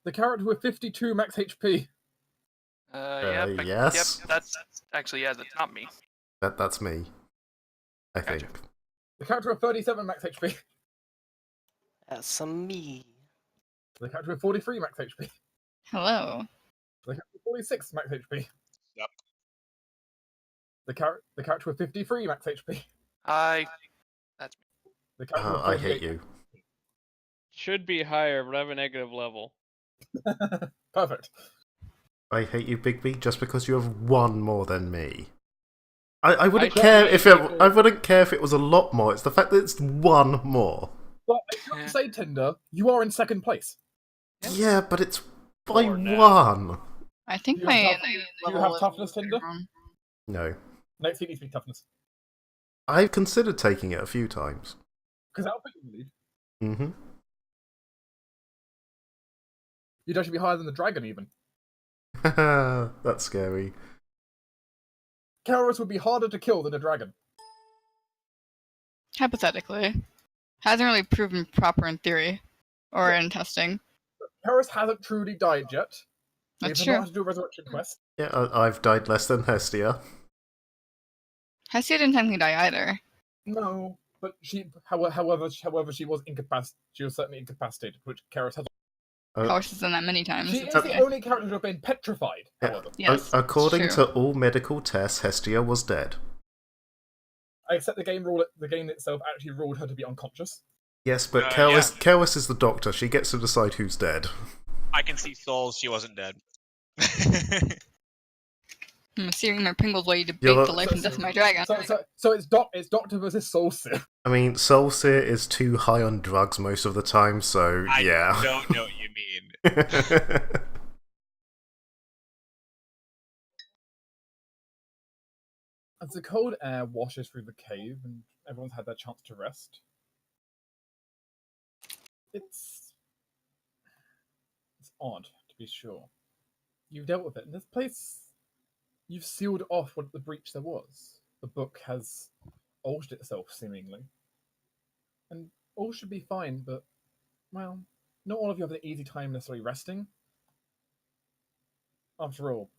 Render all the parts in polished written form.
The character with 52 max HP. Yes. Yep, that's actually, yeah, that's not me. That's me. I Gotcha. think. The character with 37 max HP. That's me. The character with 43 max HP. Hello. The character with 46 max HP. Yep. The character with 53 max HP. That's me. The character with I 48 hate you. Should be higher, but I have a negative level. Perfect. I hate you, Bigby, just because you have one more than me. I wouldn't I care should if be it. equal. I wouldn't care if it was a lot more. It's the fact that it's one more. But I have to say, Tinder, you are in second place. Yeah, but it's by Four now. one. I think Do you my have tough- do you have toughness, Tinder? No. Next week needs to be toughness. I've considered taking it a few times. Because that'll put you in the lead. Mm-hmm. You'd actually be higher than the dragon, even. That's scary. Karos would be harder to kill than a dragon. Hypothetically. Hasn't really proven proper in theory. Or in testing. Karos hasn't truly died yet. That's We have true. not had to do a resurrection quest. Yeah, I've died less than Hestia. Hestia didn't technically die either. No, but however, she was incapacitated. She was certainly incapacitated, which Karos has. Karos has done that many times. She It's is okay. the only character to have been petrified. Yeah. However, Yes, According it's to true. all medical tests, Hestia was dead. I accept the game itself actually ruled her to be unconscious. Yes, but Yeah. Kellis is the doctor. She gets to decide who's dead. I can see souls. She wasn't dead. I'm searing my Pringles while you debate You're- the life and death of my dragon. So it's Doctor versus Soulseer. I mean, Soulseer is too high on drugs most of the time, so I yeah. don't know what you mean. As the cold air washes through the cave and everyone's had their chance to rest, it's odd, to be sure. You've dealt with it. In this place, you've sealed off what the breach there was. The book has altered itself, seemingly. And all should be fine, but, well, not all of you have an easy time necessarily resting. After all,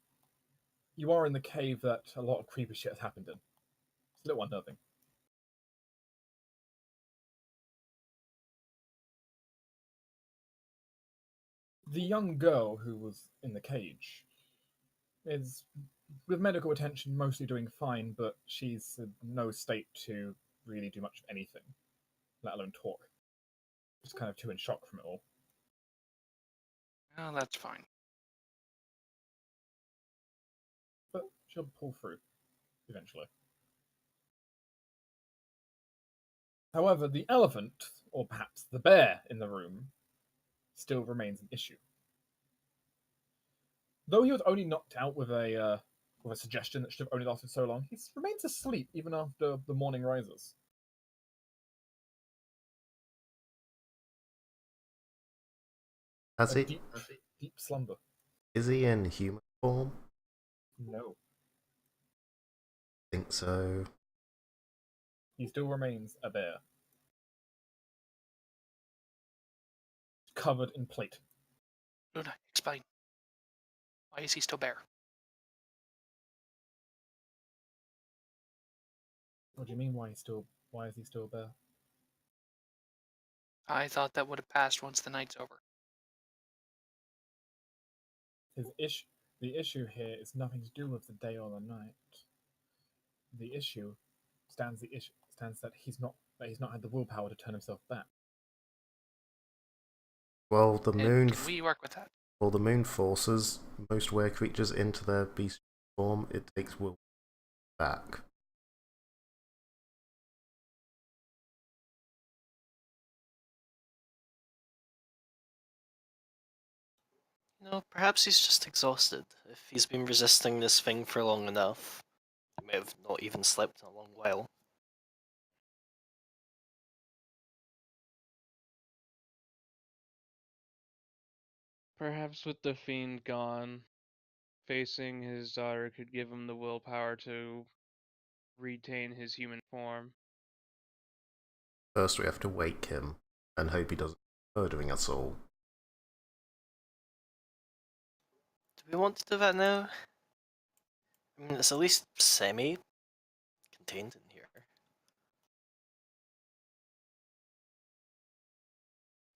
you are in the cave that a lot of creepy shit has happened in. It's a little unnerving. The young girl who was in the cage is, with medical attention, mostly doing fine, but she's in no state to really do much of anything, let alone talk. Just kind of too in shock from it all. Oh, that's fine. But she'll pull through, eventually. However, the elephant, or perhaps the bear in the room, still remains an issue. Though he was only knocked out with a suggestion that should have only lasted so long, he remains asleep even after the morning rises. Has A he? deep slumber. Is he in human form? No, I think so. he still remains a bear, covered in plate. Luna, explain. Why is he still bare? What do you mean? Why is he still a bear? I thought that would have passed once the night's over. The issue here is nothing to do with the day or the night. The issue stands that he's not had the willpower to turn himself back. Well, the And moon. can we work with that? Well, the moon forces most were creatures into their beast form. It takes will back. No, perhaps he's just exhausted. If he's been resisting this thing for long enough, he may have not even slept in a long while. Perhaps with the fiend gone, facing his daughter could give him the willpower to retain his human form. First, we have to wake him and hope he doesn't murdering us all. we want to do that now? I mean, it's at least semi-contained in here.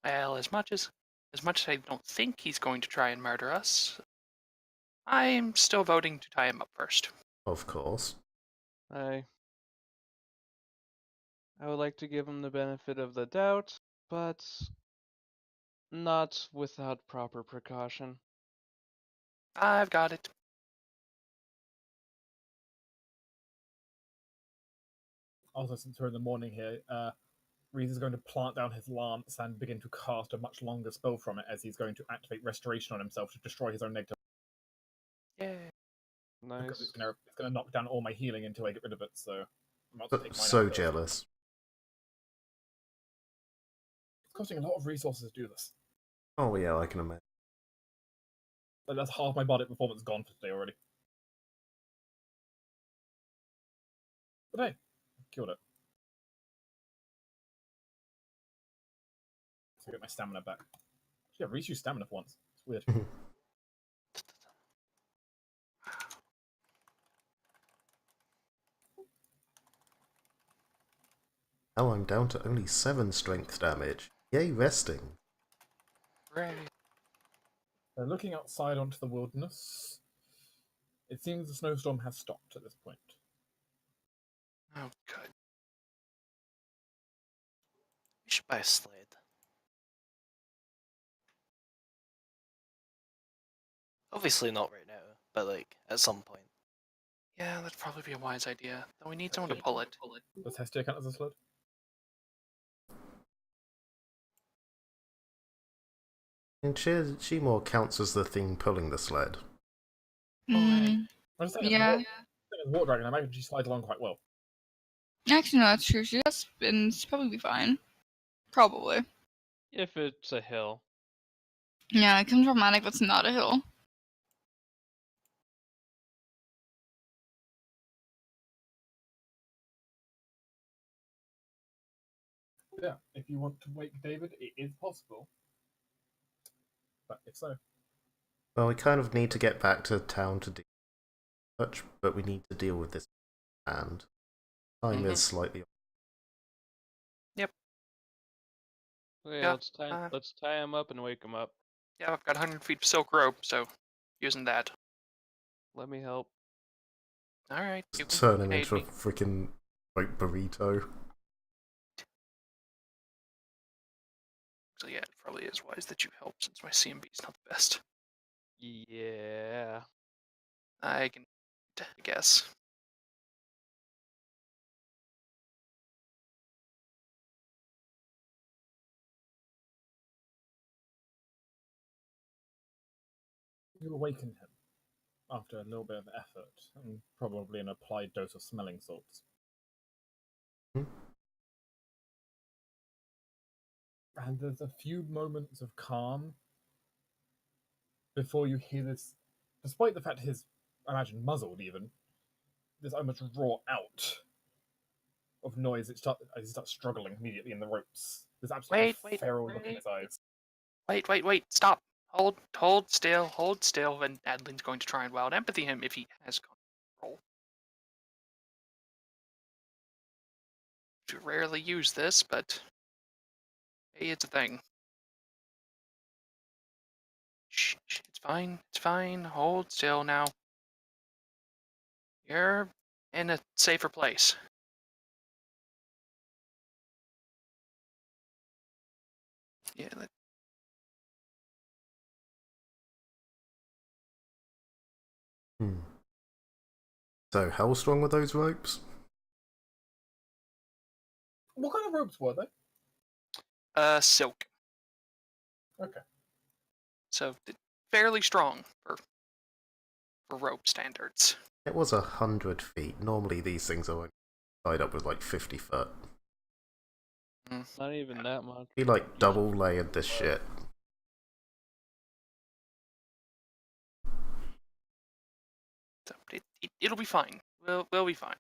Well, as much as I don't think he's going to try and murder us, I'm still voting to tie him up first. Of course. I would like to give him the benefit of the doubt, but not without proper precaution. I've got it. Also, since we're in the morning here, Reese is going to plant down his lance and begin to cast a much longer spell from it, as he's going to activate Restoration on himself to destroy his own negative. Yay. Because it's Nice. going to knock down all my healing until I get rid of it. So I'm about to take mine So out first. jealous. It's costing a lot of resources to do this. Oh yeah, I can imagine. But that's half my body performance gone for today already. But hey, killed it. So I get my stamina back. Actually, I've reached stamina for once. It's weird. Now I'm down to only 7 strength damage. Yay, resting. Hooray. Looking outside onto the wilderness, it seems the snowstorm has stopped at this point. Oh, good. We should buy a sled. Obviously not right now, but like at some point. Yeah, that'd probably be a wise idea. Though we need someone to pull it. Does Hestia count as a sled? And she more counts as the thing pulling the sled. Mm, I'm just saying, yeah. as a water dragon, I imagine she slides along quite well. Actually, no, that's true. She has spins. She'll probably be fine. Probably. If it's a hill. Yeah, it comes from Attic, but it's not a hill. Yeah, if you want to wake David, it is possible. But if so, Well, we kind of need to get back to town to do such, but we need to deal with this and time is slightly. So yeah, Yeah, let's tie him up and wake him up. Yeah, I've got 100 feet of silk rope, so using that. Let me help. Alright, you can Turn him aid into a me. freaking like burrito. So yeah, it probably is wise that you help since my CMB is not the best. Yeah. I can guess. you awaken him after a little bit of effort and probably an applied dose of smelling salts. Hmm. And there's a few moments of calm before you hear this, despite the fact his, I imagine, muzzled even, this almost roar out of noise. As he starts struggling immediately in the ropes. There's absolutely Wait, feral look in his eyes. Wait, stop. Hold still, and Adeline's going to try and wild empathy him if he has control. You rarely use this, but hey, it's a thing. Shh, it's fine, hold still now. You're in a safer place. Yeah, Hmm. So, how strong were those ropes? What kind of ropes were they? Silk. Okay. So fairly strong for rope standards. It was 100 feet. Normally, these things are only tied up with like 50 foot. Not even that much. He like double layered this shit. So it'll be fine. We'll be fine.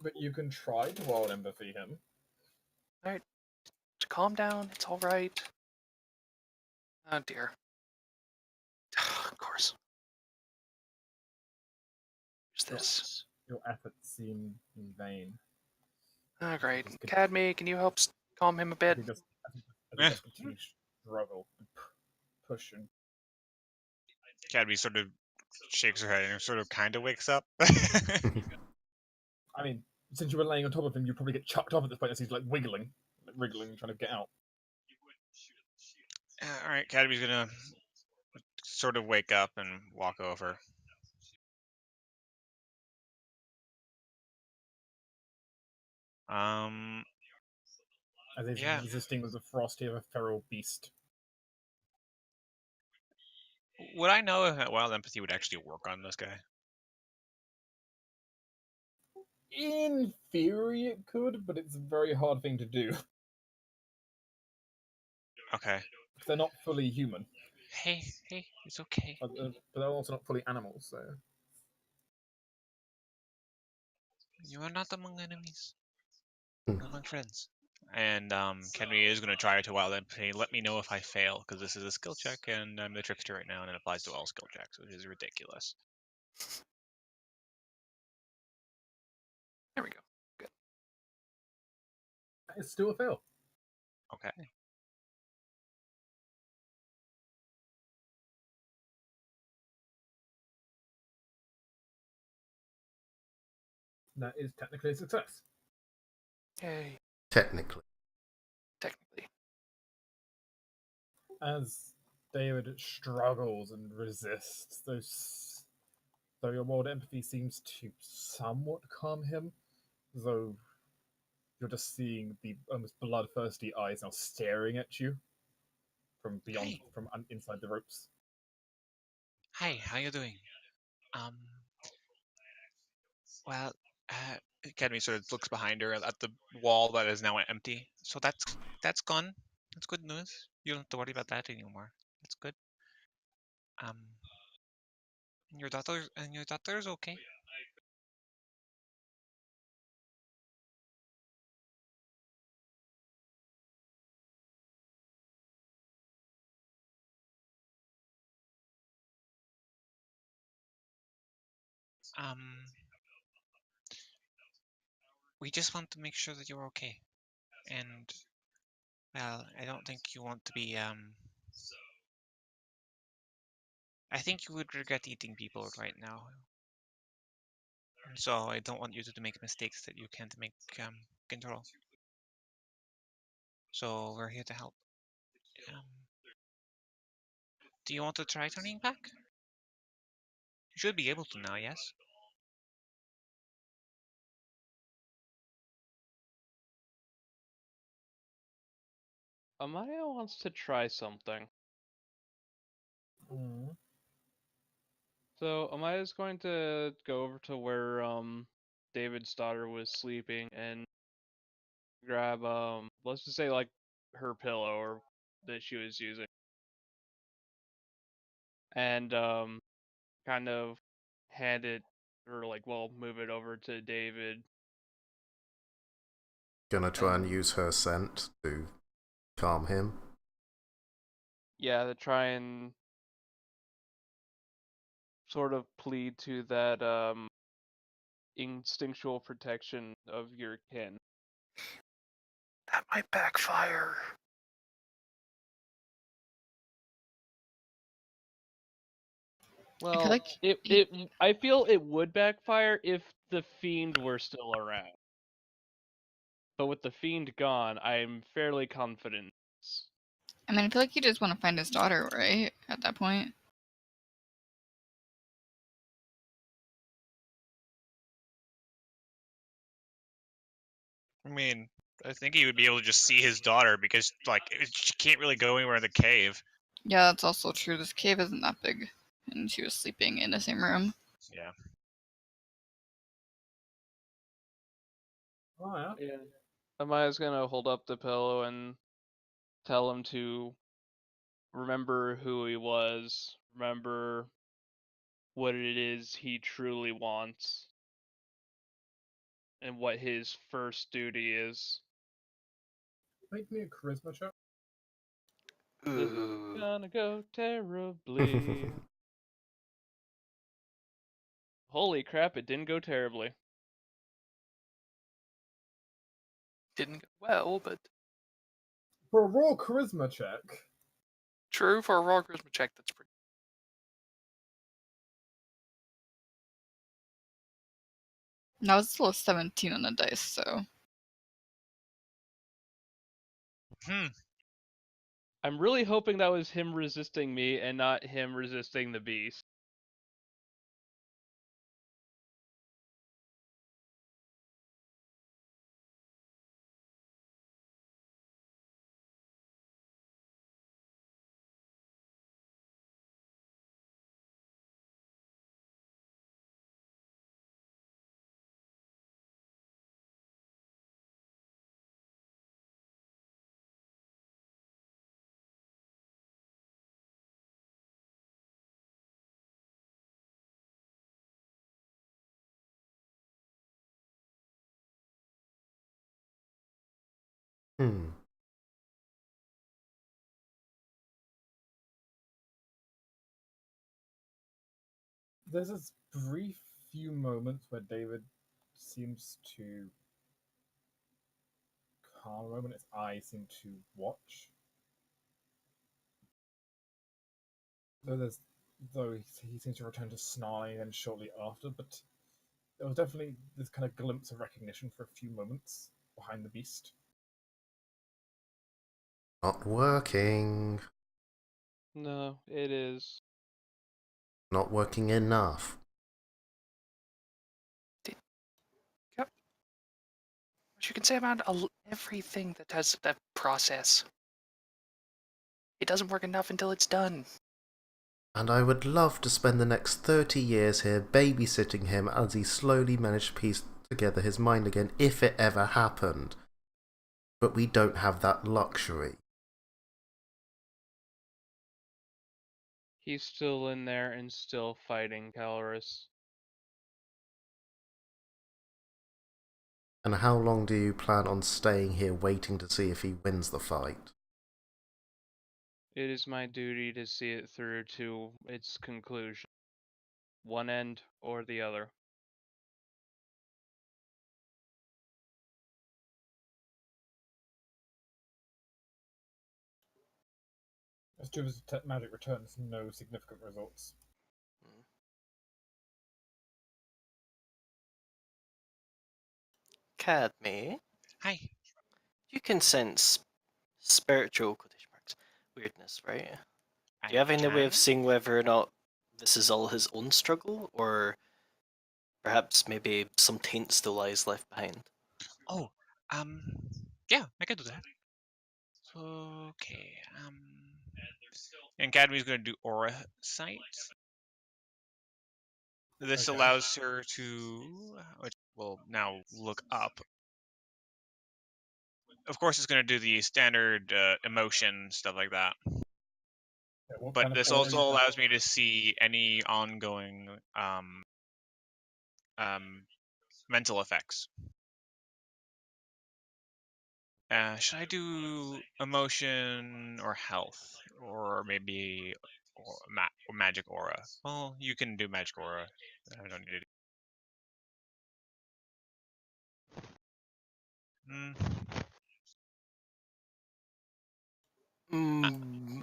But you can try to wild empathy him. Alright. Calm down, it's alright. Oh dear. Of course. this? Your efforts seem in vain. Oh, great. Just get- Cadme, can you help calm him a bit? As he just continues to struggle and push and Cadby sort of shakes her head and sort of kind of wakes up. I mean, since you were laying on top of him, you'd probably get chucked off at this point as he's like wriggling, trying to get out. All right, Cadby's gonna sort of wake up and walk over. As he's Yeah. resisting with the ferocity of a feral beast. Would I know if wild empathy would actually work on this guy? In theory, it could, but it's a very hard thing to do. Okay. They're not fully human, Hey, it's okay. but they're also not fully animals. So You are not among enemies. You're among friends. And Kenry is going to try to wild empathy. Let me know if I fail, because this is a skill check, and I'm the trickster right now, and it applies to all skill checks, which is ridiculous. There we go. Good. it's still a fail. Okay. That is technically a success. Yay. Technically. Technically. As David struggles and resists, though your wild empathy seems to somewhat calm him, though you're just seeing the almost bloodthirsty eyes now staring at you from beyond, Hey. from inside the ropes. Hi, how you doing? Well, Academy sort of looks behind her at the wall that is now empty. So that's gone. That's good news. You don't have to worry about that anymore. That's good. Um, your daughter's okay. Um, we just want to make sure that you're okay. And well, I don't think you want to be I think you would regret eating people right now. And so I don't want you to make mistakes that you can't make control. So we're here to help. Um, do you want to try turning back? You should be able to now, yes? Amaya wants to try something. Mm. So Amaya's going to go over to where David's daughter was sleeping and grab let's just say like her pillow or that she was using. And kind of hand it or like move it over to David. Gonna try and use her scent to calm him. Yeah, to try and sort of plead to that instinctual protection of your kin. That might backfire. Well, like I feel it would backfire if the fiend were still around. But with the fiend gone, I'm fairly confident. I mean, I feel like he just want to find his daughter, right? At that point. I mean, I think he would be able to just see his daughter because, like, she can't really go anywhere in the cave. Yeah, that's also true. This cave isn't that big, and she was sleeping in the same room. Yeah. Oh, yeah. Yeah. Amaya's gonna hold up the pillow and tell him to remember who he was, remember what it is he truly wants, and what his first duty is. Make me a charisma check. This is Ooh. gonna go terribly. Holy crap! It didn't go terribly. Didn't go well, but For a raw charisma check, true for a raw charisma check. That's pretty. Now it's still a 17 on the dice, so. Hmm. I'm really hoping that was him resisting me and not him resisting the beast. Hmm. there's this brief few moments where David seems to calm a moment. His eyes seem to watch. Though he seems to return to snarling then shortly after, but there was definitely this kind of glimpse of recognition for a few moments behind the beast. Not working. No, it is. Not working enough. Yep. What you can say about everything that has that process. It doesn't work enough until it's done. And I would love to spend the next 30 years here babysitting him as he slowly managed to piece together his mind again, if it ever happened. But we don't have that luxury. He's still in there and still fighting Calorus. And how long do you plan on staying here waiting to see if he wins the fight? It is my duty to see it through to its conclusion. One end or the other. As Juva's magic returns, no significant results. Cadme, Hi. you can sense spiritual quotation marks weirdness, right? Do you have any way of seeing whether or not this is all his own struggle, or perhaps maybe some taint still lies left behind? Oh, yeah, I can do that. Okay, and Academy's going to do Aura Sight. This Okay. allows her to, which we'll now look up. Of course, it's going to do the standard emotion stuff like that. Yeah, what But kind of this aura also allows me to see any ongoing mental effects. Should I do emotion or health, or maybe or magic aura? Well, you can do magic aura. I don't need it.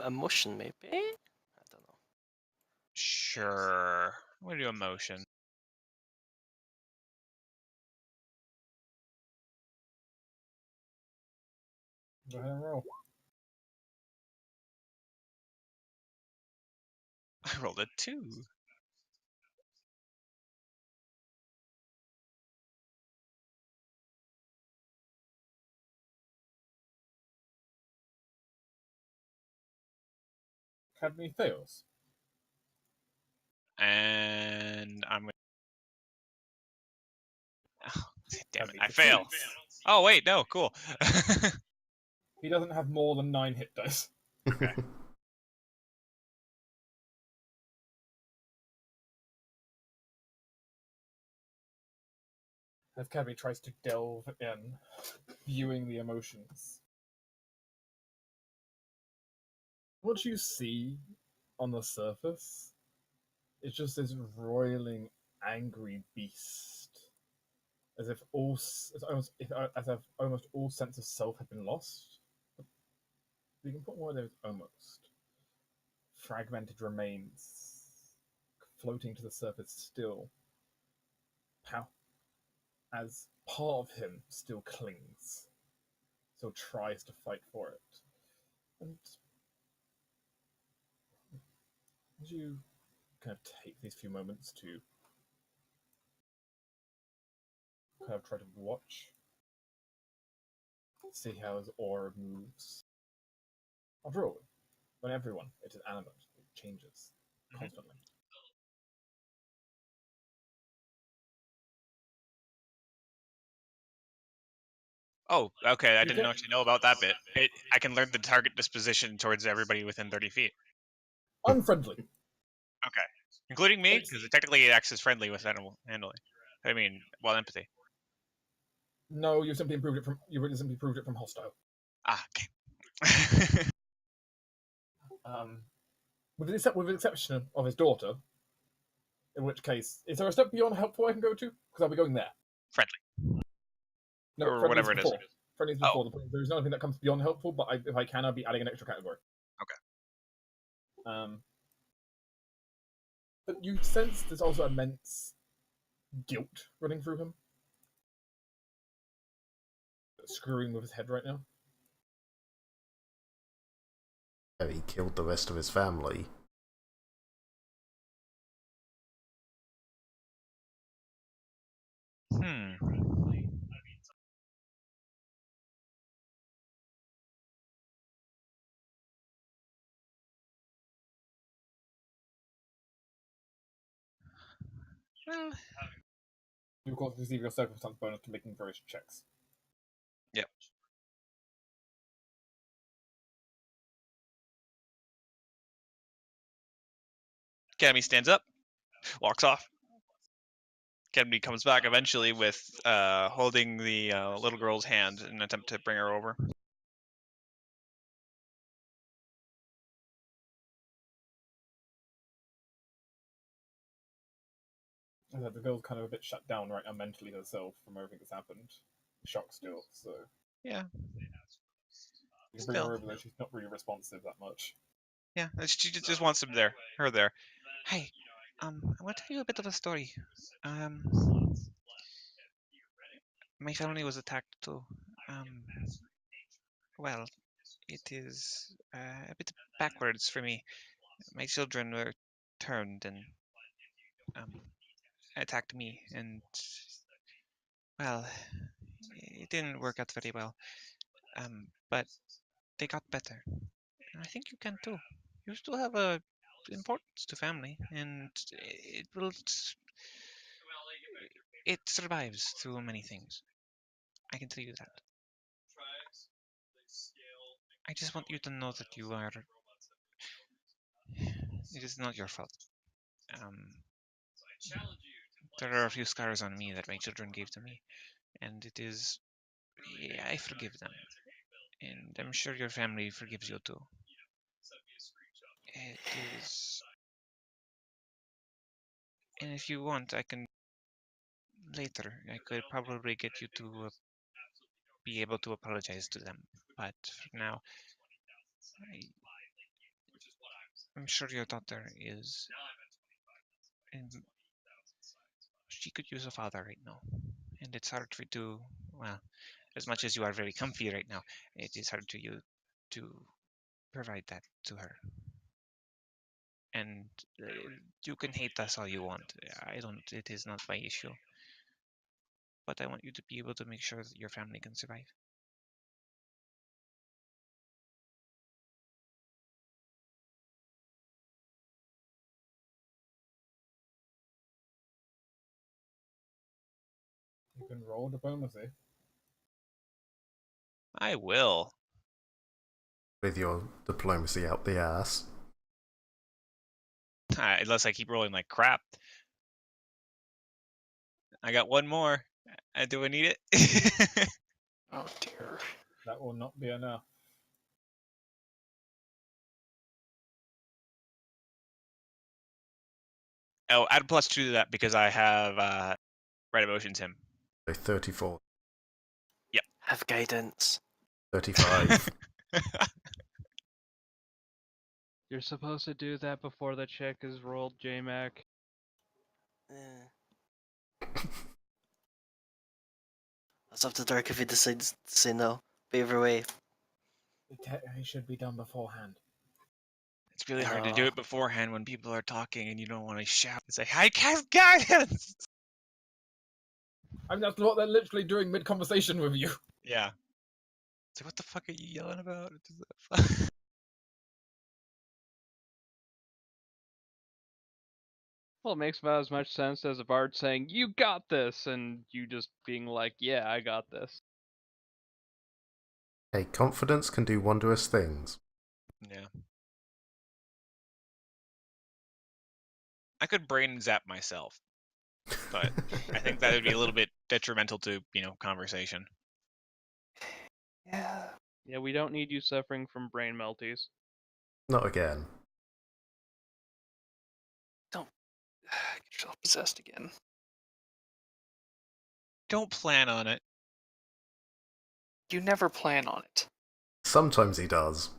Emotion, maybe? I don't know. Sure. I'm gonna do emotion. Go ahead and roll. I rolled a 2. Academy fails. And I'm gonna. Oh, damn it! Academy I fail. succeeds. Oh wait, no, cool. He doesn't have more than 9 hit dice. Okay. As Academy tries to delve in, viewing the emotions. What you see on the surface is just this roiling angry beast, as if almost all sense of self had been lost. But the important word there is almost. Fragmented remains floating to the surface still. As part of him still clings, still tries to fight for it. And as you kind of take these few moments to kind of try to watch, see how his aura moves. After all, when everyone, it is animate, it changes constantly. Oh, okay. I You didn't can- actually know about that bit. I can learn the target disposition towards everybody within 30 feet. Unfriendly. Okay. Including me, because technically it acts as friendly with animal handling. I mean, well, empathy. No, you simply improved it from hostile. Ah, okay. With the exception of his daughter, in which case, is there a step beyond helpful I can go to? Because I'll be going there. Friendly. No, Or friendly's whatever it is. before. Friendly's Oh. before. There's nothing that comes beyond helpful, but if I can, I'll be adding an extra category. Okay. But you sense there's also immense guilt running through him. Screwing with his head right now. He killed the rest of his family. Well, You of course receive your circumstance bonus to making various checks. yep. Cammy stands up, walks off. Cammy comes back eventually with holding the little girl's hand in an attempt to bring her over. The girl's kind of a bit shut down right now mentally herself from everything that's happened. Shocked still, so Yeah. you can bring Still. her over though she's not really responsive that much. Yeah, she just wants him there. Her there. Hey, I want to tell you a bit of a story. My family was attacked too. Well, it is a bit backwards for me. My children were turned and attacked me, and well, it didn't work out very well. But they got better. And I think you can too. You still have a importance to family, and it survives through many things. I can tell you that. I just want you to know that you are. It is not your fault. There are a few scars on me that my children gave to me, and it is. Yeah, I forgive them, and I'm sure your family forgives you too. It is. And if you want, I can later. I could probably get you to be able to apologize to them, but for now, I'm sure your daughter is. And she could use a father right now, and it's hard for you to. Well, as much as you are very comfy right now, it is hard to you to provide that to her. And you can hate us all you want. I don't. It is not my issue. But I want you to be able to make sure that your family can survive. You can roll diplomacy. I will. With your diplomacy out the ass. Unless I keep rolling like crap. I got one more. Do I need it? Oh dear. That will not be enough. Oh, add +2 to that because I have right emotions him. So 34. Have guidance. 35. You're supposed to do that before the check is rolled, J-Mac. That's up to Dark if he decides to say no. But either way, It technically should be done beforehand. It's really I hard to know. do it beforehand when people are talking and you don't want to shout and say, I cast guidance! I mean, that's what they're literally doing mid-conversation with you. Yeah. It's like, what the fuck are you yelling about? Well, it makes about as much sense as a bard saying, "You got this," and you just being like, "Yeah, I got this." Hey, confidence can do wondrous things. Yeah. I could brain zap myself, but I think that would be a little bit detrimental to, conversation. Yeah. Yeah, we don't need you suffering from brain melties. Not again. Get yourself possessed again. Don't plan on it. You never plan on it. Sometimes he does.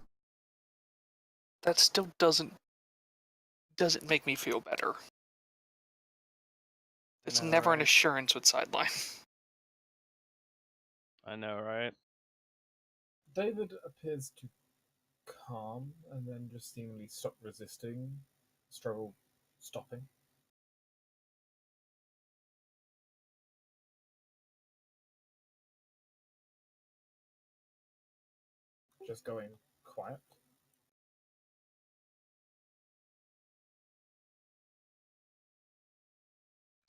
That still doesn't make me feel better. It's know, never an right? assurance with sideline. I know, right? David appears to calm and then just seemingly stop resisting, struggle stopping. Just going quiet.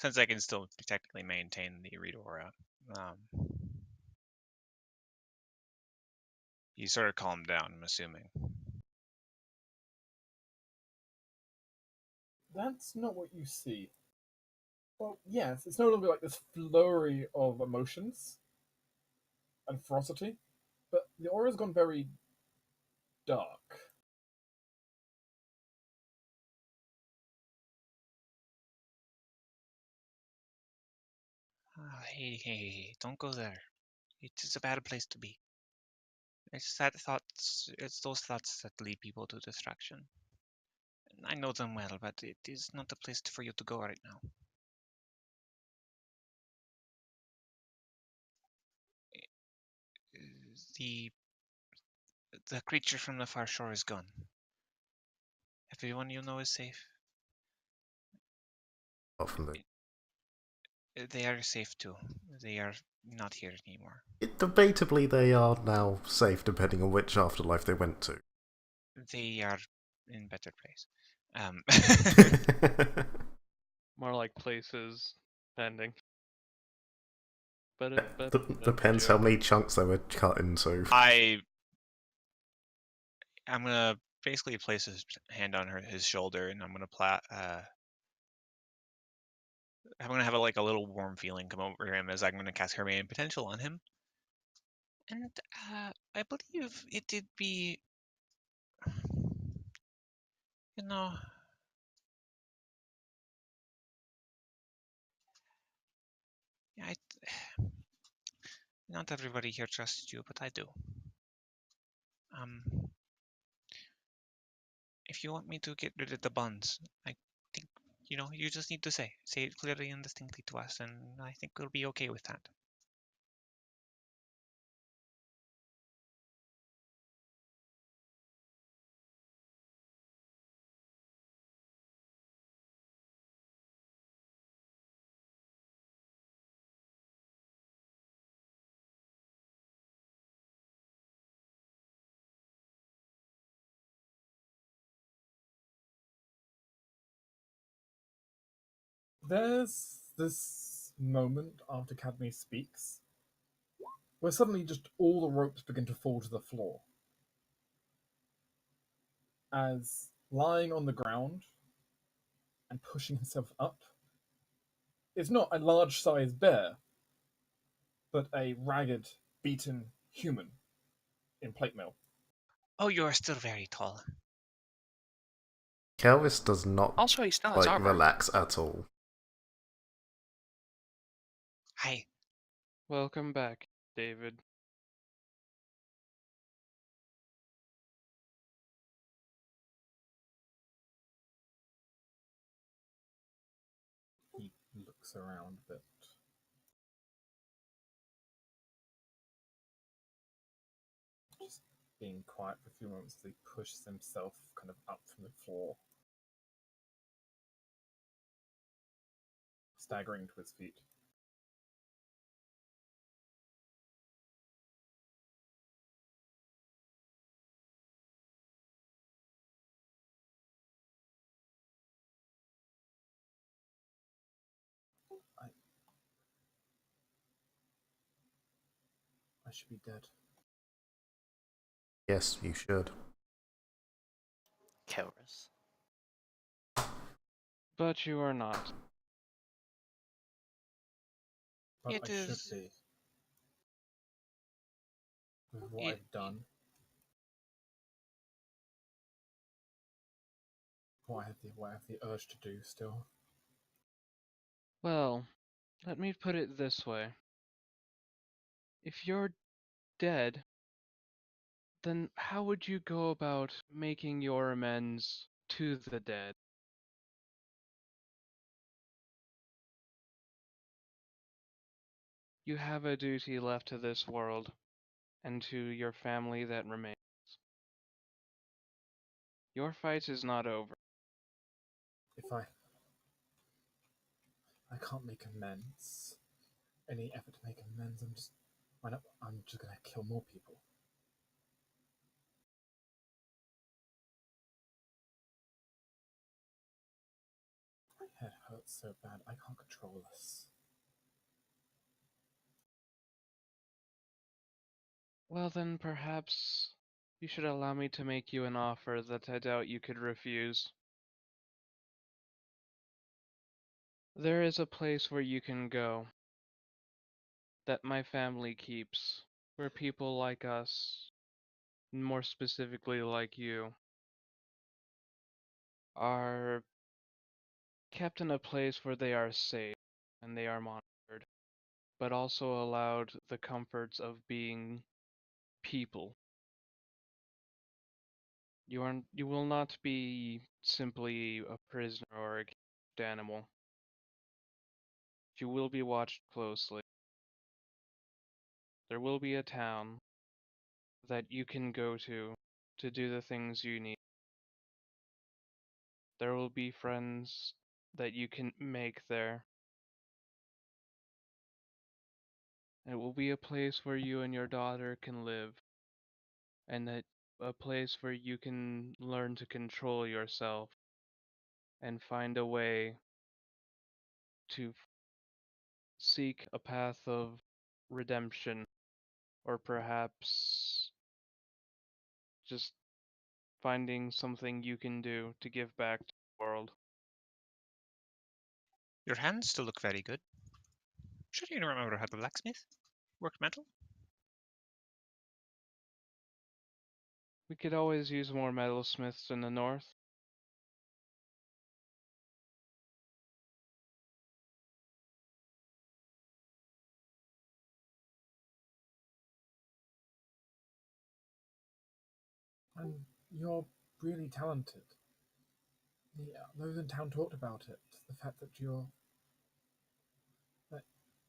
Since I can still technically maintain the read aura. You sort of calmed down, I'm assuming. That's not what you see. Well, yes, it's no longer like this flurry of emotions and ferocity, but the aura's gone very dark. Hey, don't go there. It is a bad place to be. It's those thoughts that lead people to distraction. I know them well, but it is not a place for you to go right now. The the creature from the far shore is gone. Everyone you know is safe. Apart from the... They are safe too. They are not here anymore. Debatably, they are now safe depending on which afterlife they went to. They are in better place. More like places pending. But Depends how many chunks they were cut into. I'm gonna basically place his hand on his shoulder, and I'm gonna I'm gonna have a little warm feeling come over him as I'm gonna cast Hermione Potential on him. And I believe it did be, you know, I, not everybody here trusts you, but I do. If you want me to get rid of the bonds, I think, you just need to say it clearly and distinctly to us, and I think we'll be okay with that. There's this moment after Cadme speaks where suddenly just all the ropes begin to fall to the floor. As lying on the ground and pushing himself up is not a large sized bear, but a ragged, beaten human in plate mail. Oh, you are still very tall. Kelvis does not Also, he still has armor. relax at all. Hi. Welcome back, David. He looks around a bit. Just being quiet for a few moments as he pushes himself kind of up from the floor, staggering to his feet. I should be dead. Yes, you should. Kelris. But you are not. But It I should is- be. With what I've done. What I have the urge to do still. Well, let me put it this way. If you're dead, then how would you go about making your amends to the dead? You have a duty left to this world, and to your family that remains. Your fight is not over. If I can't make amends. Any effort to make amends, I'm just gonna kill more people. My head hurts so bad I can't control this. Well then, perhaps you should allow me to make you an offer that I doubt you could refuse. There is a place where you can go, that my family keeps, where people like us, and more specifically like you, are kept in a place where they are safe and they are monitored, but also allowed the comforts of being people. You will not be simply a prisoner or a caged animal. You will be watched closely. There will be a town that you can go to do the things you need. There will be friends that you can make there. It will be a place where you and your daughter can live, and that a place where you can learn to control yourself and find a way to seek a path of redemption, or perhaps just finding something you can do to give back to the world. Your hands still look very good. Should you remember how the blacksmith worked metal? We could always use more metalsmiths in the north. And you're really talented. Those in town talked about it. The fact that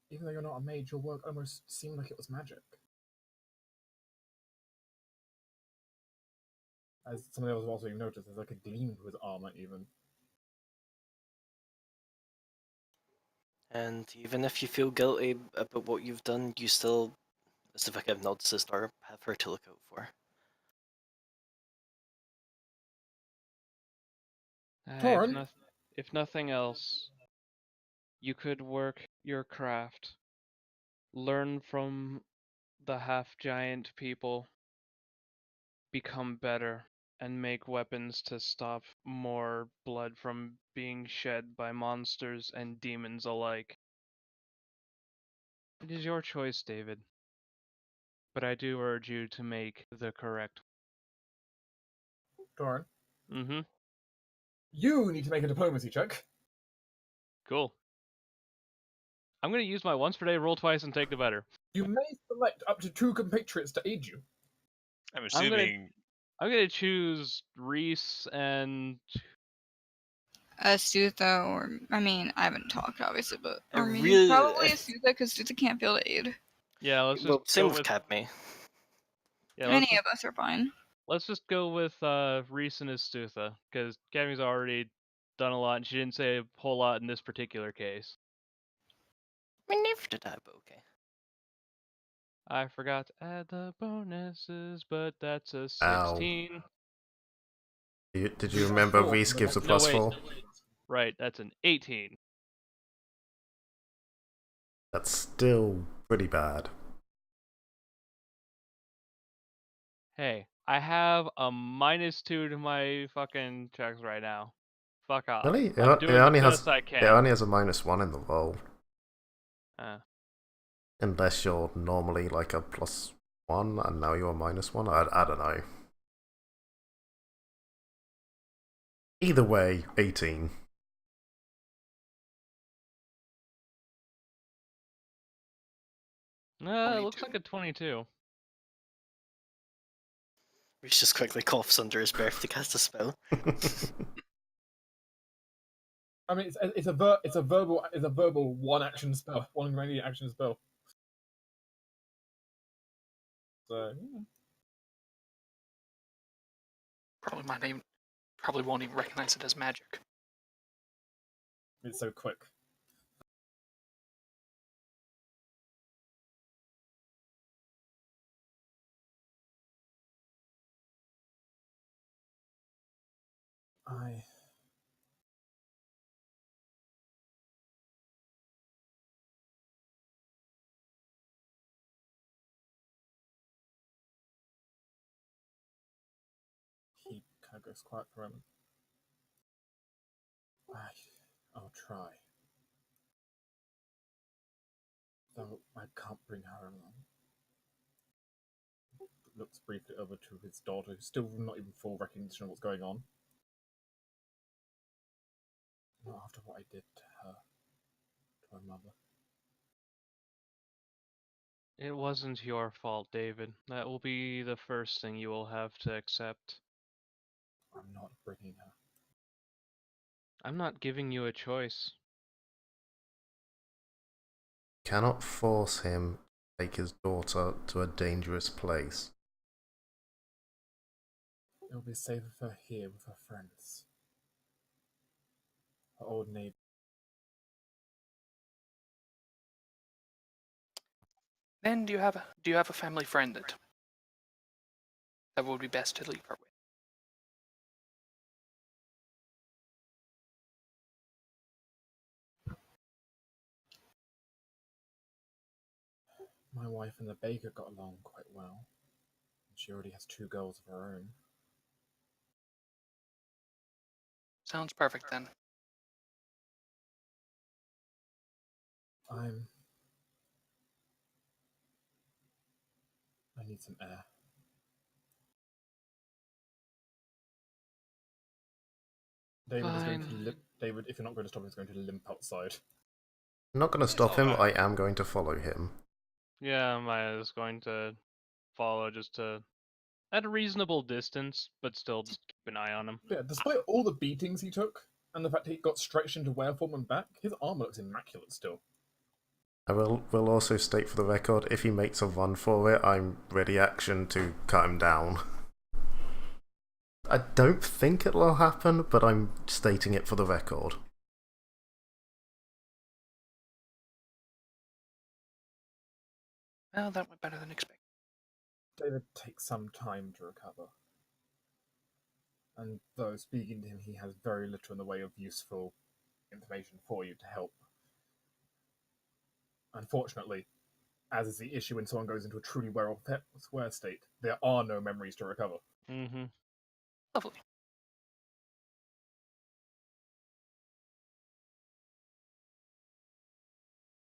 even though you're not a mage, your work almost seemed like it was magic. As some of the others also noticed, there's like a gleam to his armor even. And even if you feel guilty about what you've done, you still, as if I give nods to the star, have her to look out for. Torin? If nothing else, you could work your craft, learn from the half-giant people, become better, and make weapons to stop more blood from being shed by monsters and demons alike. It is your choice, David. But I do urge you to make the correct. Torin? Mm-hmm. You need to make a diplomacy check. Cool. I'm gonna use my once per day roll twice and take the better. You may select up to 2 compatriots to aid you. I'm I'm gonna assuming. I'm gonna choose Reese and Astutha, or I mean, I haven't talked obviously, but I or me. really- Probably Astutha because Astutha can't feel the aid. yeah. Let's just Well, same go with Cadme. yeah. Any of us are fine. Let's just go with Reese and Astutha because Cammy's already done a lot, and she didn't say a whole lot in this particular case. I mean, neither did I, but okay. I forgot to add the bonuses, but that's a Ow. 16. Did you remember Four. Reese gives a No, plus wait. 4? Right, that's an 18. That's still pretty bad. Hey, I have a -2 to my fucking checks right now. Fuck off. Really? I'm doing the best I It can. only has a -1 in the roll. Uh, Unless you're normally like a +1 and now you're a -1. I don't know. Either way, 18. it looks like a 22. Reese just quickly coughs under his breath to cast a spell. I mean, it's a verbal one action spell, one remaining action spell. So yeah. Probably won't even recognize it as magic. It's so quick. I he kind of goes quiet for a moment. I'll try. Though I can't bring her along. Looks briefly over to his daughter, who's still not even full recognition of what's going on. Not after what I did to her, to her mother. It wasn't your fault, David. That will be the first thing you will have to accept. I'm not bringing her. I'm not giving you a choice. Cannot force him to take his daughter to a dangerous place. It'll be safer for her here with her friends. Her old neighbor. Then do you have a family friend that would be best to leave her with? My wife and the baker got along quite well. She already has 2 girls of her own. Sounds perfect then. I need some air. David is going to Fine. limp. David, if you're not going to stop him, is going to limp outside. I'm not going to stop him, Okay. I am going to follow him. Yeah, Maya is going to follow just to at a reasonable distance, but still just keep an eye on him. Yeah, despite all the beatings he took, and the fact that he got stretched into wereform and back, his armor looks immaculate still. I will also state for the record, if he makes a run for it, I'm ready action to cut him down. I don't think it'll happen, but I'm stating it for the record. Well, that went better than expected. David takes some time to recover. And though speaking to him, he has very little in the way of useful information for you to help. Unfortunately, as is the issue when someone goes into a truly wear state, there are no memories to recover. Mm-hmm. Lovely.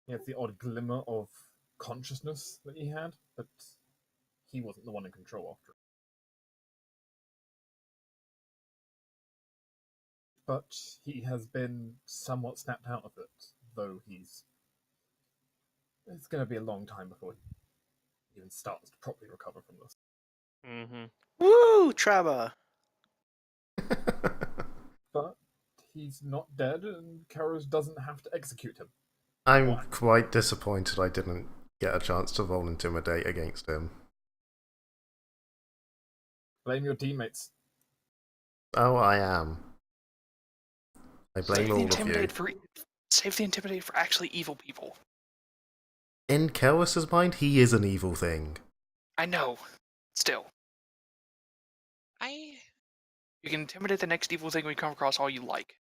He has the odd glimmer of consciousness that he had, but he wasn't the one in control after it. but he has been somewhat snapped out of it, though it's going to be a long time before he even starts to properly recover from this. Mm-hmm. Woo, Traba! But he's not dead, and Karos doesn't have to execute him. I'm quite disappointed I didn't get a chance to roll Intimidate against him. Blame your teammates. Oh, I am. I blame all of you. Save the Intimidate for actually evil people. In Kelris's mind, he is an evil thing. I know. Still. You can intimidate the next evil thing we come across all you like.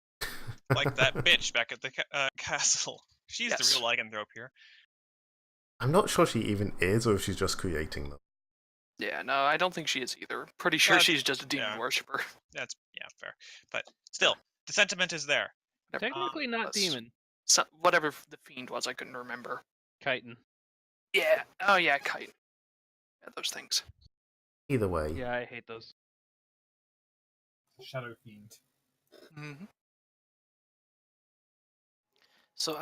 Like that bitch back at the castle. She's the real lycanthrope here. I'm not sure she even is, or if she's just creating them. Yeah, no, I don't think she is either. Pretty sure she's just a demon worshipper. That's fair. But still, the sentiment is there. Technically not demon. So, whatever the fiend was, I couldn't remember. Chitin. Yeah. Oh yeah, kite. Yeah, those things. Either way. Yeah, I hate those. Shadow Fiend. Mm-hmm. So,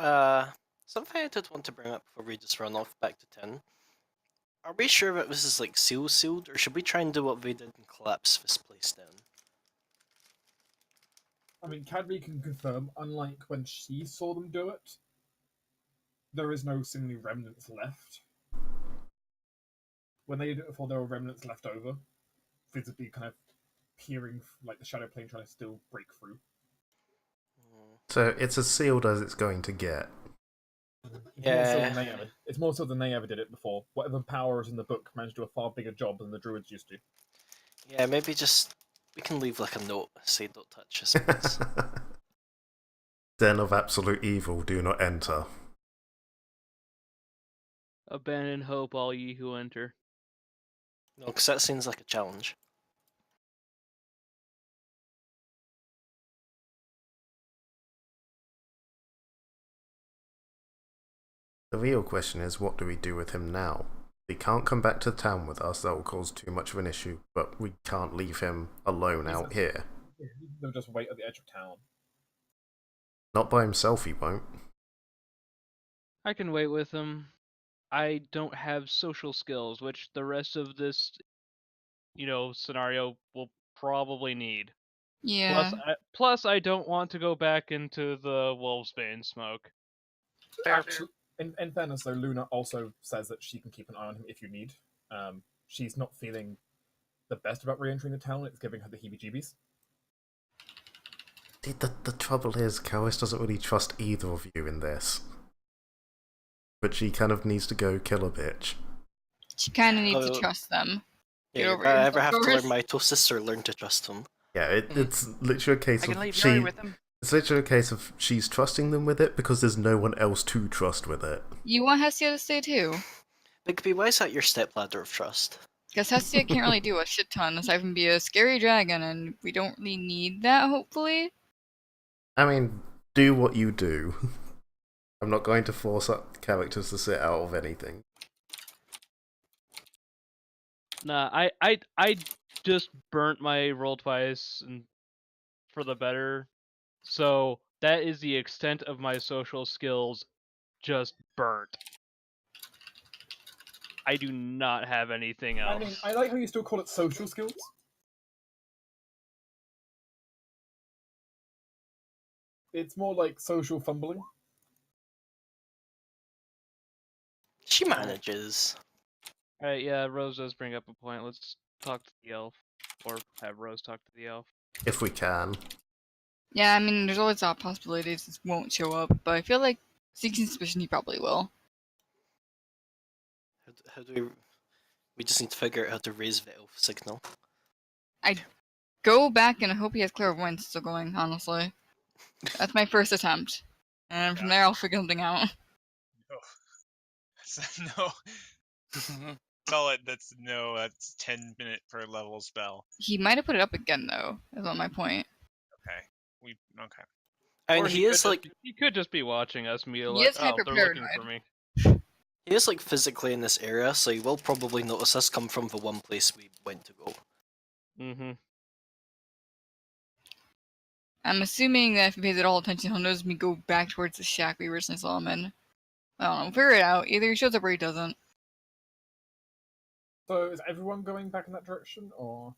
something I did want to bring up before we just run off back to 10. Are we sure that this is like sealed, or should we try and do what they did and collapse this place down? I mean, Cadme can confirm, unlike when she saw them do it, there is no seemingly remnants left. When they did it before, there were remnants left over, visibly kind of peering, like the shadow plane trying to still break through. So it's as sealed as it's going to get. It's more so than they ever did it before. Whatever powers in the book managed to do a far bigger job than the druids used to. Yeah, maybe just we can leave like a note, say don't touch this place. Den of absolute evil, do not enter. Abandon hope, all ye who enter. No, because that seems like a challenge. The real question is, what do we do with him now? He can't come back to town with us, that will cause too much of an issue, but we can't leave him alone out here. They'll just wait at the edge of town. Not by himself, he won't. I can wait with him. I don't have social skills, which the rest of this, scenario will probably need. Yeah. Plus, I don't want to go back into the Wolfsbane smoke. Actually, in fairness, though, Luna also says that she can keep an eye on him if you need. She's not feeling the best about re-entering the town. It's giving her the heebie-jeebies. The trouble is, Karis doesn't really trust either of you in this. But she kind of needs to go kill a bitch. She kind of needs to trust them. Yeah, if I ever have to learn mitosis or learn to trust them. Yeah, it's literally a case of it's literally a case of she's trusting them with it because there's no one else to trust with it. You want Hestia to stay too? Bigby, why is that your stepladder of trust? Because Hestia can't really do a shit ton aside from be a scary dragon, and we don't really need that, hopefully. I mean, do what you do. I'm not going to force characters to sit out of anything. Nah, I just burnt my roll twice and for the better. So that is the extent of my social skills, just burnt. I do not have anything else. I mean, I like how you still call it social skills. It's more like social fumbling. She manages. Alright, yeah, Rose does bring up a point. Let's talk to the elf. Or have Rose talk to the elf. If we can. Yeah, I mean, there's always that possibility this won't show up, but I feel like, seeking suspicion, he probably will. How do we just need to figure out how to raise the elf signal. I go back and I hope he has clairvoyance still going, honestly. That's my first attempt. And from there I'll figure something out. No. Solid, that's 10-minute per level spell. He might have put it up again, though, is on my point. Okay. I mean, Or he is like... He could just be watching us, me He is they're looking hyper-paranoid. for me. He is like physically in this area, so he will probably notice us come from the one place we went to go. Mm-hmm. I'm assuming that if he pays it all attention, he'll notice me go back towards the shack we originally saw him in. I don't know. Figure it out. Either he shows up or he doesn't. So is everyone going back in that direction, or?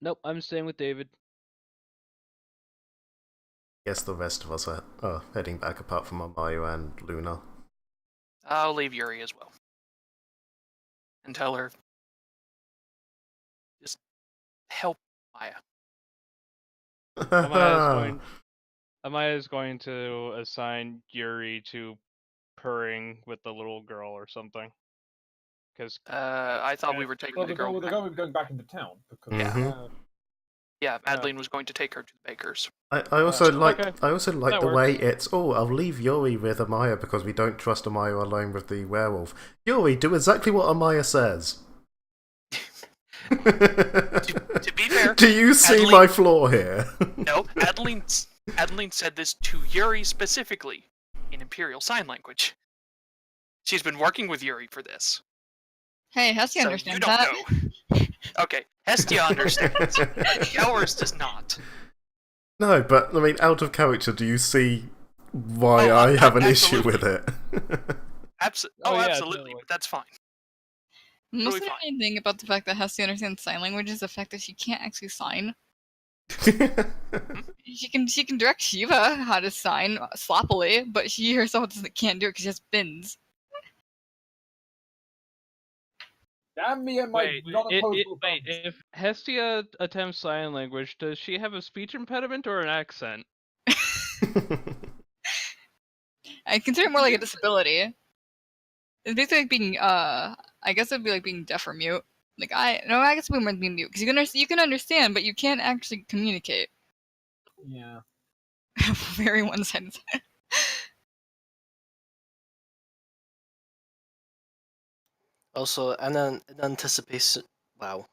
Nope, I'm staying with David. Guess the rest of us are heading back apart from Amayu and Luna. I'll leave Yuri as well. And tell her, just help Maya. Amaya's going to assign Yuri to purring with the little girl or something. Because I thought we were taking Well, the girl. the girl was going back into town because. Mhm. Yeah, Adeline was going to take her to the baker's. I also like okay. the That way it's I'll leave Yuri with Amaya because we don't trust Amaya alone with the werewolf. Yuri, do exactly what Amaya says. To be fair, do you see Adeline- my flaw here? No, Adeline said this to Yuri specifically in Imperial Sign Language. She's been working with Yuri for this. Hey, Hestia So understands you don't that. know. Okay, Hestia understands. Yours does not. No, but I mean, out of character, do you see why Oh, I have an issue absolutely. with it? Oh, yeah, absolutely, totally. but that's fine. The most Totally fine. annoying thing about the fact that Hestia understands sign language is the fact that she can't actually sign. She can direct Shiva how to sign sloppily, but she herself can't do it because she has fins. Damn me and my wait, non-opposable wait, thumbs. if Hestia attempts sign language, does she have a speech impediment or an accent? I consider it more like a disability. It's basically like being I guess it'd be like being deaf or mute. Like I guess we might be mute because you can understand, but you can't actually communicate. Yeah. Very one-sided. Also, in anticipation. Wow.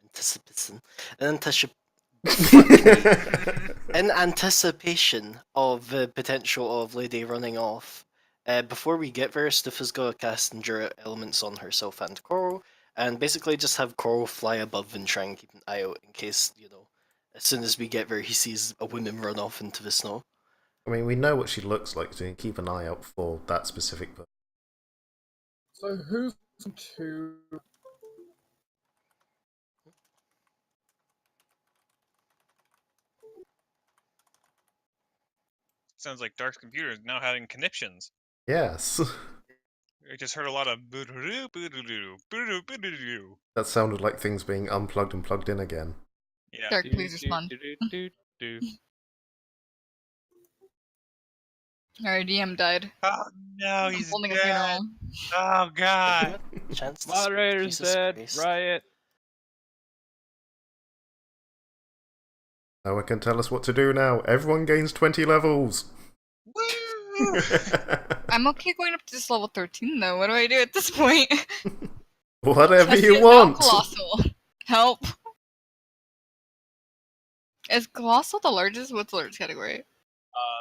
Anticipation. In anticipation of the potential of Lady running off, before we get there, Stiff got to cast Endure elements on herself and Coral, and basically just have Coral fly above and try and keep an eye out in case, as soon as we get there, he sees a woman run off into the snow. I mean, we know what she looks like, so you can keep an eye out for that specific person. So who's to? Sounds like Dark's computer is now having conniptions. Yes. I just heard a lot of boo-doo, boo-doo, boo-doo, boo-doo. That sounded like things being unplugged and plugged in again. Yeah. Dark, please respond. Our DM died. Oh no, I'm he's holding a dead. funeral. Oh god. Chance to Moderator's Jesus dead. Christ. Riot. No one can tell us what to do now. Everyone gains 20 levels. Woo! I'm okay going up to this level 13 though. What do I do at this point? Whatever Hestia you is now want. Colossal. Help. Is Colossal the largest? What's the largest category?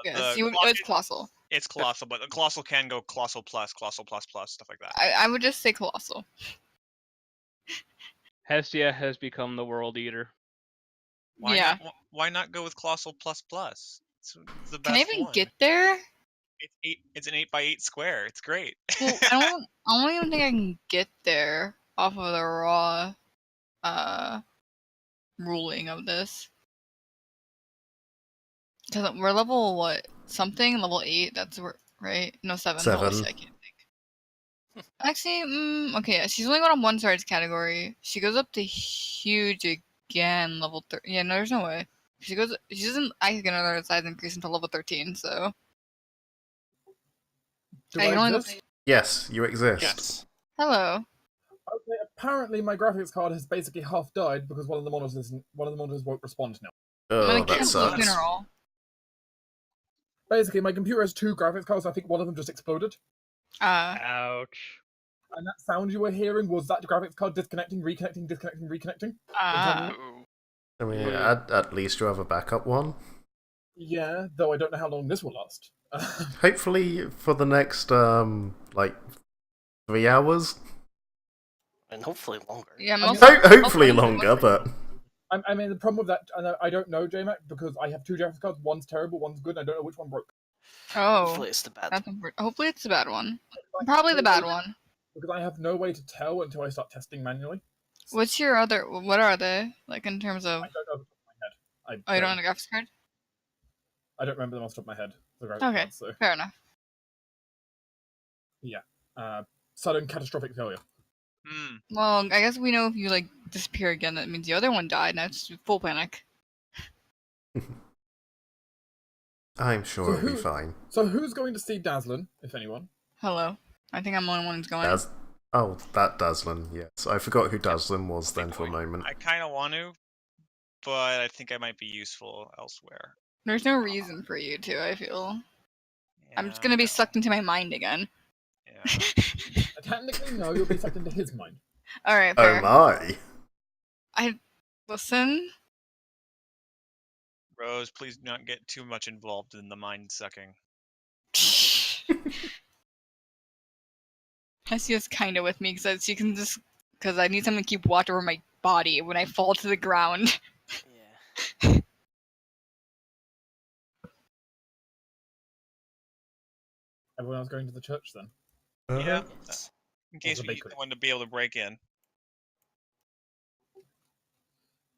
Yes, it's Colossal. It's colossal, but the colossal can go colossal plus, stuff like that. I would just say Colossal. Hestia has become the world eater. Yeah. Why not go with colossal plus plus? It's the best Can I even one. get there? It's an 8x8 square. It's great. Well, I don't even think I can get there off of the raw ruling of this. Because we're level what? Something? Level 8? That's right? No, 7. Holy 7. shit, I can't think. Actually, okay, yeah, she's only going on one size category. She goes up to huge again, level 3. Yeah, no, there's no way. She doesn't actually get another size increase until level 13, so. Do Hey, you I only exist? Yes, you exist. Yes. Hello. Okay, apparently my graphics card has basically half died because one of the monitors won't respond now. I'm Oh, gonna that cancel the sucks. funeral. Basically, my computer has 2 graphics cards. I think one of them just exploded. Ouch. And that sound you were hearing was that graphics card disconnecting, reconnecting, disconnecting, reconnecting. Ooh. I mean, at least you have a backup one. Yeah, though I don't know how long this will last. Hopefully for the next, 3 hours. And hopefully longer. Yeah, I mean, Hopefully longer, but... I mean, the problem with that, I don't know, JMac, because I have two Jackson cards. One's terrible, one's good, and I don't know which one broke. Oh, Hopefully it's the bad. that's important. Hopefully it's the bad one. Probably the bad one. Because I have no way to tell until I start testing manually. What's your other? What are they like in terms of? I don't know off the top of my head. Oh, you don't have a graphics card? I don't remember them off the top of my head. The graphics Okay, cards, so fair enough. yeah. Sudden catastrophic failure. Hmm. Well, I guess we know if you like disappear again, that means the other one died. Now it's full panic. I'm sure So it'll be who- fine. So who's going to see Dazzlin, if anyone? Hello. I think I'm the only one who's going. Oh, that Dazzlin, yes. I forgot who Dazzlin was then for a Boy, moment. I kind of want to, but I think I might be useful elsewhere. There's no reason for you to, I feel. I'm just gonna Yeah, be sucked into my mind again. Yeah. Technically, no, you'll be sucked into his mind. Alright, Oh fair. my! Listen. Rose, please do not get too much involved in the mind sucking. Hesia's kinda with me because she can just. Because I need someone to keep watch over my body when I fall to the ground. Yeah. Everyone else going to the church then? Yeah. Yes. In case the we need bakery. someone to be able to break in.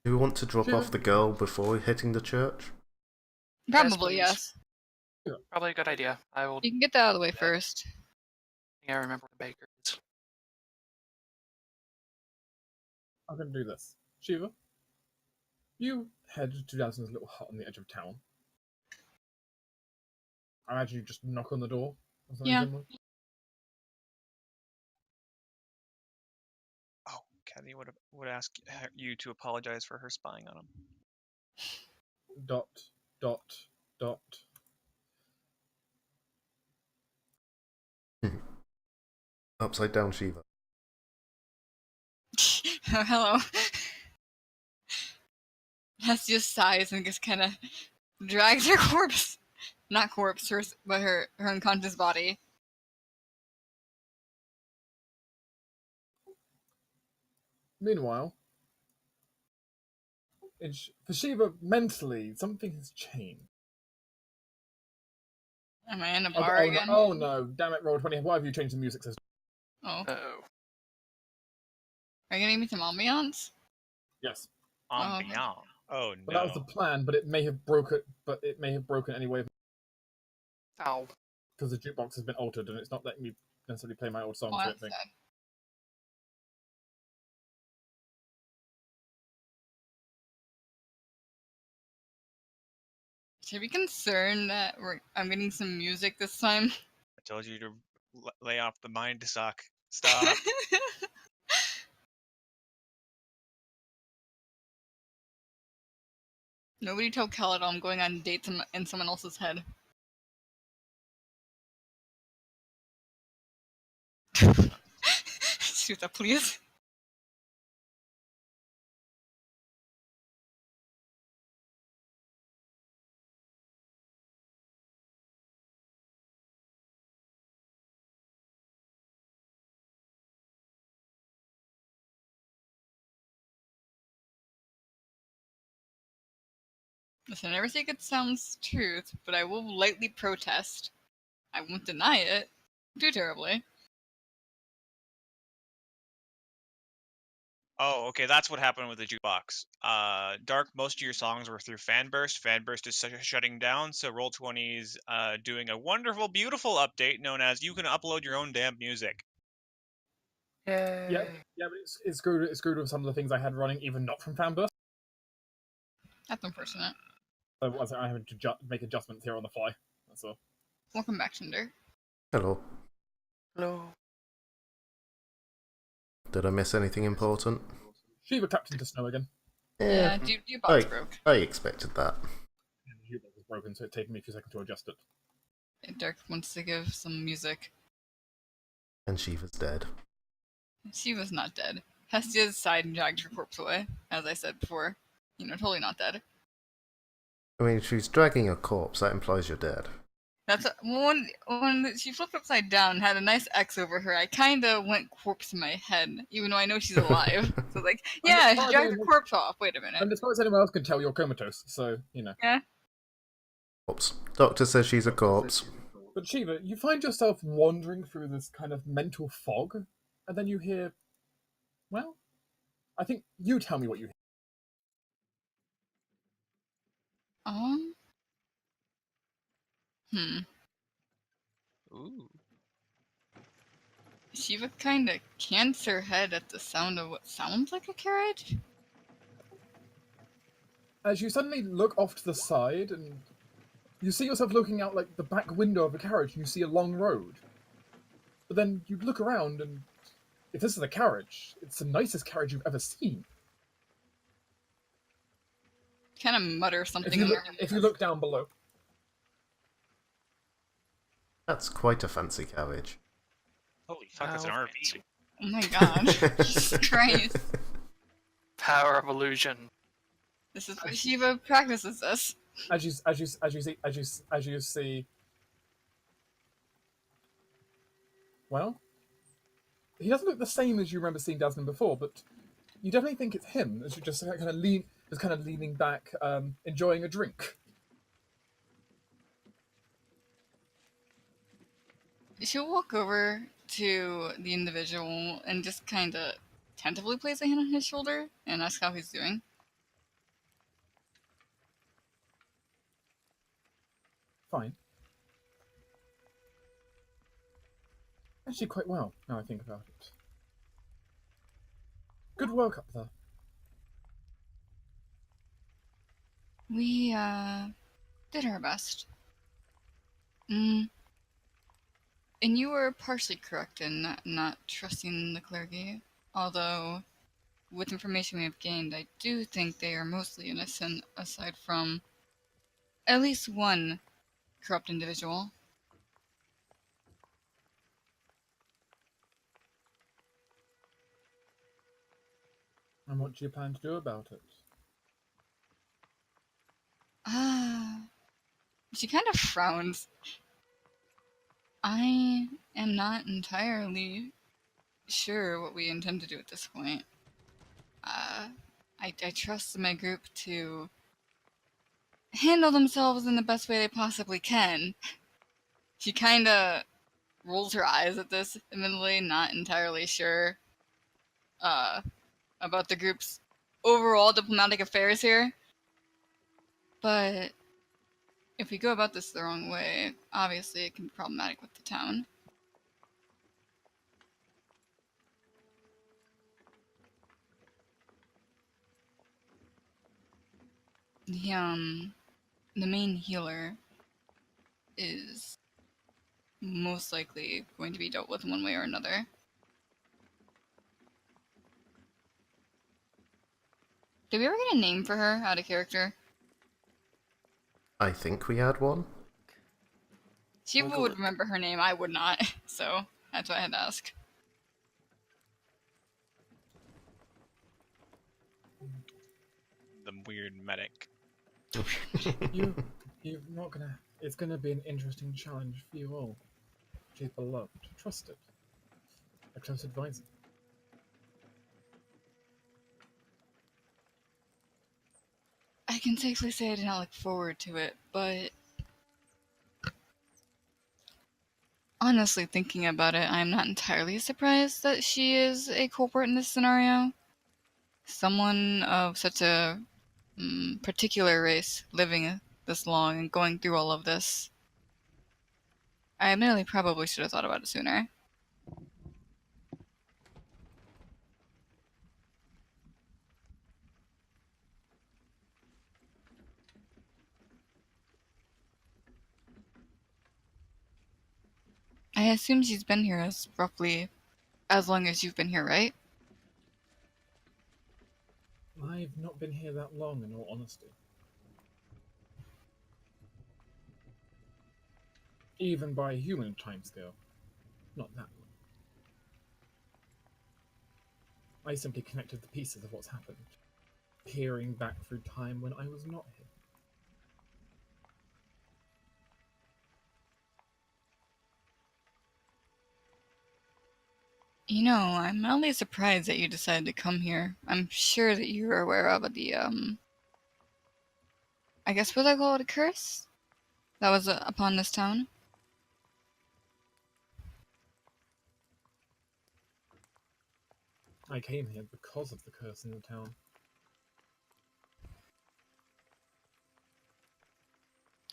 Do we want to drop Sure. off the girl before hitting the church? Probably, please. yes. Probably a good idea. I will. You can get that out of the way first. I remember the baker is. I'm going to do this. Shiva, you head to Dazzlin's little hut on the edge of town. I imagine you just knock on the door or something Yeah. similar. Oh, Kathy would ask you to apologize for her spying on him. Dot, dot, dot. Upside down Shiva. Oh, hello. Hestia sighs and just kind of drags her corpse. Not corpse, but her unconscious body. Meanwhile, for Shiva, mentally, something has changed. Am I in a Oh, bar oh, again? no, oh no, damn it, roll 20. Why have you changed the music system? Oh. Oh. Are you gonna give me some ambiance? Yes. Oh, okay. Ambiance. Oh But no. that was the plan, but it may have broken. But it may have broken anyway Ow. because the jukebox has been altered and it's not letting me necessarily play my old songs. Oh, I don't that's think. sad. Should I be concerned that I'm getting some music this time? I told you to lay off the mind suck. Stop. Nobody tell Caledon I'm going on dates in someone else's head. Shoot that, please. Listen, I never say it sounds truth, but I will lightly protest. I won't deny it. Too terribly. Oh, okay, that's what happened with the jukebox. Dark, most of your songs were through Fanburst. Fanburst is shutting down, so Roll20's doing a wonderful, beautiful update known as you can upload your own damn music. Yay. Yeah, but it's screwed with some of the things I had running, even not from Fanburst. That's unfortunate. So I have to make adjustments here on the fly. That's all. Welcome back, Cinder. Hello. Hello. Did I miss anything important? Shiva tapped into snow again. Yeah, your box broke. I expected that. And the jukebox was broken, so it taken me a few seconds to adjust it. Dark wants to give some music. And Shiva's dead. She was not dead. Hestia sighed and dragged her corpse away, as I said before. Totally not dead. I mean, if she's dragging a corpse, that implies you're dead. That's when she flipped upside down, had a nice X over her. I kind of went corpse in my head, even though I know she's alive. So like, yeah, she dragged the corpse off. Wait a minute. And as far as anyone else can tell, you're comatose, so you know. Yeah. Corpse. Doctor says she's a corpse. But Shiva, you find yourself wandering through this kind of mental fog, and then you hear, well, I think you tell me what you hear. Ooh. Shiva kind of cants her head at the sound of what sounds like a carriage. As you suddenly look off to the side, and you see yourself looking out like the back window of a carriage, and you see a long road. But then you look around, and if this is a carriage, it's the nicest carriage you've ever seen. Kind of mutter something. If you look down below. That's quite a fancy carriage. Holy fuck, it's an RV. Oh my god. Jesus Christ. Power of illusion. This is what Shiva practices this. As you see. Well, he doesn't look the same as you remember seeing Desmond before, but you definitely think it's him, as you're just kind of leaning back, enjoying a drink. She'll walk over to the individual and just kind of tentatively place a hand on his shoulder and ask how he's doing. Fine. Actually quite well, now I think about it. Good work up there. We, did our best. And you were partially correct in not trusting the clergy, although with information we have gained, I do think they are mostly innocent, aside from at least one corrupt individual. And what do you plan to do about it? She kind of frowns. I am not entirely sure what we intend to do at this point. I trust my group to handle themselves in the best way they possibly can. She kind of rolls her eyes at this, admittedly not entirely sure about the group's overall diplomatic affairs here. But if we go about this the wrong way, obviously it can be problematic with the town. The main healer is most likely going to be dealt with one way or another. Did we ever get a name for her out of character? I think we had one. Shiva would remember her name, I would not, so that's why I had to ask. The weird medic. You're not gonna. It's gonna be an interesting challenge for you all. She's beloved, trusted, a close advisor. I can safely say I did not look forward to it, but honestly, thinking about it, I'm not entirely surprised that she is a culprit in this scenario. Someone of such a particular race living this long and going through all of this. I admittedly probably should have thought about it sooner. I assume she's been here as roughly as long as you've been here, right? I've not been here that long, in all honesty. Even by a human timescale, not that long. I simply connected the pieces of what's happened, peering back through time when I was not here. You know, I'm mildly surprised that you decided to come here. I'm sure that you were aware of the, I guess what I call it, a curse? That was upon this town? I came here because of the curse in the town.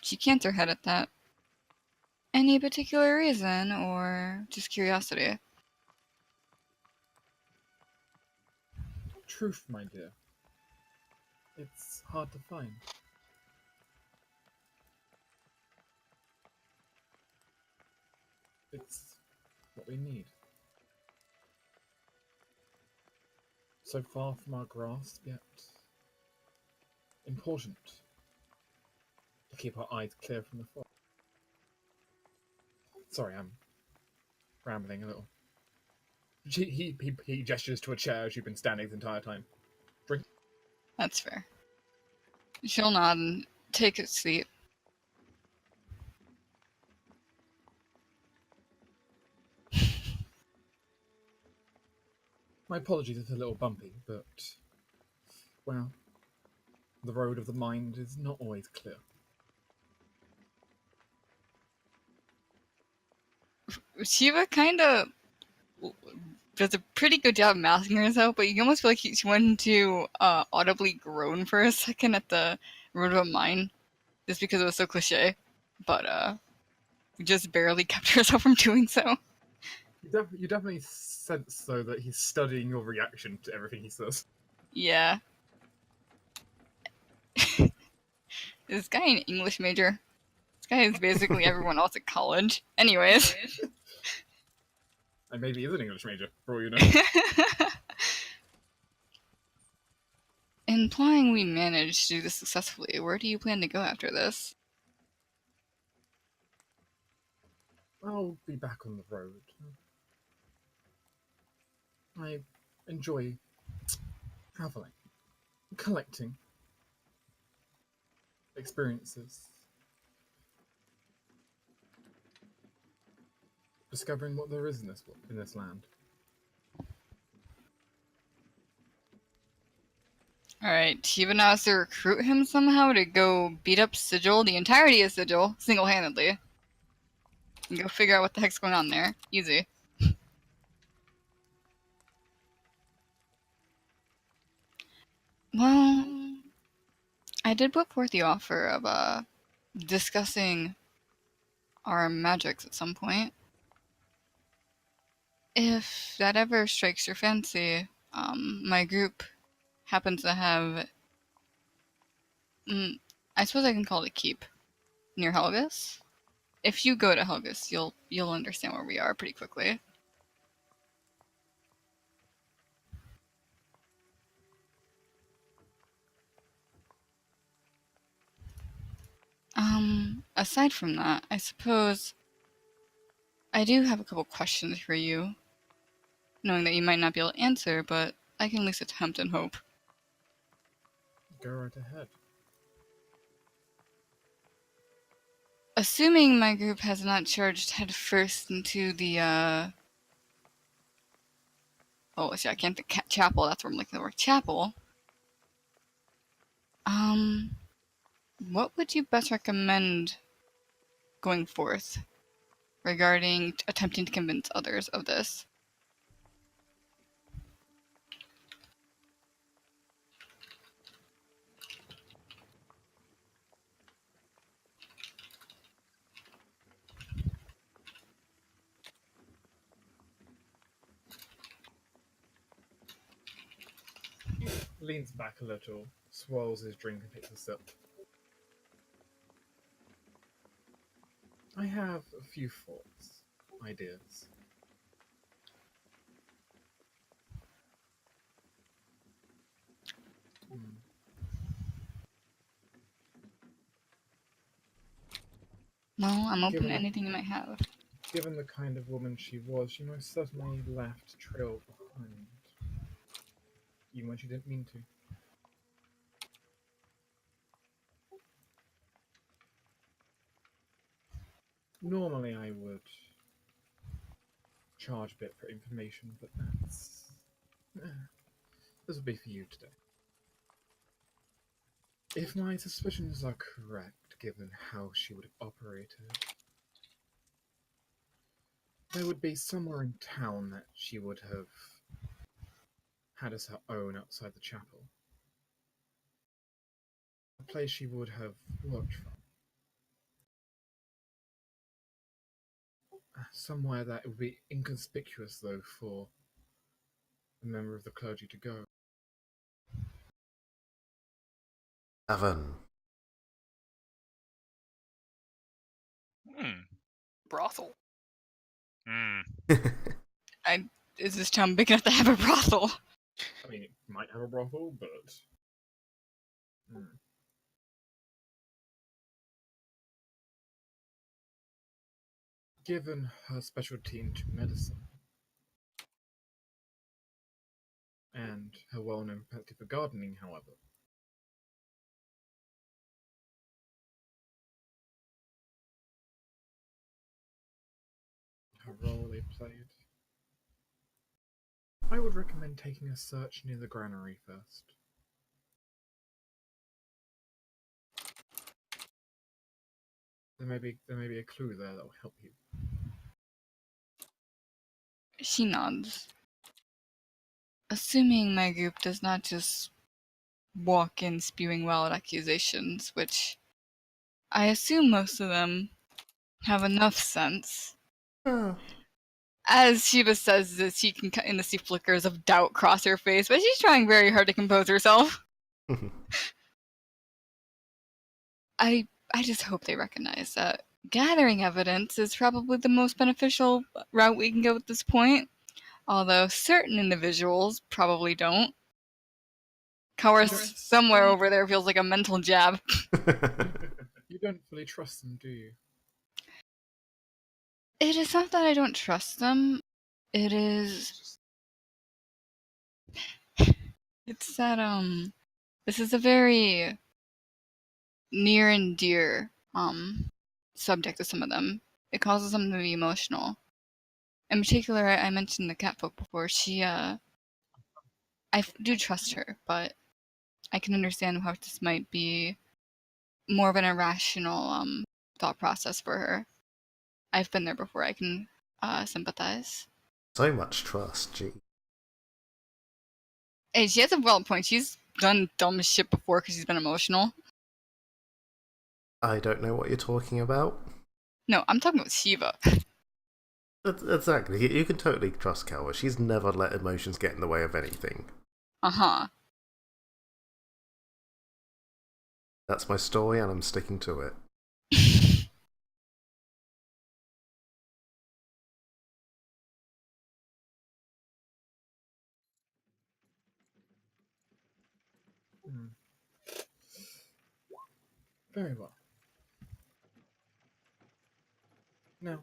She can't her head at that. Any particular reason, or just curiosity? Truth, my dear. It's hard to find. It's what we need. So far from our grasp, yet important to keep our eyes clear from the fog. Sorry, I'm rambling a little. He gestures to a chair as you've been standing the entire time. Drink. That's fair. She'll nod and take a seat. My apologies, it's a little bumpy, but well, the road of the mind is not always clear. Shiva kind of does a pretty good job masking herself, but you almost feel like she wanted to audibly groan for a second at the root of a mine, just because it was so cliche. But just barely kept herself from doing so. You definitely sense, though, that he's studying your reaction to everything he says. Yeah. Is this guy an English major? This guy is basically everyone else at college. Anyways. And maybe he is an English major, for all you know. Implying we managed to do this successfully, where do you plan to go after this? I'll be back on the road. I enjoy traveling, collecting experiences, discovering what there is in this land. Alright, Shiva now has to recruit him somehow to go beat up Sigil, the entirety of Sigil, single-handedly. And go figure out what the heck's going on there. Easy. Well, I did put forth the offer of, discussing our magics at some point. If that ever strikes your fancy, my group happens to have... I suppose I can call it a keep. Near Helgus? If you go to Helgus, you'll understand where we are pretty quickly. Aside from that, I suppose I do have a couple questions for you, knowing that you might not be able to answer, but I can at least attempt and hope. Go right ahead. Assuming my group has not charged headfirst into the, oh, see, I can't think chapel, that's where I'm looking for. Chapel. What would you best recommend going forth regarding attempting to convince others of this? Leans back a little, swirls his drink and takes a sip. I have a few thoughts, ideas. Well, I'm open Given to the- anything you might have. Given the kind of woman she was, she most certainly left a trail behind. Even when she didn't mean to. Normally I would charge a bit for information, but this will be for you today. If my suspicions are correct, given how she would have operated, there would be somewhere in town that she would have had as her own outside the chapel. A place she would have worked from. Somewhere that would be inconspicuous, though, for a member of the clergy to go. Evan. Hmm. Brothel. Hmm. Is this town big enough to have a brothel? I mean, it might have a brothel, but... Given her specialty into medicine, and her well-known capacity for gardening, however, her role they played, I would recommend taking a search near the granary first. There may be a clue there that will help you. She nods. Assuming my group does not just walk in spewing wild accusations, which I assume most of them have enough sense. Oh. As Shiva says this, she can see flickers of doubt cross her face, but she's trying very hard to compose herself. I just hope they recognize that gathering evidence is probably the most beneficial route we can go at this point, although certain individuals probably don't. Coerce somewhere over there feels like a mental jab. You don't fully trust them, do you? It is not that I don't trust them. It is... It's that, this is a very near and dear, subject to some of them. It causes them to be emotional. In particular, I mentioned the catfolk before. I do trust her, but I can understand how this might be more of an irrational, thought process for her. I've been there before. I can, sympathize. So much trust, gee. Hey, she has a valid point. She's done dumb shit before because she's been emotional. I don't know what you're talking about. No, I'm talking about Shiva. Exactly. You can totally trust Kawa. She's never let emotions get in the way of anything. Uh-huh. That's my story, and I'm sticking to it. Very well. Now,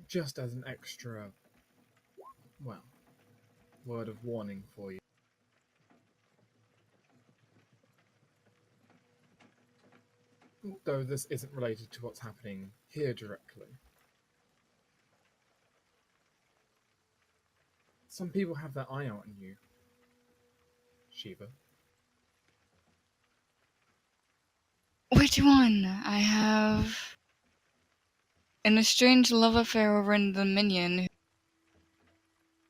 just as an extra, well, word of warning for you. Though this isn't related to what's happening here directly. Some people have their eye out on you, Shiva. Which one? I have an estranged love affair over in the Minion,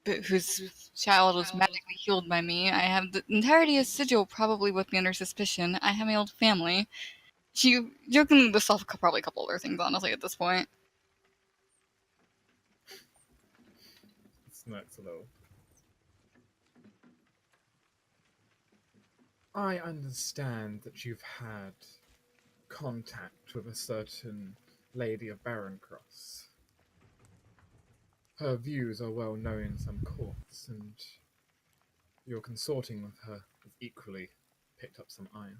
whose child was magically healed by me. I have the entirety of Sigil probably with me under suspicion. I have my old family. She jokingly lists off probably a couple other things, honestly, at this point. Smirks a little. I understand that you've had contact with a certain lady of Barroncross. Her views are well known in some courts, and your consorting with her has equally picked up some ire.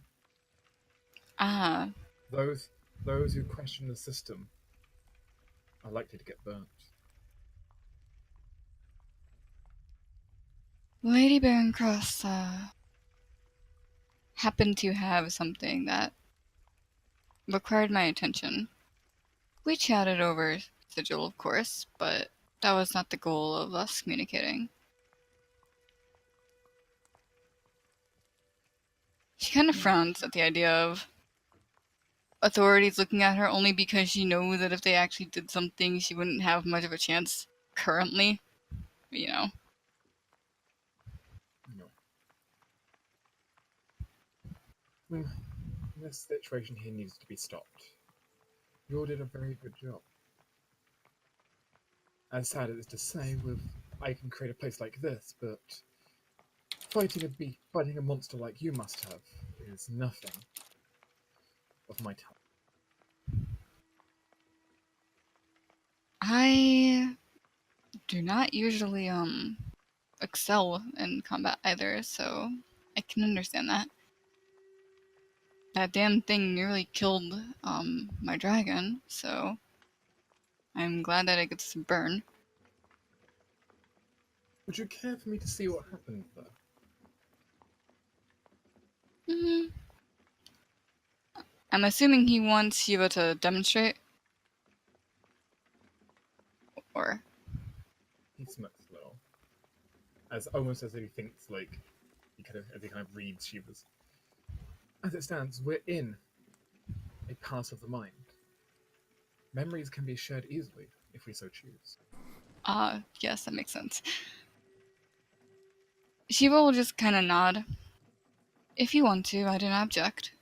Ah. Those who question the system are likely to get burnt. Lady Barroncross, happened to have something that required my attention. We chatted over Sigil, of course, but That was not the goal of us communicating. She kind of frowns at the idea of authorities looking at her only because she knows that if they actually did something, she wouldn't have much of a chance currently. You know. No. Well, this situation here needs to be stopped. You all did a very good job. As sad as it is to say, I can create a place like this, but fighting a monster like you must have is nothing of my talent. I do not usually excel in combat either, so I can understand that. That damn thing nearly killed my dragon, so I'm glad that it gets to burn. Would you care for me to see what happened there? Mm-hmm. I'm assuming he wants Shiva to demonstrate? Or... He smirks a little, almost as if he thinks, like, as he kind of reads Shiva's. As it stands, we're in a part of the mind. Memories can be shared easily, if we so choose. Yes, that makes sense. Shiva will just kind of nod. If you want to, I do not object.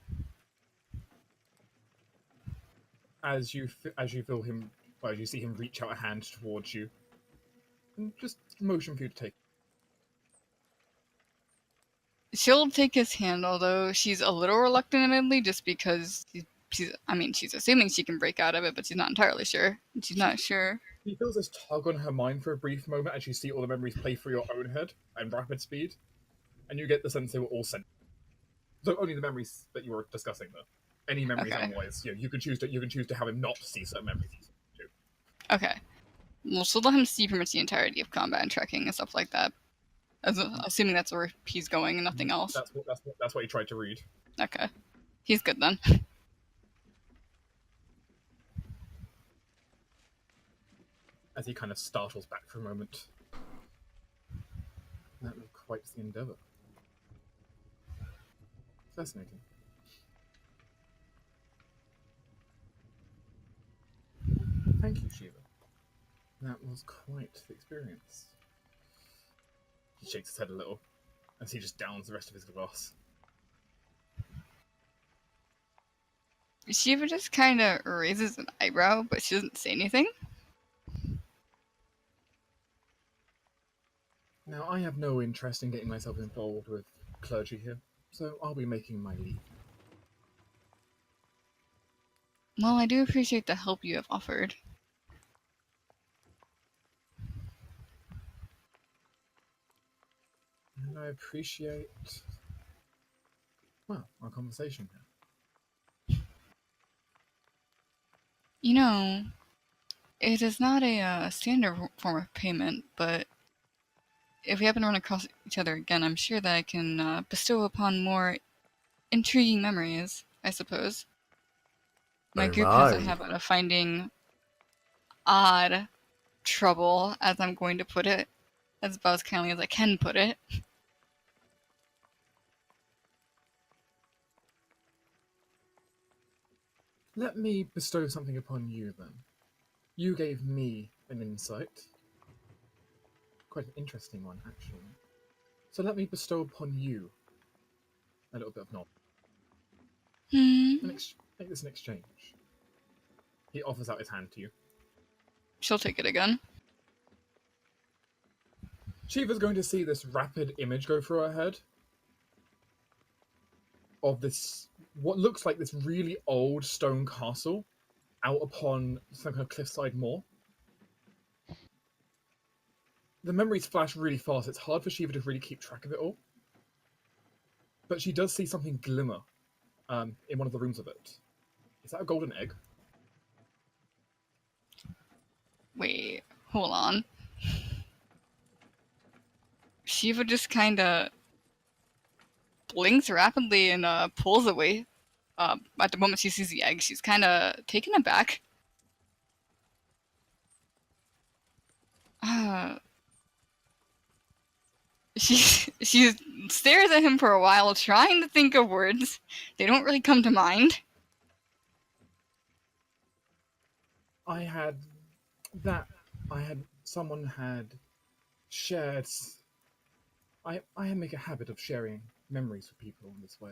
As you feel him, as you see him reach out a hand towards you, and just motion for you to take. She'll take his hand, although she's a little reluctant, admittedly, just because she's assuming she can break out of it, but she's not entirely sure. She's not sure. He feels this tug on her mind for a brief moment as you see all the memories play through your own head at rapid speed, and you get the sense they were all sent. So only the memories that you were discussing, though. Any memories Okay. otherwise, you can choose to have him not see certain memories. Okay. Well, she'll let him see pretty much the entirety of combat and trekking and stuff like that. Assuming that's where he's going and nothing else. That's what he tried to read. Okay. He's good then. As he kind of startles back for a moment. That was quite the endeavour. Fascinating. Thank you, Shiva. That was quite the experience. He shakes his head a little as he just downs the rest of his glass. Shiva just kind of raises an eyebrow, but she doesn't say anything. Now, I have no interest in getting myself involved with clergy here, so I'll be making my leave. Well, I do appreciate the help you have offered. And I appreciate, well, our conversation here. You know, it is not a standard form of payment, but if we happen to run across each other again, I'm sure that I can bestow upon more intriguing memories, I suppose. My group has a habit of finding odd trouble, as I'm going to put it, as about as kindly as I can put it. Let me bestow something upon you, then. You gave me an insight. Quite an interesting one, actually. So let me bestow upon you a little bit of knowledge. Make this an exchange. He offers out his hand to you. She'll take it again. Shiva's going to see this rapid image go through her head of this, what looks like this really old stone castle out upon some kind of cliffside moor. The memories flash really fast. It's hard for Shiva to really keep track of it all. But she does see something glimmer in one of the rooms of it. Is that a golden egg? Wait, hold on. Shiva just kind of blinks rapidly and pulls away. At the moment she sees the egg, she's kind of taken aback. She stares at him for a while, trying to think of words. They don't really come to mind. Someone had shared. I make a habit of sharing memories with people in this way,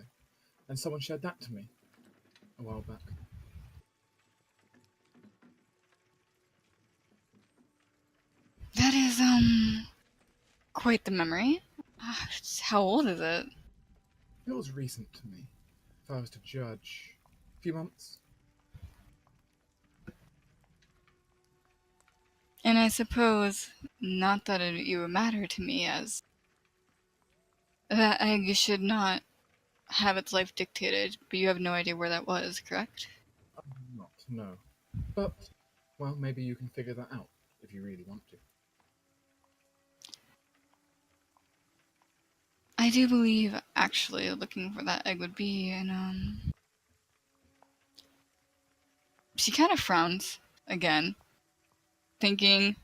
and someone shared that to me a while back. That is, quite the memory. How old is it? It was recent to me, if I was to judge. A few months. And I suppose, not that it would matter to me, as that egg should not have its life dictated, but you have no idea where that was, correct? Not, no. But, well, maybe you can figure that out, if you really want to. I do believe, actually, looking for that egg would be in, She kind of frowns, again, thinking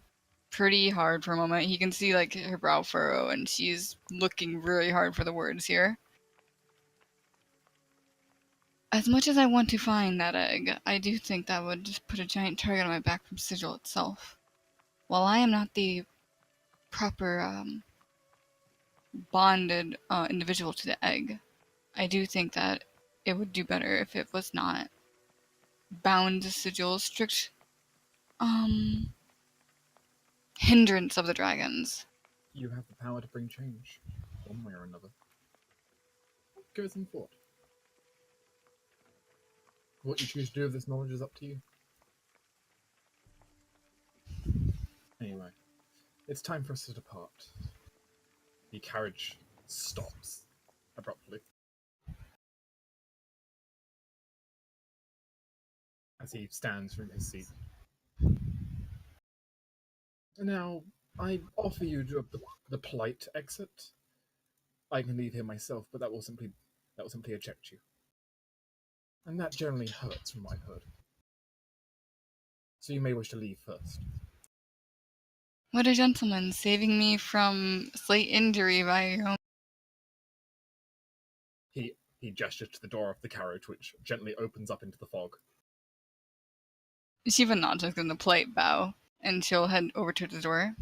pretty hard for a moment. He can see, like, her brow furrow, and she's looking really hard for the words here. As much as I want to find that egg, I do think that would just put a giant target on my back from Sigil itself. While I am not the proper, bonded individual to the egg, I do think that it would do better if it was not bound to Sigil's strict, hindrance of the dragons. You have the power to bring change, one way or another. Give it some thought. What you choose to do with this knowledge is up to you. Anyway, it's time for us to depart. The carriage stops abruptly as he stands from his seat. Now, I offer you the polite exit. I can leave here myself, but that will simply eject you. And that generally hurts from what I've heard. So you may wish to leave first. What a gentleman, saving me from slight injury by your own. He gestures to the door of the carriage, which gently opens up into the fog. Shiva nods with a polite bow, and she'll head over to the door.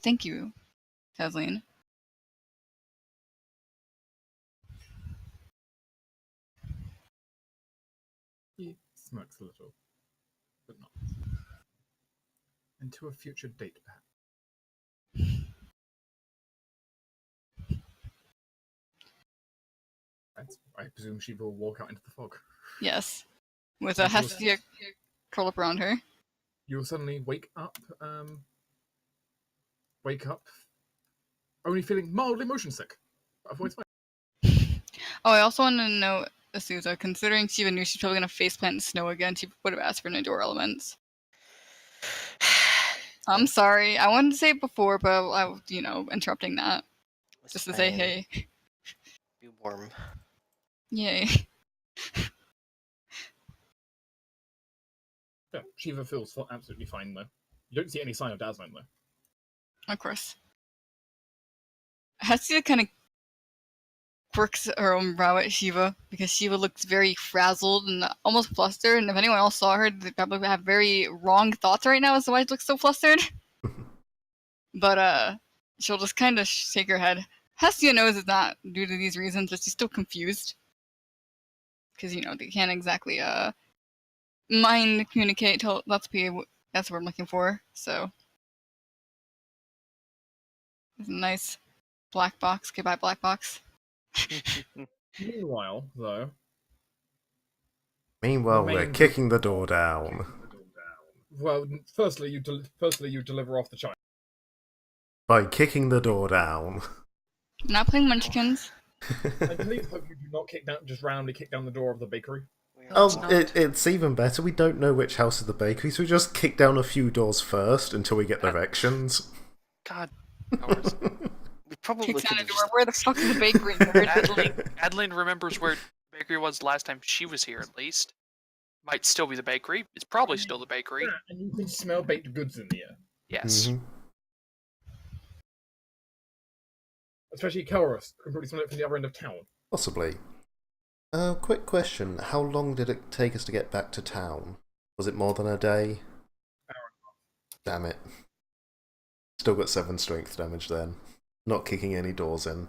Thank you, Tasleen. He smirks a little, but not. And to a future date, perhaps. I presume she will walk out into the fog. Yes, with a Hestia curl up around her. You will suddenly wake up, only feeling mildly motion sick. Otherwise fine. Oh, I also want to know, Asuza, considering Shiva knew she's probably going to faceplant in snow again, she would have asked for an indoor elements. I'm sorry. I wanted to say it before, but I, interrupting that. It's Just to say, fine. hey. Be warm. Yay. Yeah, Shiva feels absolutely fine, though. You don't see any sign of dazzling, though. Of course. Hestia kind of quirks her own brow at Shiva, because Shiva looks very frazzled and almost flustered, and if anyone else saw her, they'd probably have very wrong thoughts right now as to why she looks so flustered. But, she'll just kind of shake her head. Hestia knows it's not due to these reasons, but she's still confused. Because, they can't exactly, mind communicate till that's what I'm looking for, so. There's a nice black box. Goodbye, black box. Meanwhile, though. We're kicking the door down. Well, firstly, you deliver off the child. By kicking the door down. Not playing Munchkins. I please hope you do not just randomly kick down the door of the bakery. It's even better. We don't know which house is the bakery, so we just kick down a few doors first until we get directions. God. We probably Kicks could down a have door. Where the fuck is the bakery? Adeline remembers where the bakery was last time she was here, at least. Might still be the bakery. It's probably still the bakery. Yeah, and you can smell baked goods in the air. Yes. Mm-hmm. Especially Kelros can probably smell it from the other end of town. Possibly. Quick question. How long did it take us to get back to town? Was it more than a day? Damn it. Still got 7 strength damage then. Not kicking any doors in.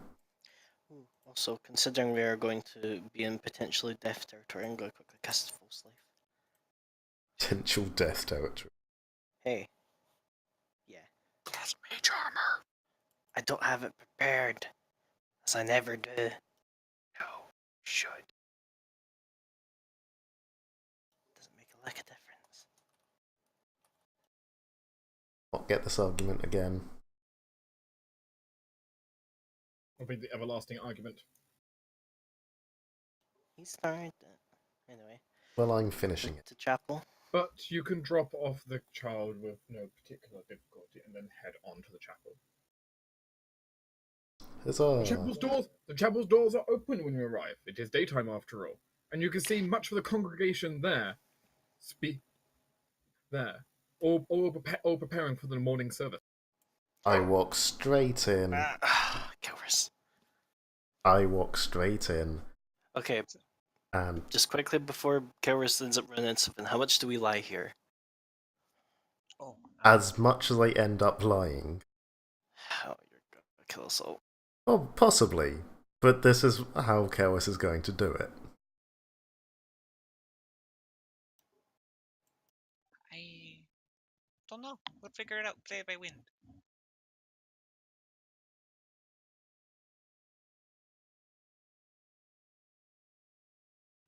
Also, considering we are going to be in potentially death territory, I'm going to quickly cast Full Slave. Potential death territory. Hey. Yeah. That's mage armor. I don't have it prepared, as I never do. No, should. Doesn't make a lick of difference. Not get this argument again. Will be the everlasting argument. He started it. Anyway. Well, I'm finishing it. To chapel. But you can drop off the child with no particular difficulty and then head on to the chapel. The chapel's doors are open when you arrive. It is daytime after all, and you can see much of the congregation there. All preparing for the morning service. I walk straight in. Kelros. I walk straight in. Okay. And just quickly before Kelros ends up running into something, how much do we lie here? Oh. As much as I end up lying. Oh, you're gonna kill us all. Oh, possibly. But this is how Kelros is going to do it. I don't know. We'll figure it out. Play it by wind.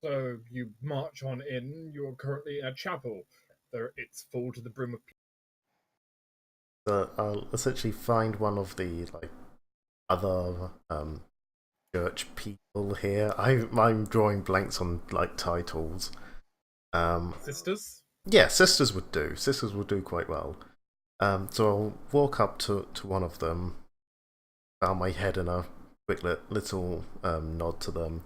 So you march on in. You're currently in a chapel. It's full to the brim of people. So I'll essentially find one of the other church people here. I'm drawing blanks on titles. Sisters? Yeah, sisters would do. Sisters would do quite well. So I'll walk up to one of them, bow my head in a quick little nod to them,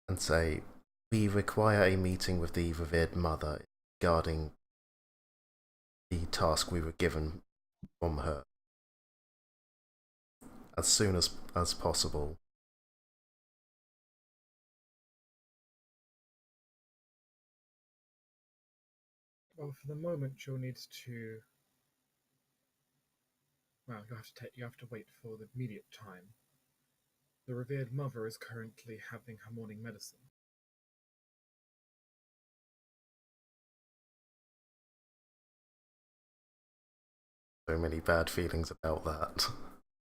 and say, "We require a meeting with the revered mother regarding the task we were given from her as soon as possible." Well, for the moment, you'll need to. Well, you have to wait for the immediate time. The revered mother is currently having her morning medicine. So many bad feelings about that.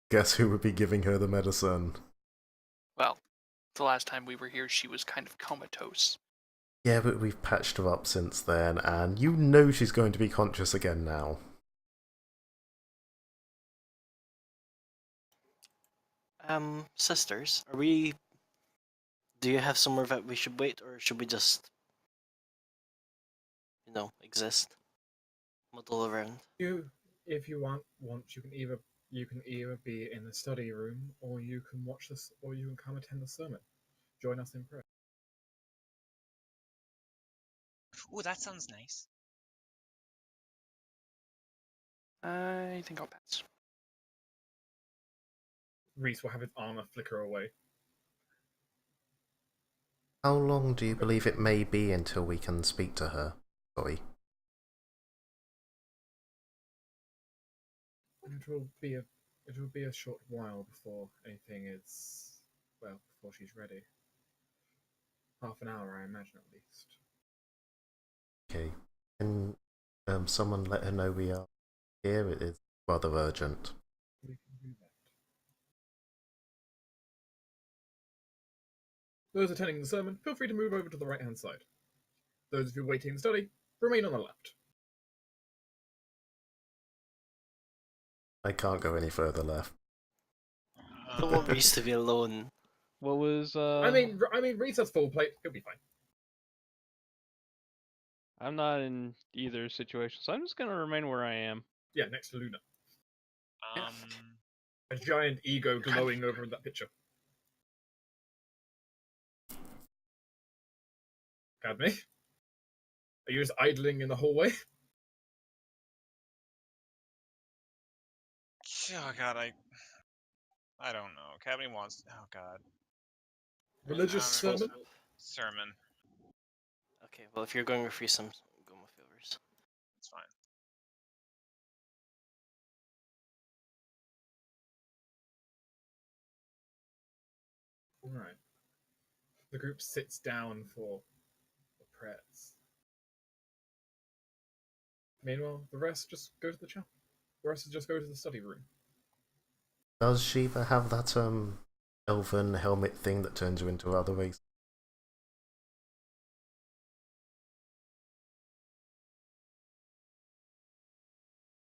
Guess who would be giving her the medicine? Well, the last time we were here, she was kind of comatose. Yeah, but we've patched her up since then, and you know she's going to be conscious again now. Sisters, are we... Do you have somewhere that we should wait, or should we just... exist? Muddle around? If you want, you can either be in the study room, or you can watch this, or you can come attend the sermon. Join us in prayer. Oh, that sounds nice. I think I'll pass. Reese will have his armor flicker away. How long do you believe it may be until we can speak to her? Sorry. It will be a short while before anything is, before she's ready. Half an hour, I imagine, at least. Okay. Can someone let her know we are here? It is rather urgent. We can do that. Those attending the sermon, feel free to move over to the right-hand side. Those of you waiting in study, remain on the left. I can't go any further left. I don't want Reese to be alone. What was I mean, Reese has full plate. He'll be fine. I'm not in either situation, so I'm just gonna remain where I am. Yeah, next to Luna. Um, A giant ego glowing over that picture. Pardon me? Are you just idling in the hallway? oh god, I don't know. Cabby wants. Oh god. Religious Um, sermon? Sermon. Okay, well, if you're going with threesomes, go with yours. It's fine. Alright. The group sits down for the prayers. Meanwhile, the rest just go to the chapel. The rest just go to the study room. Does Shiva have that elven helmet thing that turns you into other races?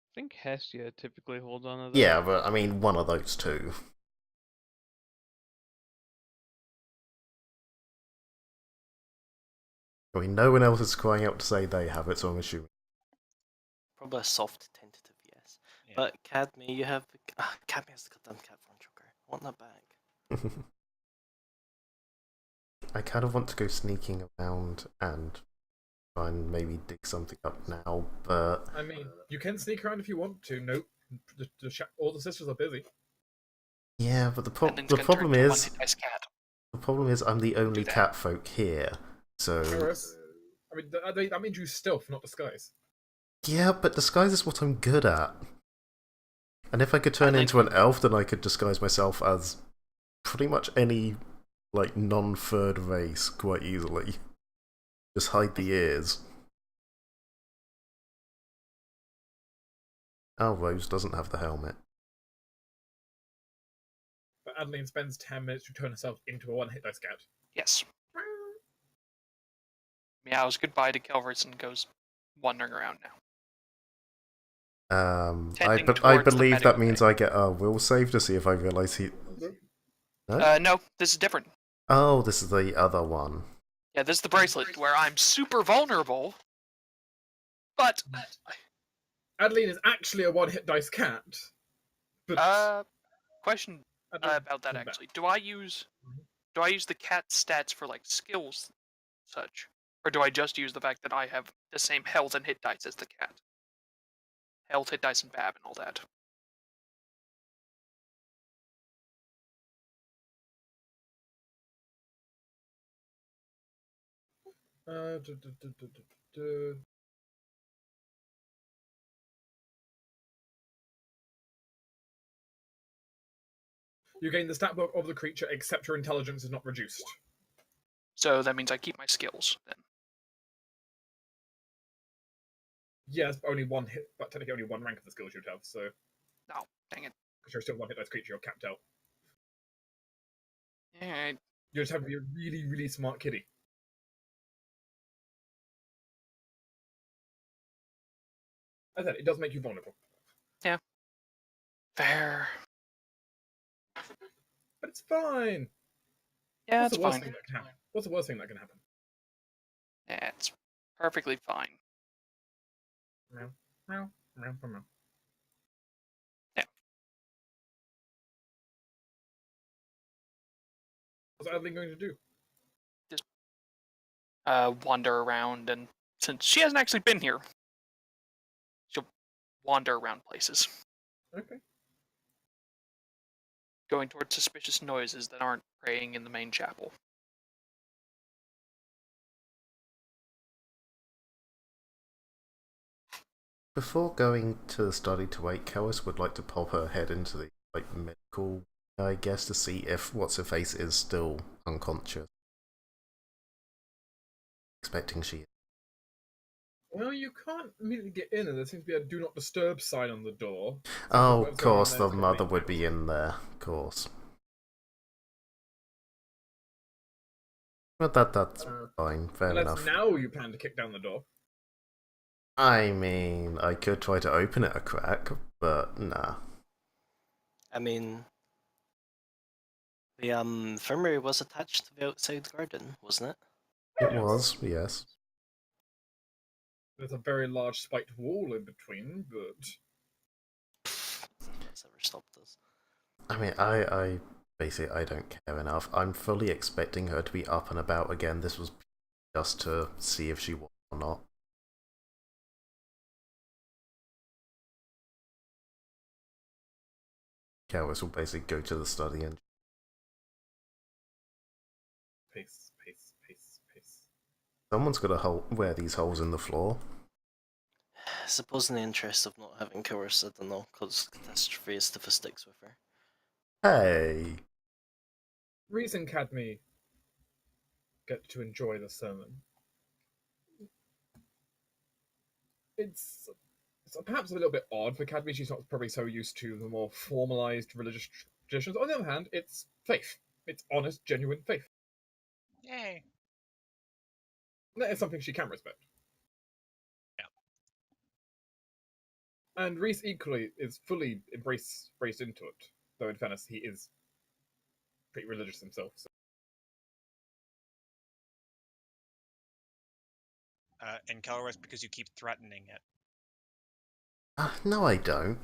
I think Hestia typically holds on to that. Yeah, but I mean one of those two. I mean, no one else is crying out to say they have it, so I'm assuming. Probably a soft tentative yes. Yeah. But Cadme, you have. Cadme has the goddamn cat phone choker. I want that back. I kind of want to go sneaking around and try and maybe dig something up now, but I mean, you can sneak around if you want to. Nope. All the sisters are busy. yeah, but the Adlin's the gonna problem turn to is one hit dice cat. the problem is I'm the only that. cat folk here, so Whereas, I mean, that means you stealth, not disguise. yeah, but disguise is what I'm good at. And if I could turn Adlin- into an elf, then I could disguise myself as pretty much any like non-third race quite easily. Just hide the ears. Oh, Rose doesn't have the helmet. But Adeline spends 10 minutes to turn herself into a one-hit dice cat. Yes. Meows goodbye to Kelvers and goes wandering around now. I Tending towards the believe that medical means bay. I get a will save to see if I realise he. No? No, this is different. Oh, this is the other one. Yeah, this is the bracelet where I'm super vulnerable, but Adeline is actually a one-hit dice cat. But question Adeline about that comes back. actually. Do I use the cat stats for like skills such, or do I just use the fact that I have the same health and hit dice as the cat? Health, hit dice, and bab and all that. You gain the stat block of the creature, except your intelligence is not reduced. So that means I keep my skills then. Yes, but only one hit, but technically only one rank of the skills you'd have. So Oh, dang it. because you're still one hit dice creature, you're capped out. Alright. You just have to be a really, really smart kitty. As I said, it does make you vulnerable, Fair. but it's fine. Yeah, What's it's the worst fine. thing that can happen? What's the worst thing that can happen? Yeah, it's perfectly fine. Meow, meow, meow, meow, meow. Yeah. What's Adeline going to do? Wander around, and since she hasn't actually been here, she'll wander around places, Okay. going towards suspicious noises that aren't praying in the main chapel. Before going to the study to wait, Kalis would like to pop her head into the medical, I guess, to see if what's her face is still unconscious. Expecting she is. Well, you can't immediately get in, and there seems to be a "Do Not Disturb" sign on the door. Oh, whatever's of going on course, there the is gonna mother be- would be in there, of course. But that's fine, fair Unless enough. now you plan to kick down the door. I mean, I could try to open it a crack, but nah. I mean, the infirmary was attached to the outside garden, wasn't it? It was, yes. There's a very large spiked wall in between, but That's ever stopped us. I mean, I basically, I don't care enough. I'm fully expecting her to be up and about again. This was just to see if she was or not. Karis will basically go to the study and Pace, pace, pace, pace. someone's got to wear these holes in the floor. I suppose in the interest of not having Karis, I don't know, because Catastrophe is to sticks with her. Hey! Reese and Cadme get to enjoy the sermon. It's perhaps a little bit odd for Cadme. She's not probably so used to the more formalized religious traditions. On the other hand, it's faith. It's honest, genuine faith. Yay. That is something she can respect. Yeah. And Reese equally is fully embraced into it, though in fairness he is pretty religious himself. So. And Kelroth, because you keep threatening it. No, I don't.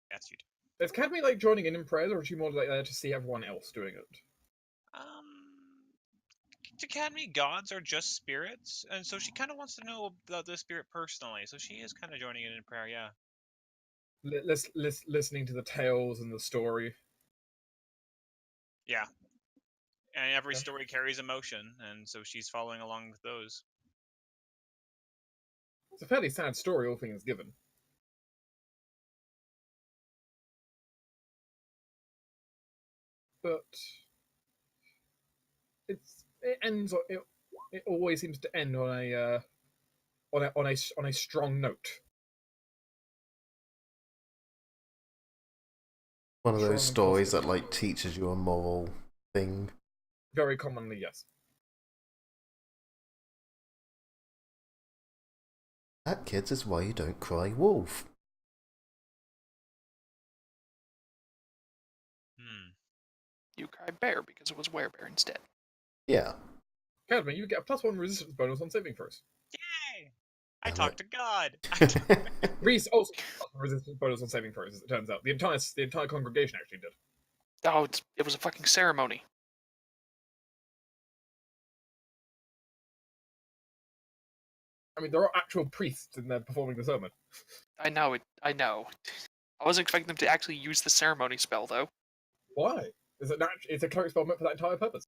Yes, you do. Is Cadme like joining in prayers, or is she more like there to see everyone else doing it? To Cadme, gods are just spirits, and so she kind of wants to know the spirit personally. So she is kind of joining in prayer, yeah. Listening to the tales and the story. Yeah. And every story carries emotion, and so she's following along with those. It's a fairly sad story, all things given. But it ends. It always seems to end on a strong note. One of those stories that like teaches you a moral thing. Very commonly, yes. That, kids, is why you don't cry wolf. You cried bear because it was werebear instead. Yeah. Cadme, you get a +1 resistance bonus on saving throws. Yay! I talked to God. Reese also got a resistance bonus on saving throws, as it turns out. The entire congregation actually did. Oh, it was a fucking ceremony. I mean, there are actual priests in there performing the sermon. I know it. I know. I wasn't expecting them to actually use the ceremony spell, though. Why? It's a cleric spell meant for that entire purpose.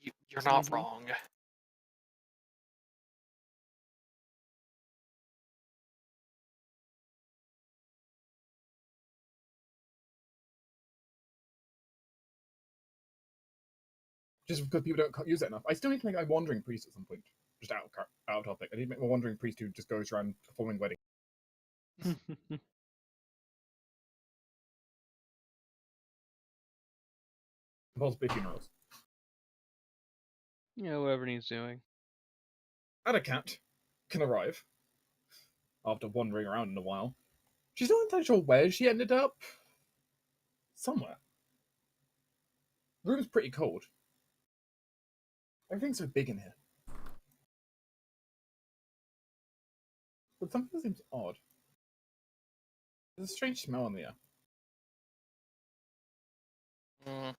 You're not wrong. Just because people don't use it enough. I still need to make a wandering priest at some point. Just out of topic. I need to make a wandering priest who just goes around performing weddings. Possibly funerals. Yeah, whoever needs doing. Adakat can arrive after wandering around in a while. She's not entirely sure where she ended up. Somewhere. The room's pretty cold. Everything's so big in here. But something seems odd. There's a strange smell in the air.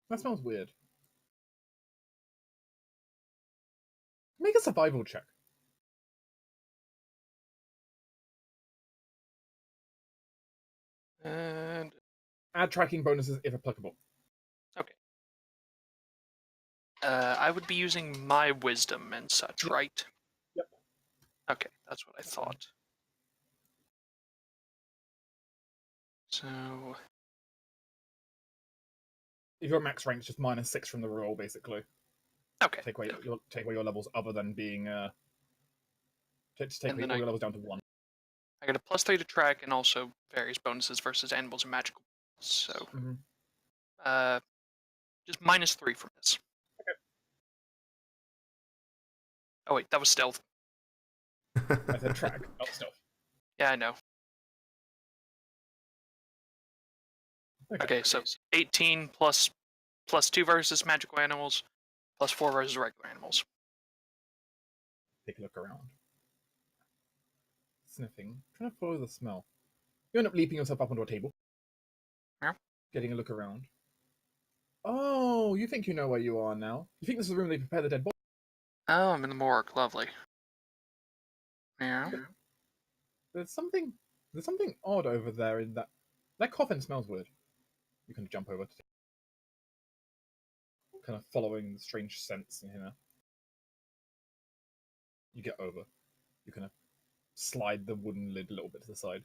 That smells weird. Make a survival check. And add tracking bonuses if applicable. Okay. I would be using my wisdom and such, Yep. right? Yep. Okay, that's what I thought. So if your max rank's just -6 from the roll, basically. Okay. Take away your levels other than being take all your levels down to 1. I got a +3 to track and also various bonuses versus animals and magical. So just -3 from this. Okay. Oh wait, that was stealth. I said track, not stealth. Yeah, I know. Okay, so 18 plus +2 versus magical animals, +4 versus regular animals. Take a look around. Sniffing, trying to follow the smell. You end up leaping yourself up onto a table. Yeah. Getting a look around. Oh, you think you know where you are now? You think this is the room they prepare the dead body? Oh, I'm in the morgue. Lovely. Yeah. There's something odd over there in that coffin smells weird. You can jump over to kind of following the strange scents in here. You get over. You kind of slide the wooden lid a little bit to the side.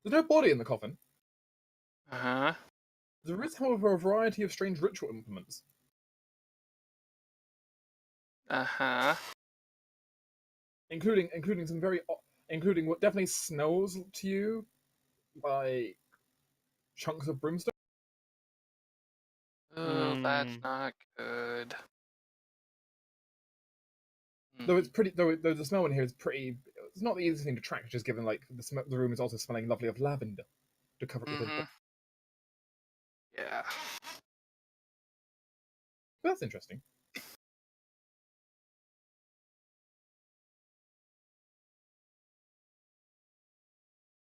There's no body in the coffin. Uh-huh. There is, however, a variety of strange ritual implements. Uh-huh. Including some including what definitely smells to you like chunks of brimstone. Oh, that's not good. Though it's pretty, though the smell in here is pretty. It's not the easiest thing to track, just given like the room is also smelling lovely of lavender to cover it with a. Yeah. That's interesting.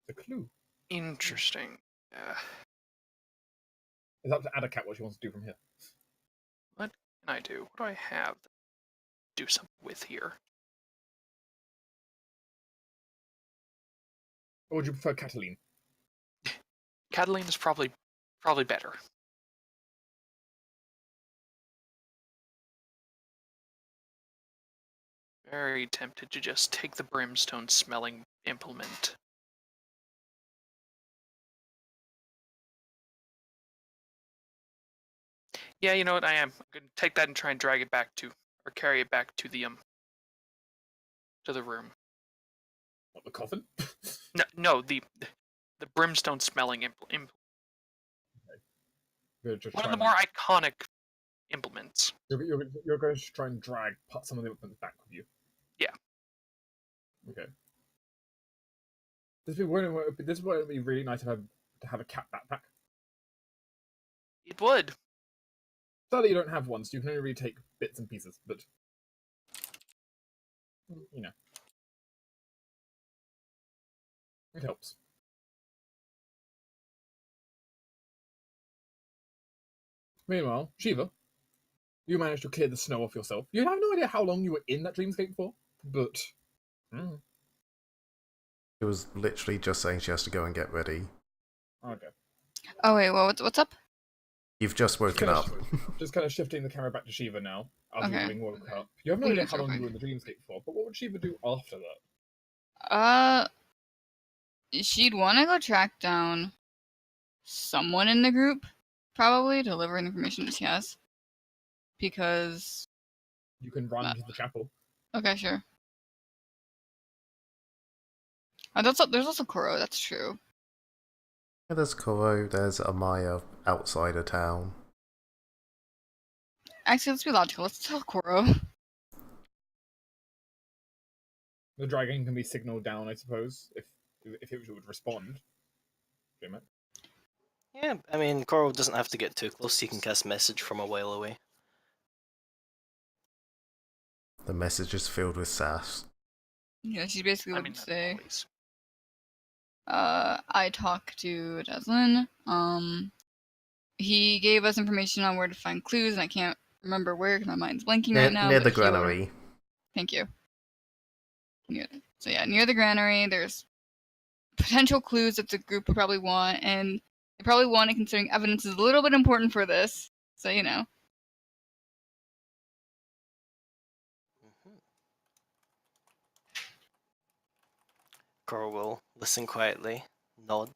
The clue. Interesting. Yeah. It's up to Adakat what she wants to do from here. What can I do? What do I have to do something with here? Or would you prefer Cataline? Cataline is probably better. Very tempted to just take the brimstone smelling implement. Yeah, you know what? I am. I'm gonna take that and try and drag it back to, or carry it back to the room. What, the coffin? No, the brimstone smelling implement. One of the more iconic implements. You're going to try and drag some of the implements back with you. Yeah. Okay. This is why it would be really nice to have a cat backpack. It would. Sadly, you don't have one, so you can only really take bits and pieces. But you know, it helps. Meanwhile, Shiva, you managed to clear the snow off yourself. You have no idea how long you were in that dreamscape for, but She was literally just saying she has to go and get ready. okay. Oh wait, what's up? You've just woken up. Just kind of shifting the camera back to Shiva now, after Okay. having woken up. You have no idea how long you were in the dreamscape for, but what would Shiva do after that? She'd want to go track down someone in the group, probably, to deliver information that she has. Because... You can run to the chapel. Okay, sure. There's also Koro, that's true. Yeah, there's Koro, there's Amaya outside of town. Actually, let's be logical. Let's tell Koro. The dragon can be signaled down, I suppose, if it would respond. Yeah, I mean, Coral doesn't have to get too close. He can cast message from a while away. The message is filled with sass. Yeah, she basically would say, always. I talked to Deslin. He gave us information on where to find clues, and I can't remember where because my mind's blanking right now. Near the granary. Thank you. So yeah, near the granary, there's potential clues that the group would probably want, and they probably want it considering evidence is a little bit important for this. So, you know. Coral will listen quietly, nod,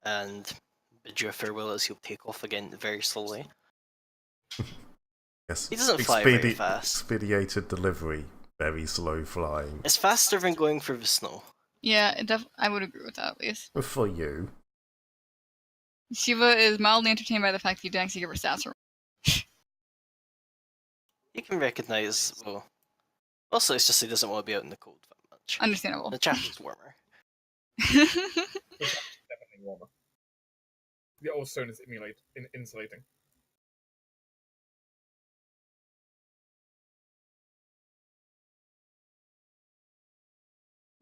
and bid you a farewell as he'll take off again very slowly. Yes. He doesn't fly very fast. Expedited delivery. Very slow flying. It's faster than going through the snow. Yeah, I would agree with that at least. For you. Shiva is mildly entertained by the fact that you didn't actually give her stats. You can recognize, well, also it's just he doesn't want to be out in the cold that much. Understandable. The chapel's warmer. Definitely warmer. The old stone is insulating.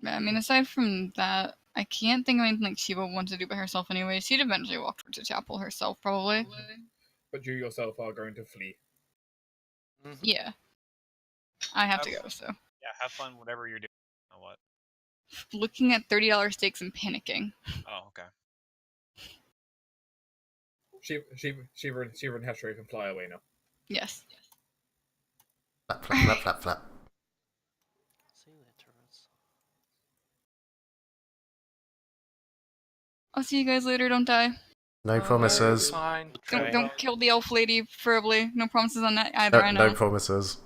I mean, aside from that, I can't think of anything like Shiva wants to do by herself anyway. She'd eventually walk towards the chapel herself, probably. But you yourself are going to flee. Yeah. I have to go, so. Yeah, have fun, whatever you're doing. What? looking at $30 steaks and panicking. Oh, okay. Shiva and Heshra can fly away now. Yes. Flap, flap, flap, flap, flap. See you later, Rose. I'll see you guys later. Don't die. No promises. Fine. Don't kill the elf lady, preferably. No promises on that either. I know. No promises.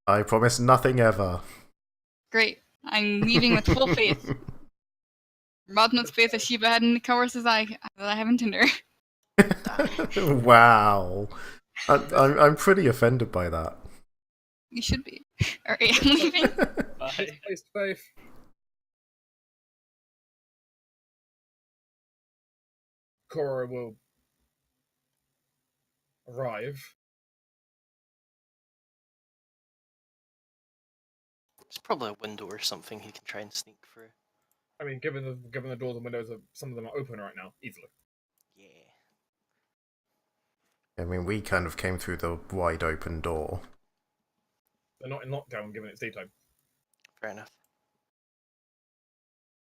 I promise nothing ever. Great. I'm leaving with full faith. About much faith that Shiva had in the course as I have in Tinder. Wow. I'm pretty offended by that. You should be. Alright, I'm leaving. Bye. Face to face. Cora will arrive. There's probably a window or something he can try and sneak through. I mean, given the doors and windows, some of them are open right now, easily. Yeah. I mean, we kind of came through the wide open door. They're not in lockdown, given it's daytime. Fair enough.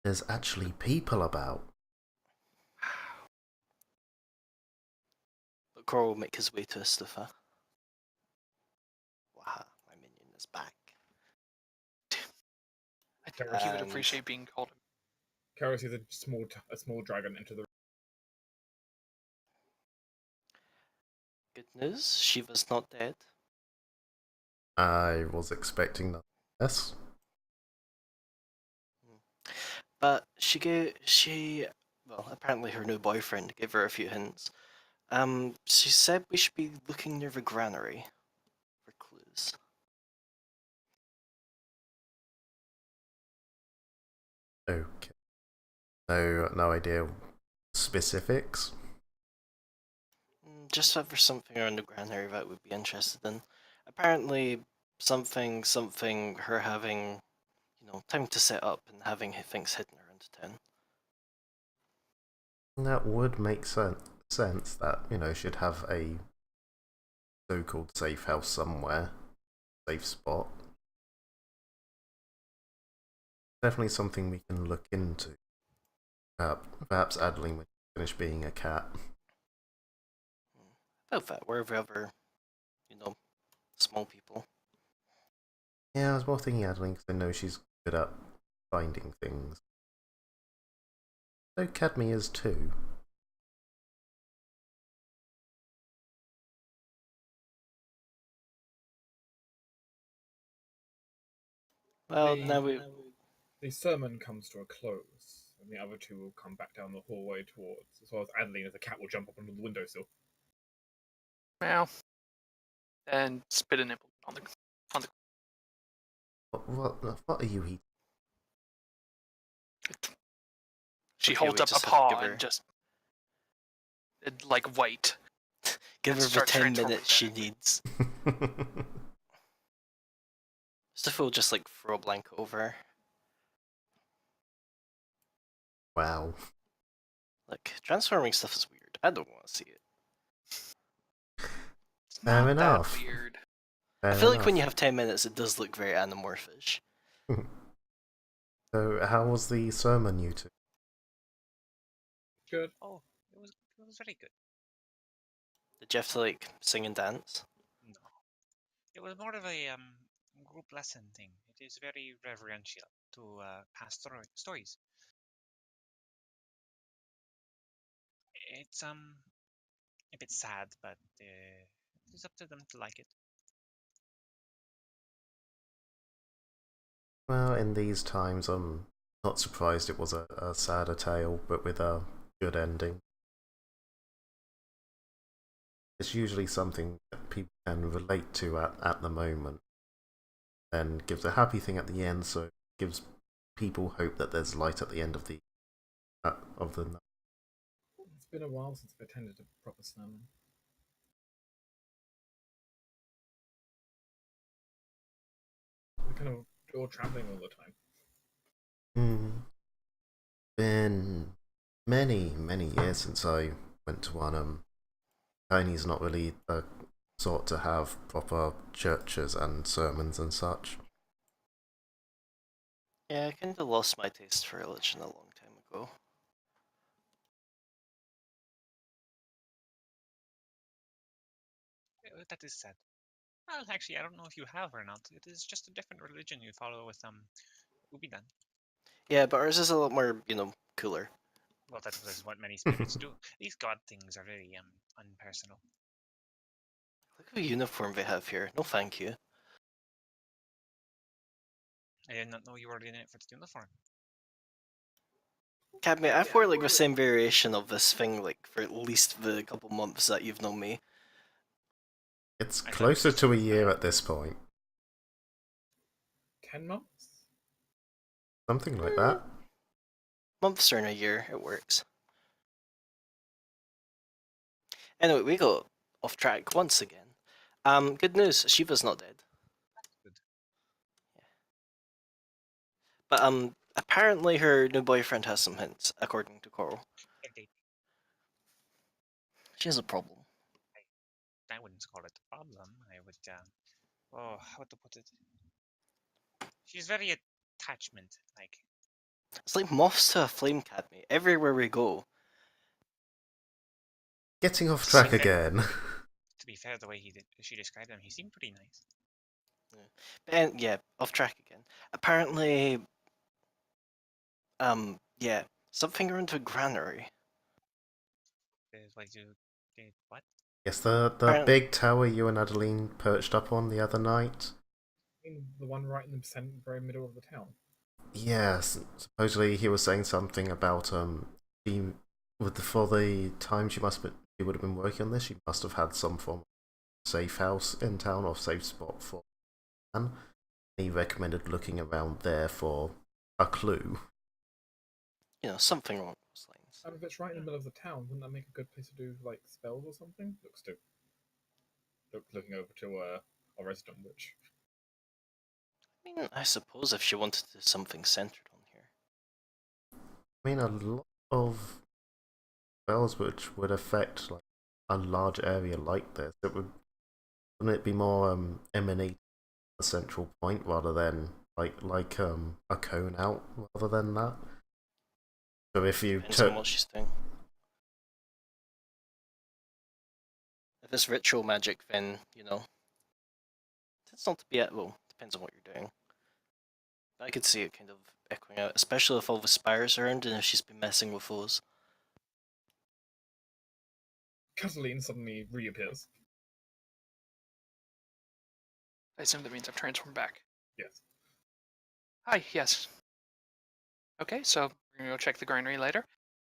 There's actually people about. But Cor will make his way to Astufa. Waha, my minion is back. I think he would appreciate being called. Kara sees a small dragon enter the room. Good news, Shiva's not dead. I was expecting that. Yes. But well, apparently her new boyfriend gave her a few hints. She said we should be looking near the granary for clues. Okay. No idea specifics. Just if there's something around the granary that we'd be interested in. Apparently, something, her having, time to set up and having things hidden around town. That would make sense that, she'd have a so-called safe house somewhere. Safe spot. Definitely something we can look into. Perhaps Adeline would finish being a cat. About that, wherever other, small people. Yeah, I was more thinking Adeline because I know she's good at finding things. So Cadme is too. Well, now the sermon comes to a close, and the other two will come back down the hallway towards, as well as Adeline as a cat will jump up onto the windowsill. Meow. And spit a nipple on the. What are you eating? She Okay, holds we up a just have to paw give her- and just like white. give and her the start 10 transforming minutes she back. needs. Stuff will just throw a blanket over her. Wow. Look, transforming stuff is weird. I don't want to see it. It's Fair not enough. that weird. I feel like when you have 10 minutes, it does look very anamorphish. So, how was the sermon, you two? Good. Oh, it was very good. Did you have to sing and dance? No, it was more of a group lesson thing. It is very reverential to pass stories. It's a bit sad, but it's up to them to like it. Well, in these times, I'm not surprised it was a sadder tale, but with a good ending. It's usually something that people can relate to at the moment, then gives a happy thing at the end, so it gives people hope that there's light at the end of the night. It's been a while since I've attended a proper sermon. We're kind of all traveling all the time. Been many years since I went to one. Tiny's not really a sort to have proper churches and sermons and such. Yeah, I kind of lost my taste for religion a long time ago. That is sad. Well, actually, I don't know if you have or not. It is just a different religion you follow with Ubidan. Yeah, but ours is a lot more, cooler. Well, that is what many spirits do. These god things are very unpersonal. Look at the uniform they have here. No thank you. I did not know you were in it for the uniform. Cadme, I've worn like the same variation of this thing like for at least the couple months that you've known me. It's I thought it was closer just to a like, year at this point. 10 months? Something like that. Months or in a year, it works. Anyway, we go off track once again. Good news, Shiva's not dead. good. But apparently her new boyfriend has some hints, according to Coral. Indeed. She has a problem. I wouldn't call it a problem. I would, oh, how to put it? She's very attachment-like. It's like moths to a flame, Cadme. Everywhere we go. Getting off track Seemed- again. To be fair, the way she described him, he seemed pretty nice. And yeah, off track again. Apparently, yeah, something around a granary. What? Yes, the Apparently- big tower you and Adeline perched up on the other night. The one right in the very middle of the town. Yes, supposedly he was saying something about being for the time she would have been working on this. She must have had some form of safe house in town or safe spot for man. He recommended looking around there for a clue. Something along those lines. And if it's right in the middle of the town, wouldn't that make a good place to do like spells or something? Looking over to a resident witch. I mean, I suppose if she wanted to do something centered on here. I mean, a lot of spells which would affect like a large area like this, wouldn't it be more emanating a central point rather than like a cone out rather than that? So if you Depends on what she's doing. If it's ritual magic, then, it's not to be at, well, depends on what you're doing. I could see it kind of echoing out, especially if all the spires are around and if she's been messing with those. Cataline suddenly reappears. I assume that means I've transformed back. Yes. Hi, yes. Okay, so we're gonna go check the granary later.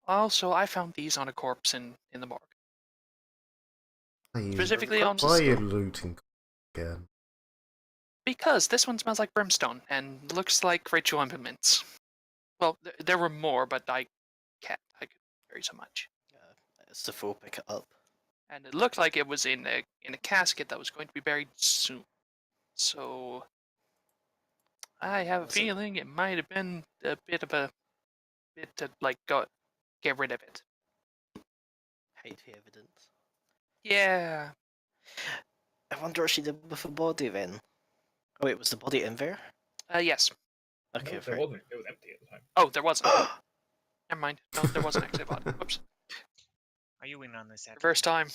Also, I found these on a corpse in the morgue. Specifically on why are you looting again? Because this one smells like brimstone and looks like ritual implements. Well, there were more, but I can't. I could carry so much. It's the fool pick it up. And it looked like it was in a casket that was going to be buried soon. So I have a feeling it might have been a bit to like get rid of it. Hide the evidence. Yeah. I wonder what she did with the body then. Oh wait, was the body in there? Yes. Okay, No, there wasn't. It was empty at the time. Oh, there wasn't. Never mind. No, there wasn't actually a body. Whoops. Are you in on this? First time.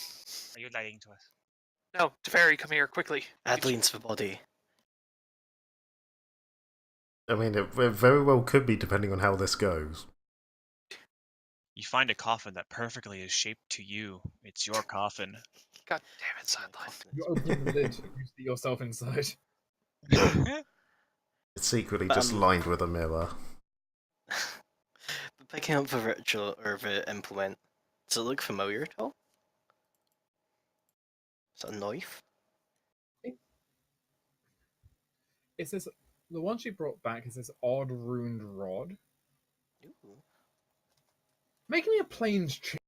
Are you lying to us? No, Teferi, come here quickly. Adeline's the body. I mean, it very well could be depending on how this goes. You find a coffin that perfectly is shaped to you. It's your coffin. God damn it, Sideline. You open the lid and you see yourself inside. It's secretly But, just lined with a mirror. But picking up the ritual or the implement, does it look familiar at all? Is it a knife? It's this. The one she brought back is this odd runed rod. Ooh. Make me a planes check.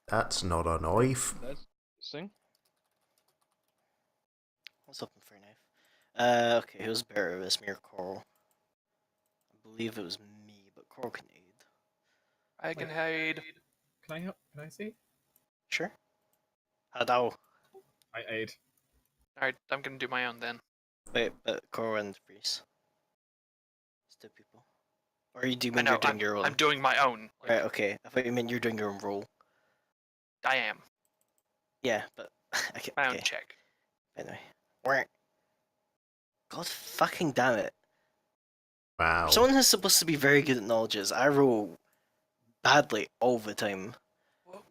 That's not a knife. That's interesting. What's up for a knife? Okay, who's better, this me or Coral? I believe it was me, but Coral can aid. I can hide. Can I help? Can I see? Sure. Hello. I aid. Alright, I'm gonna do my own then. Wait, but Coral and Breeze. It's two people. Or do you I mean know, you're doing your own? I'm doing my own. Like, Right, okay. I thought you meant you're doing your own roll. I am. Yeah, but... okay, My own check. Anyway. God fucking damn it. Wow. For someone who's supposed to be very good at knowledges, I roll badly all the time.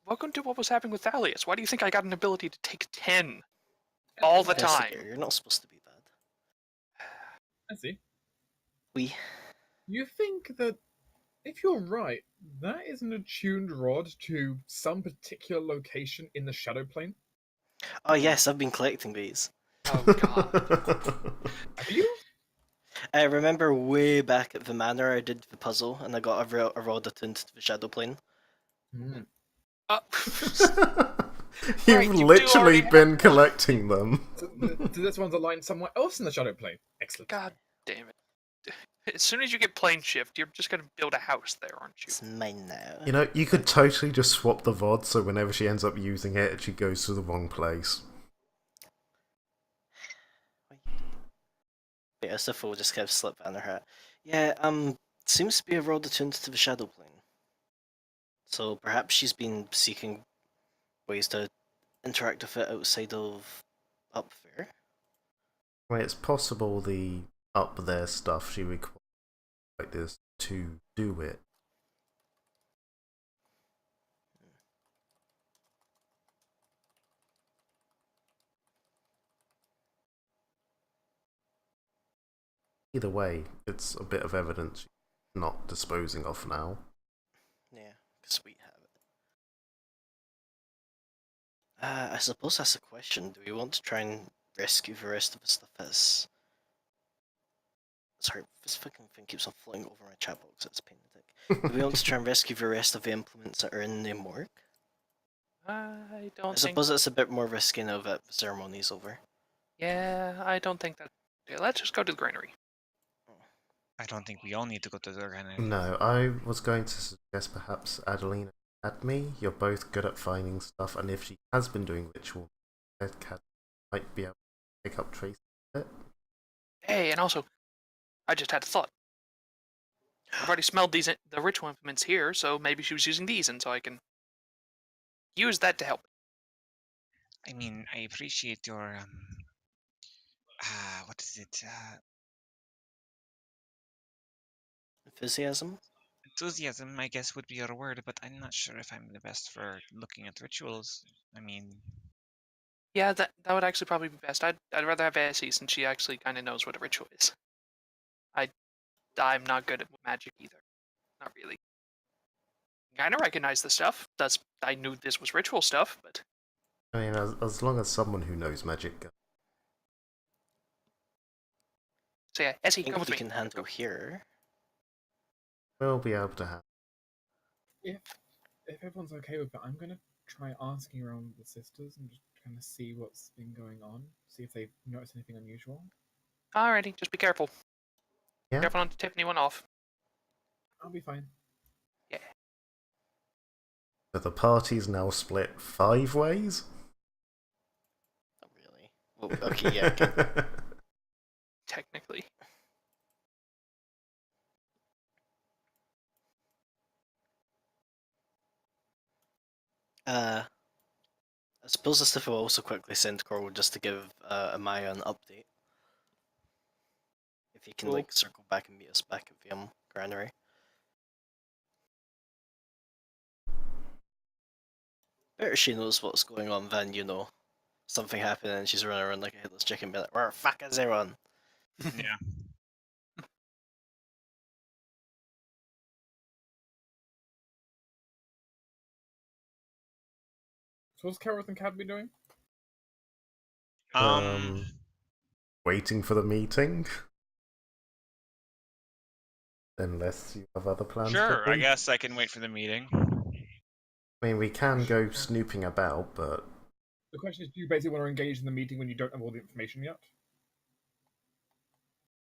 Welcome to what was happening with Thalius. Why do you think I got an ability to take 10 all the time? Investigator, you're not supposed to be bad. I see. We. You think that if you're right, that is an attuned rod to some particular location in the shadow plane? Oh yes, I've been collecting these. Oh god. Have you? I remember way back at the manor I did the puzzle and I got a rod attuned to the shadow plane. Mm. You've Right, you do literally already have been one. collecting them. So this one's aligned somewhere else in the shadow plane. Excellent. God damn it. As soon as you get plane shift, you're just gonna build a house there, aren't you? It's mine now. You know, you could totally just swap the VOD so whenever she ends up using it, she goes to the wrong place. Wait, as if we'll just kind of slip under her hat. Yeah, seems to be a rod attuned to the shadow plane. So perhaps she's been seeking ways to interact with it outside of up there. Well, it's possible the up there stuff she requires like this to do it. Either way, it's a bit of evidence she's not disposing of now. Yeah, because we have it. I suppose that's a question. Do we want to try and rescue the rest of the stuff as... Sorry, this fucking thing keeps on floating over my chat box, it's a pain in the dick. Do we want to try and rescue the rest of the implements that are in the morgue? I I don't think. suppose it's a bit more risky now that the ceremony's over. Yeah, I don't think that. Okay, let's just go to the granary. I don't think we all need to go to the granary. No, I was going to suggest perhaps Adelina and me. You're both good at finding stuff, and if she has been doing ritual, Cat might be able to pick up traces of it. Hey, and also, I just had a thought. I've already smelled the ritual implements here, so maybe she was using these, and so I can use that to help. I mean, I appreciate your what is it? Enthusiasm? Enthusiasm, I guess, would be your word, but I'm not sure if I'm the best for looking at rituals. I mean, Yeah, that would actually probably be best. I'd rather have Essie since she actually kind of knows what a ritual is. I'm not good at magic either. Not really. Kind of recognize the stuff. I knew this was ritual stuff, but I mean, as long as someone who knows magic so yeah, I Essie, think come with we me. can handle here. will be able to have. If everyone's okay with it, I'm gonna try asking around the sisters and just kind of see what's been going on. See if they've noticed anything unusual. Alrighty, just be careful. Yeah. Careful not to tip anyone off. I'll be fine. Yeah. So the party's now split 5 ways? Not really. Well, okay, yeah. Okay. Technically. I suppose the stuff will also quickly send Corwin just to give Amaya an update. If he can, Cool. like, circle back and meet us back at the granary. Better she knows what's going on than, you know, something happened and she's running around like a headless chicken, be like, where the fuck is everyone? yeah. So what's Carrot and Cad be doing? Waiting for the meeting? Unless you have other plans. Sure, for I me. guess I can wait for the meeting. I mean, we can go snooping about, but The question is, do you basically want to engage in the meeting when you don't have all the information yet?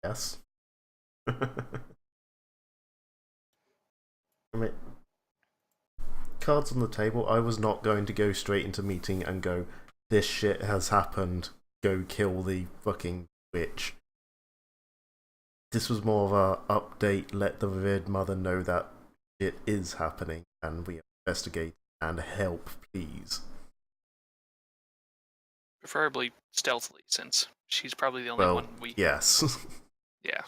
yes. I mean, cards on the table. I was not going to go straight into meeting and go, this shit has happened, go kill the fucking witch. this was more of a update. Let the revered mother know that it is happening, and we investigate and help, please. Preferably stealthily, since she's probably the only one we. Yes. Yeah.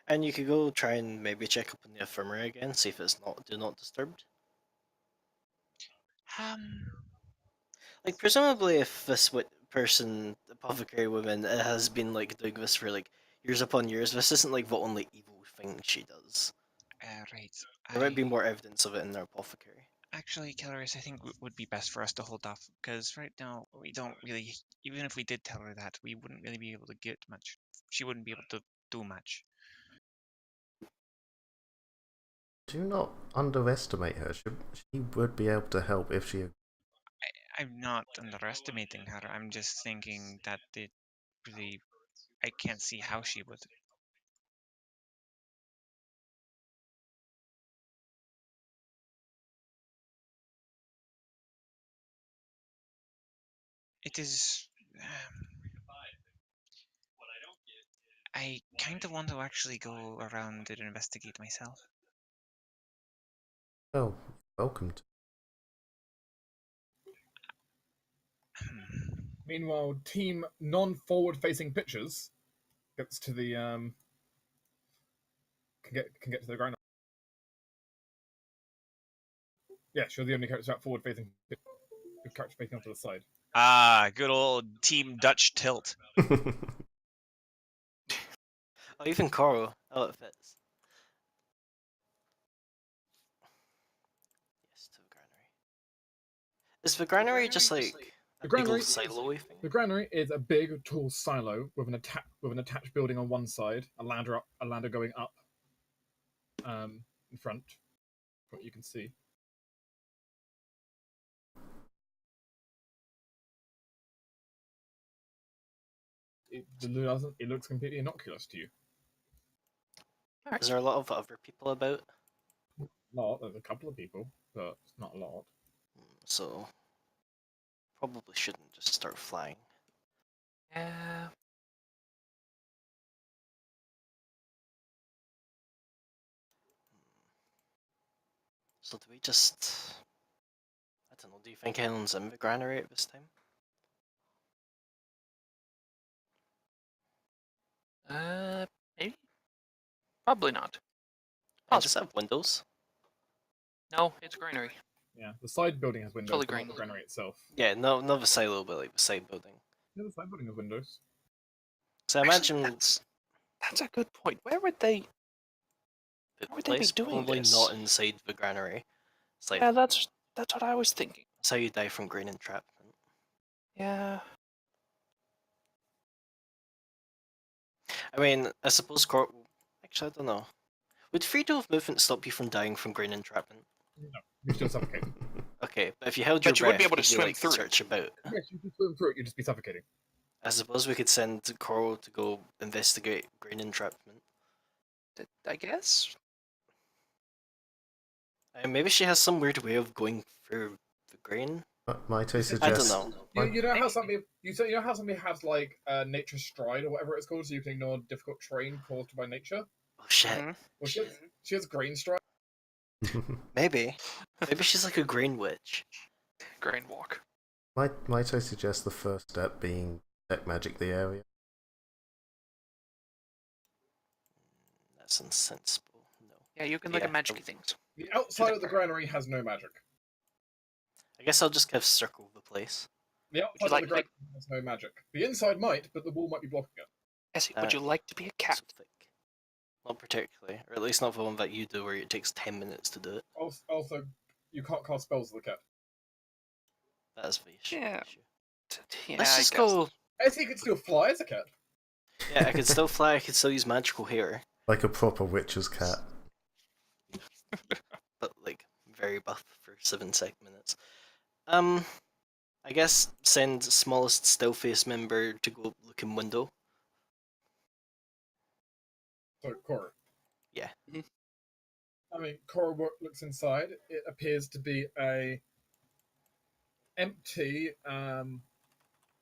And you could go try and maybe check up on the infirmary again, see if it's not do not disturbed. Like presumably, if this person, apothecary woman, has been like doing this for like years upon years, this isn't like the only evil thing she does. Right. There might be more evidence of it in their apothecary. Actually, Caloris, I think it would be best for us to hold off, because right now we don't really. Even if we did tell her that, we wouldn't really be able to get much. She wouldn't be able to do much. Do not underestimate her. She would be able to help if she. I'm not underestimating her. I'm just thinking that it really. I can't see how she would. It is. I kind of want to actually go around and investigate myself. Oh, welcome to. Meanwhile, team non-forward-facing pitchers gets to the can get to the ground. Yeah, you're the only character out forward-facing. The character facing off to the side. Ah, good old Team Dutch tilt. Oh, even Coro. Oh, it fits. Yes, to the granary. Is the granary just like a big old silo-y thing? The granary is a big, tall silo with an attached building on one side, a ladder going up in front, what you can see. It looks completely innocuous to you. Is there a lot of other people about? There's a couple of people, but it's not a lot. So, probably shouldn't just start flying. Yeah. So do we just... I don't know, do you think anyone's in the granary at this time? Maybe? Probably not. Does it have windows? No, it's a granary. Yeah, the side building has windows, Fully but not green. the granary itself. Yeah, no, not the silo, but like the side building. Yeah, the side building has windows. So I Actually, imagine that's a good point. Where would they would they be doing probably this? not inside the granary. It's like, Yeah, that's what I was thinking. that's how you die from grain entrapment. Yeah. I mean, I suppose actually, I don't know. Would freedom of movement stop you from dying from grain entrapment? No, you still suffocate. Okay, but if you held your But you breath, would be able to could you, swim like, through it. search about? Yes, you can swim through it, you'd just be suffocating. I suppose we could send Coral to go investigate grain entrapment. I guess. Maybe she has some weird way of going through the grain. Might I I suggest? don't know. You know how somebody has like nature stride or whatever it's called, so you can ignore difficult terrain caused by nature. Oh shit. Well, she has grain stride. Maybe. Maybe she's like a grain witch. Grain walk. Might I suggest the first step being detect magic the area? That's insensible. No. Yeah, you can look at magic things. The outside of the granary has no magic. I guess I'll just kind of circle the place. The outside of the granary has no magic. The inside might, but the wall might be blocking it. Essie, would you like to be a cat? Thick. Not particularly, or at least not the one that you do where it takes 10 minutes to do it. Also, you can't cast spells with a cat. That is the issue. Yeah. Let's just go. Essie could still fly as a cat. Yeah, I could still fly, I could still use magical hair. Like a proper witch's cat. But, like, very buff for 7 minutes. I guess send smallest stealthiest member to go look in window. So, Cora. Yeah. I mean, Cora looks inside. It appears to be a empty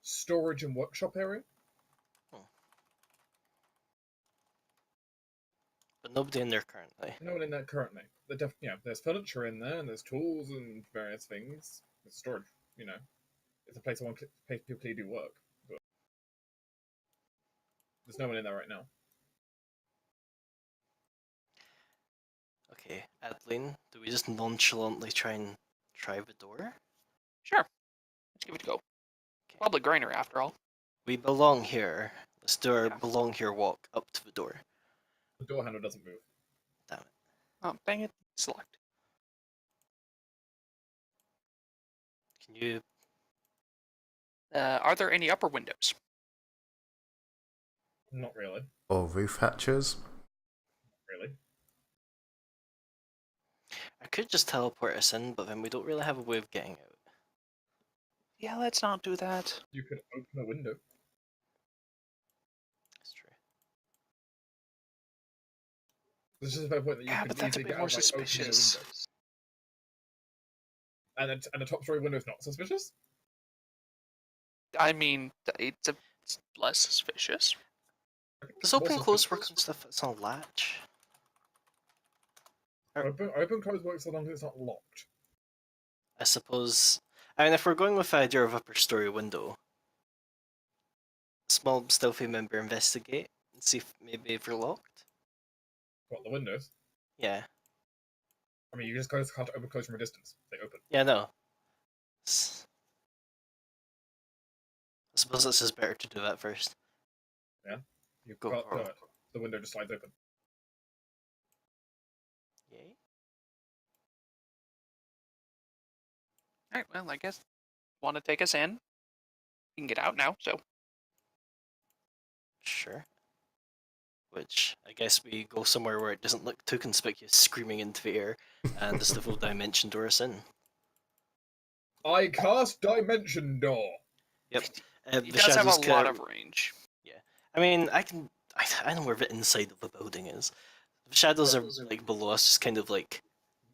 storage and workshop area. But nobody in there currently. No one in there currently. There's furniture in there, and there's tools and various things. There's storage, It's a place people clearly do work. But there's no one in there right now. Okay, Adeline, do we just nonchalantly try the door? Sure. Let's give it a go. Okay. Public grinder, after all. We belong here. Let's do our Yeah. belong here walk up to the door. The door handle doesn't move. Damn it. Oh, dang it. Select. Can you... Are there any upper windows? Not really. Or roof hatches? Really. I could just teleport us in, but then we don't really have a way of getting out. Yeah, let's not do that. You could open a window. That's true. There's just no point that you Yeah, could but that's a easily bit get more out by opening a suspicious. window. And a top story window is not suspicious? I mean, it's less suspicious. Does More open close work suspicious. on stuff that's on latch? Open close works so long as it's not locked. I suppose... I mean, if we're going with the idea of upper story window, small stealthy member investigate and see if maybe if we're locked? What, the windows? Yeah. I mean, you just can't open close from a distance. They open. Yeah, no. I suppose it's just better to do that first. You Go can't for do it. it. The window just slides open. Yay. Alright, well, I guess want to take us in. You can get out now, so. Sure. Which, I guess we go somewhere where it doesn't look too conspicuous, screaming into the air, and just the full dimension door us in. I cast Dimension Door! Yep. It does have a lot kinda- of range. I mean, I know where the inside of the building is. The shadows are like below us, just kind of like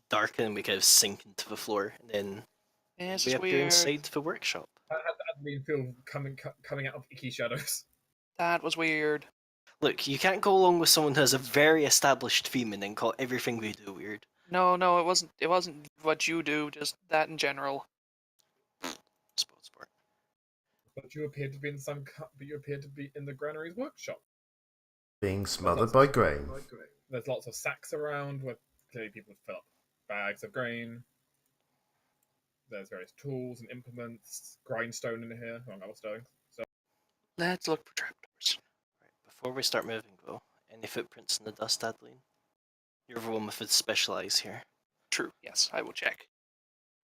darken, and we kind of sink into the floor, and then Yeah, this we is appear weird. inside the workshop. How did Adeline feel coming out of icky shadows? That was weird. Look, you can't go along with someone who has a very established theme and then call everything they do weird. No, it wasn't. It wasn't what you do. Just that in general. Sport. But you appeared to be in the granary's workshop. Being smothered by grain. There's lots of sacks around where clearly people fill up bags of grain. There's various tools and implements, grindstone in here, among other things. So Let's look for trapdoors. Right, before we start moving though, any footprints in the dust, Adeline? You're the one with the special eyes here. True. Yes, I will check.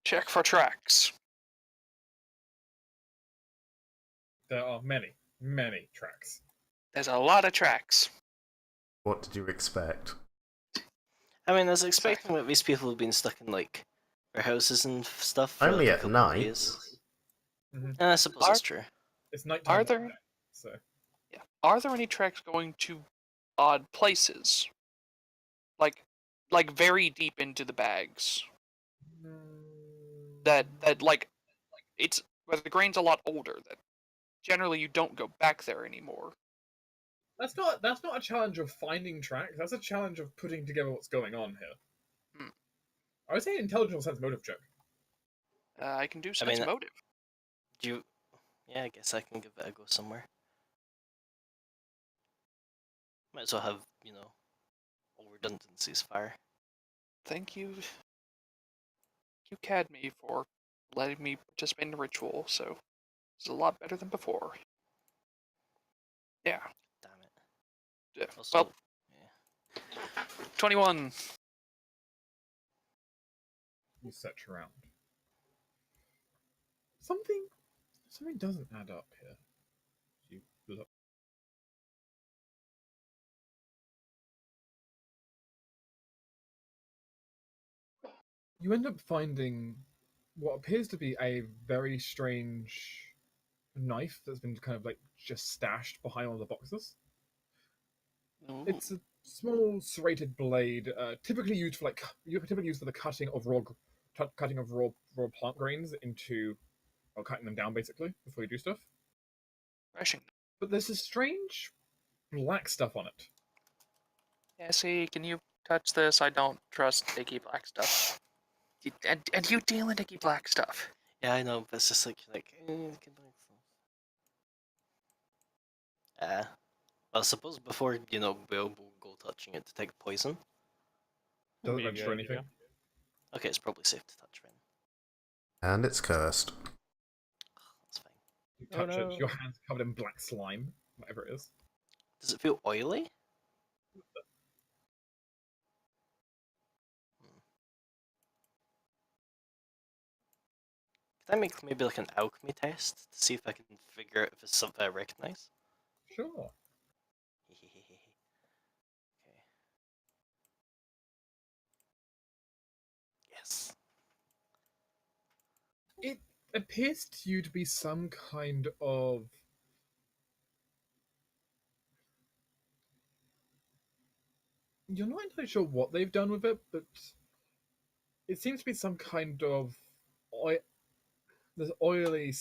Check for tracks. there are many, many tracks. There's a lot of tracks. What did you expect? I mean, I was expecting that these people have been stuck in like warehouses and stuff. For, Only like, a at couple night. of days. Mhm. I suppose that's true. It's nighttime. Are there- So Yeah. Are there any tracks going to odd places? Like very deep into the bags. That like it's where the grain's a lot older. That generally you don't go back there anymore. that's not a challenge of finding tracks. That's a challenge of putting together what's going on here. Hmm. I would say intelligence or sense motive check. I can do I sense mean, motive. Yeah, I guess I can give it a go somewhere. Might as well have, all redundancies fire. Thank you. You cad me for letting me participate in the ritual, so it's a lot better than before. Yeah. Damn it. Yeah. Also, Well, yeah. 21. You search around. Something doesn't add up here. You look. You end up finding what appears to be a very strange knife that's been kind of like just stashed behind one of the boxes. Ooh. It's a small serrated blade, typically used for the cutting of raw plant grains into, or cutting them down basically before you do stuff. Refreshing. But there's this strange black stuff on it. Essie, can you touch this? I don't trust Nicky Black stuff. And you deal in Nicky Black stuff. Yeah, I know, but it's just like, I suppose before, we'll go touching it to take poison. Doesn't Be a register good anything. idea. Okay, it's probably safe to touch then. And it's cursed. That's fine. You Oh, touch it, no. your hand's covered in black slime, whatever it is. Does it feel oily? Can I make maybe like an alchemy test to see if I can figure out if it's something I recognize? Sure. Okay. Yes. It appears to you to be some kind of you're not entirely sure what they've done with it, but it seems to be some kind of oil. There's oily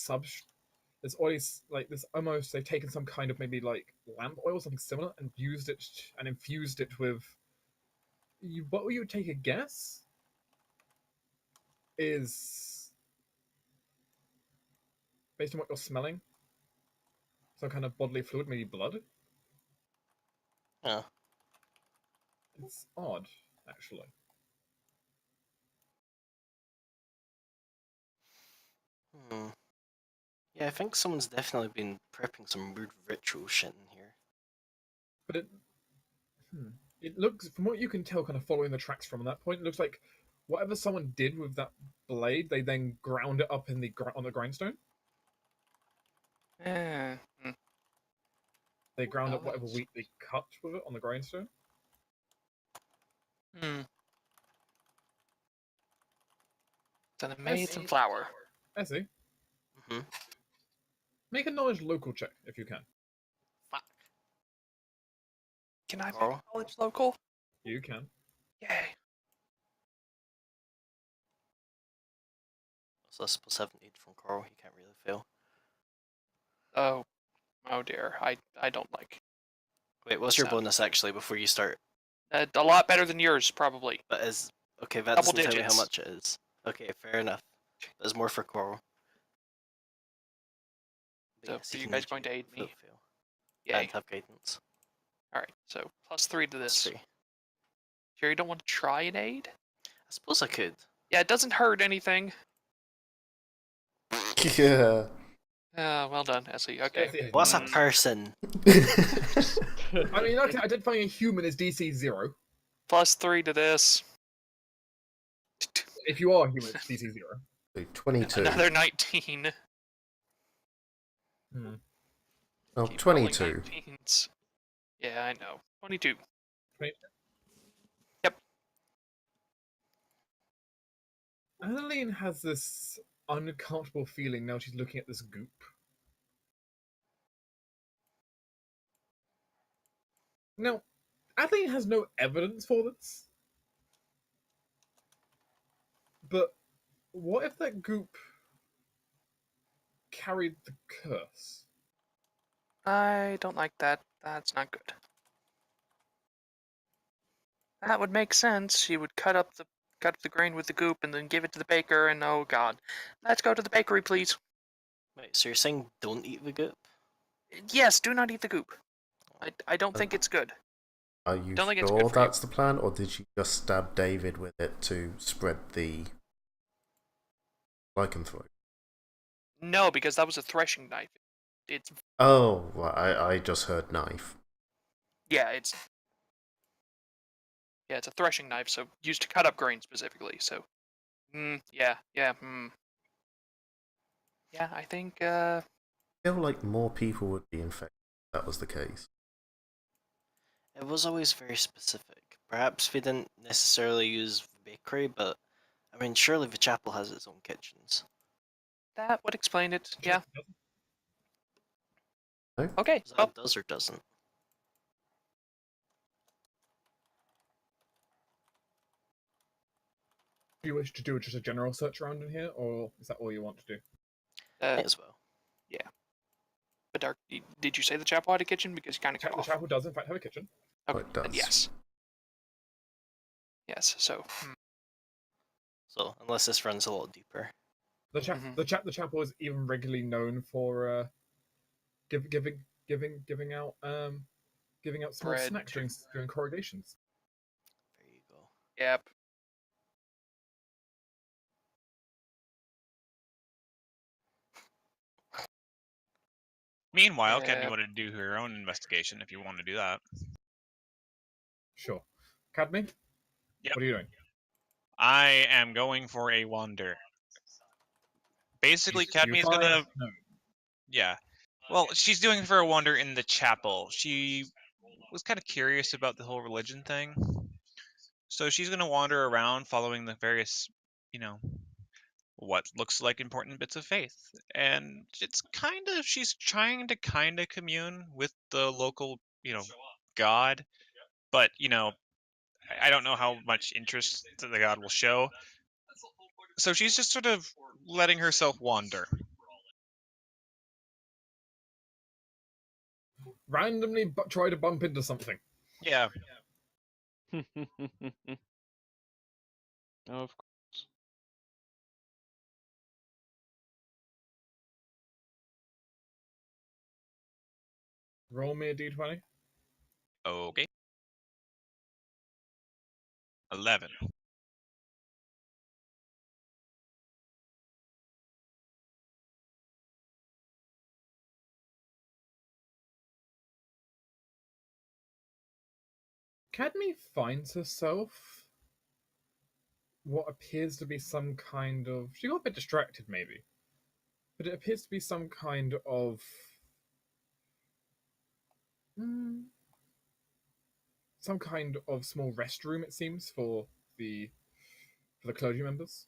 There's oily like this. Almost they've taken some kind of maybe like lamp oil, something similar, and used it and infused it with. What you would take a guess is based on what you're smelling, some kind of bodily fluid, maybe blood. Oh. It's odd, actually. Hmm. Yeah, I think someone's definitely been prepping some weird ritual shit in here. But it looks, from what you can tell, kind of following the tracks from that point, it looks like whatever someone did with that blade, they then ground it up on the grindstone. They ground up whatever wheat they cut with it on the grindstone. Then I made some flour. Essie, Mm-hmm. make a knowledge local check if you can. Fuck. Can I make Carl? knowledge local? You can. Yay. So that's plus 7 8 from Carl. He can't really fail. Oh dear. I don't like. Wait, what's your Sound. bonus actually before you start? A lot better than yours, probably. But is okay. That Double doesn't tell me how digits. much it is. Okay, fair enough. There's more for Carl. But So, yes, are he you can guys make going to aid without me? fail. Yay. And have guidance. Alright, so +3 to this. Plus 3. Sure you don't want to try an aid? I suppose I could. Yeah, it doesn't hurt anything. Yeah. Well done, Essie. Okay. Essie has What's a none. person? I mean, okay, identifying a human is DC 0. +3 to this. If you are a human, it's DC 0. So 22. Another 19. Oh, Keep rolling 22. 19s. Yeah, I know. 22. 22. Yep. Adeline has this uncomfortable feeling now she's looking at this goop. Now, Adeline has no evidence for this. But what if that goop carried the curse? I don't like that. That's not good. That would make sense. She would cut up the grain with the goop and then give it to the baker, and oh god. Let's go to the bakery, please. Wait, so you're saying don't eat the goop? Yes, do not eat the goop. I don't think it's good. Are you Don't think it's good sure for you. that's the plan, or did you just stab David with it to spread the lycanthrope? No, because that was a threshing knife. It's Oh, well, I just heard knife. yeah, it's a threshing knife, so used to cut up grain specifically. So, yeah. Yeah, I think I feel like more people would be infected if that was the case. It was always very specific. Perhaps they didn't necessarily use the bakery, but I mean, surely the chapel has its own kitchens. that would explain it. Yeah. No? Okay. So Well, that does or doesn't. Do you wish to do just a general search around in here, or is that all you want to do? Might as well. but Dark, did you say the chapel had a kitchen? Because you kind of cut The off. chapel does, in fact, have a kitchen. Oh, Okay, it then does. yes. Yes. So. So unless this runs a little deeper. The chapel is even regularly known for giving out small Bread. snacks during congregations. There you go. Yep. Meanwhile, Yeah. Cadmy wanted to do her own investigation if you want to do that. Sure. Cadmy? Yep. What are you doing? I am going for a wander. Basically, Cadmy's gonna... No. Yeah. Well, she's doing for a wander in the chapel. She was kind of curious about the whole religion thing. So she's gonna wander around following the various, what looks like important bits of faith. And she's trying to kind of commune with the local, God. But, I don't know how much interest the God will show. So she's just sort of letting herself wander. Randomly try to bump into something. Yeah. Of course. Roll me a d20. Okay. 11. Cadmy finds herself what appears to be some kind of... She got a bit distracted, maybe. But it appears to be some kind of... some kind of small restroom, it seems, for the clergy members.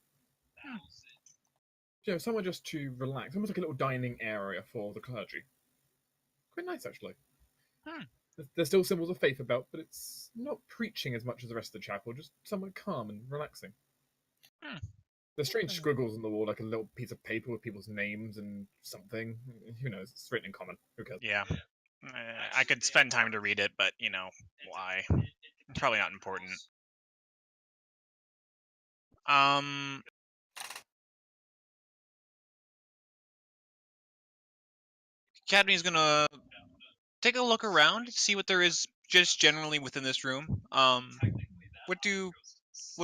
Somewhere just to relax. Almost like a little dining area for the clergy. Quite nice, actually. There's still symbols of faith about, but it's not preaching as much as the rest of the chapel, just somewhere calm and relaxing. There's strange squiggles on the wall, like a little piece of paper with people's names and something. Who knows? It's written in common. Who cares? Yeah. I could spend time to read it, but, why? It's probably not important. Cadmy's gonna take a look around, see what there is just generally within this room. What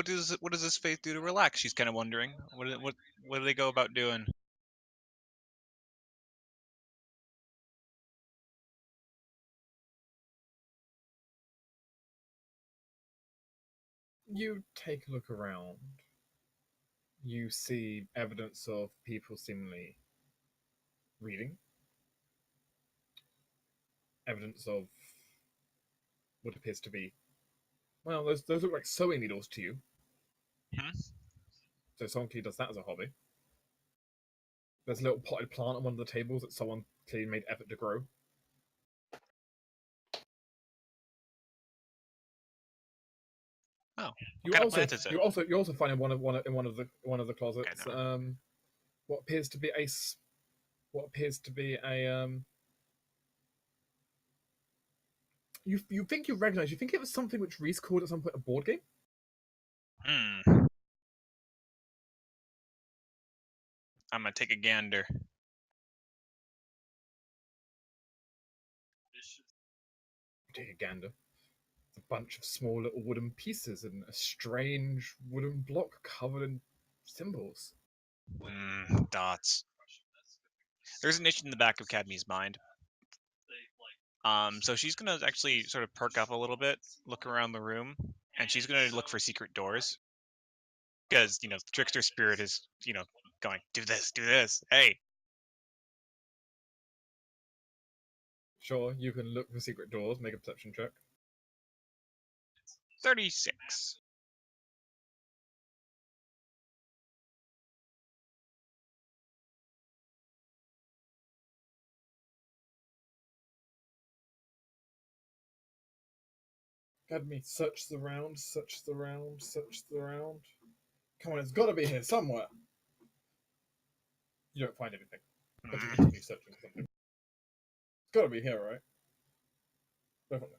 does this faith do to relax? She's kind of wondering. What do they go about doing? You take a look around. You see evidence of people seemingly reading. Evidence of what appears to be... Well, those look like sewing needles to you. So someone clearly does that as a hobby. There's a little potted plant on one of the tables that someone clearly made effort to grow. Oh, You kind of also plant is it? you also find in one of the closets what appears to be a you think you recognize, you think it was something which Reese called at some point a board game. I'm gonna take a gander. Take a gander. It's a bunch of small little wooden pieces and a strange wooden block covered in symbols. Dots. There's an itch in the back of Cadmy's mind. So she's gonna actually sort of perk up a little bit, look around the room, and she's gonna look for secret doors. Because, the trickster spirit is, going, do this, hey. Sure, you can look for secret doors, make a perception check. 36. Cadmy search around. Come on, it's got to be here somewhere. You don't find anything, but you continue searching for something. It's got to be here, right? Definitely.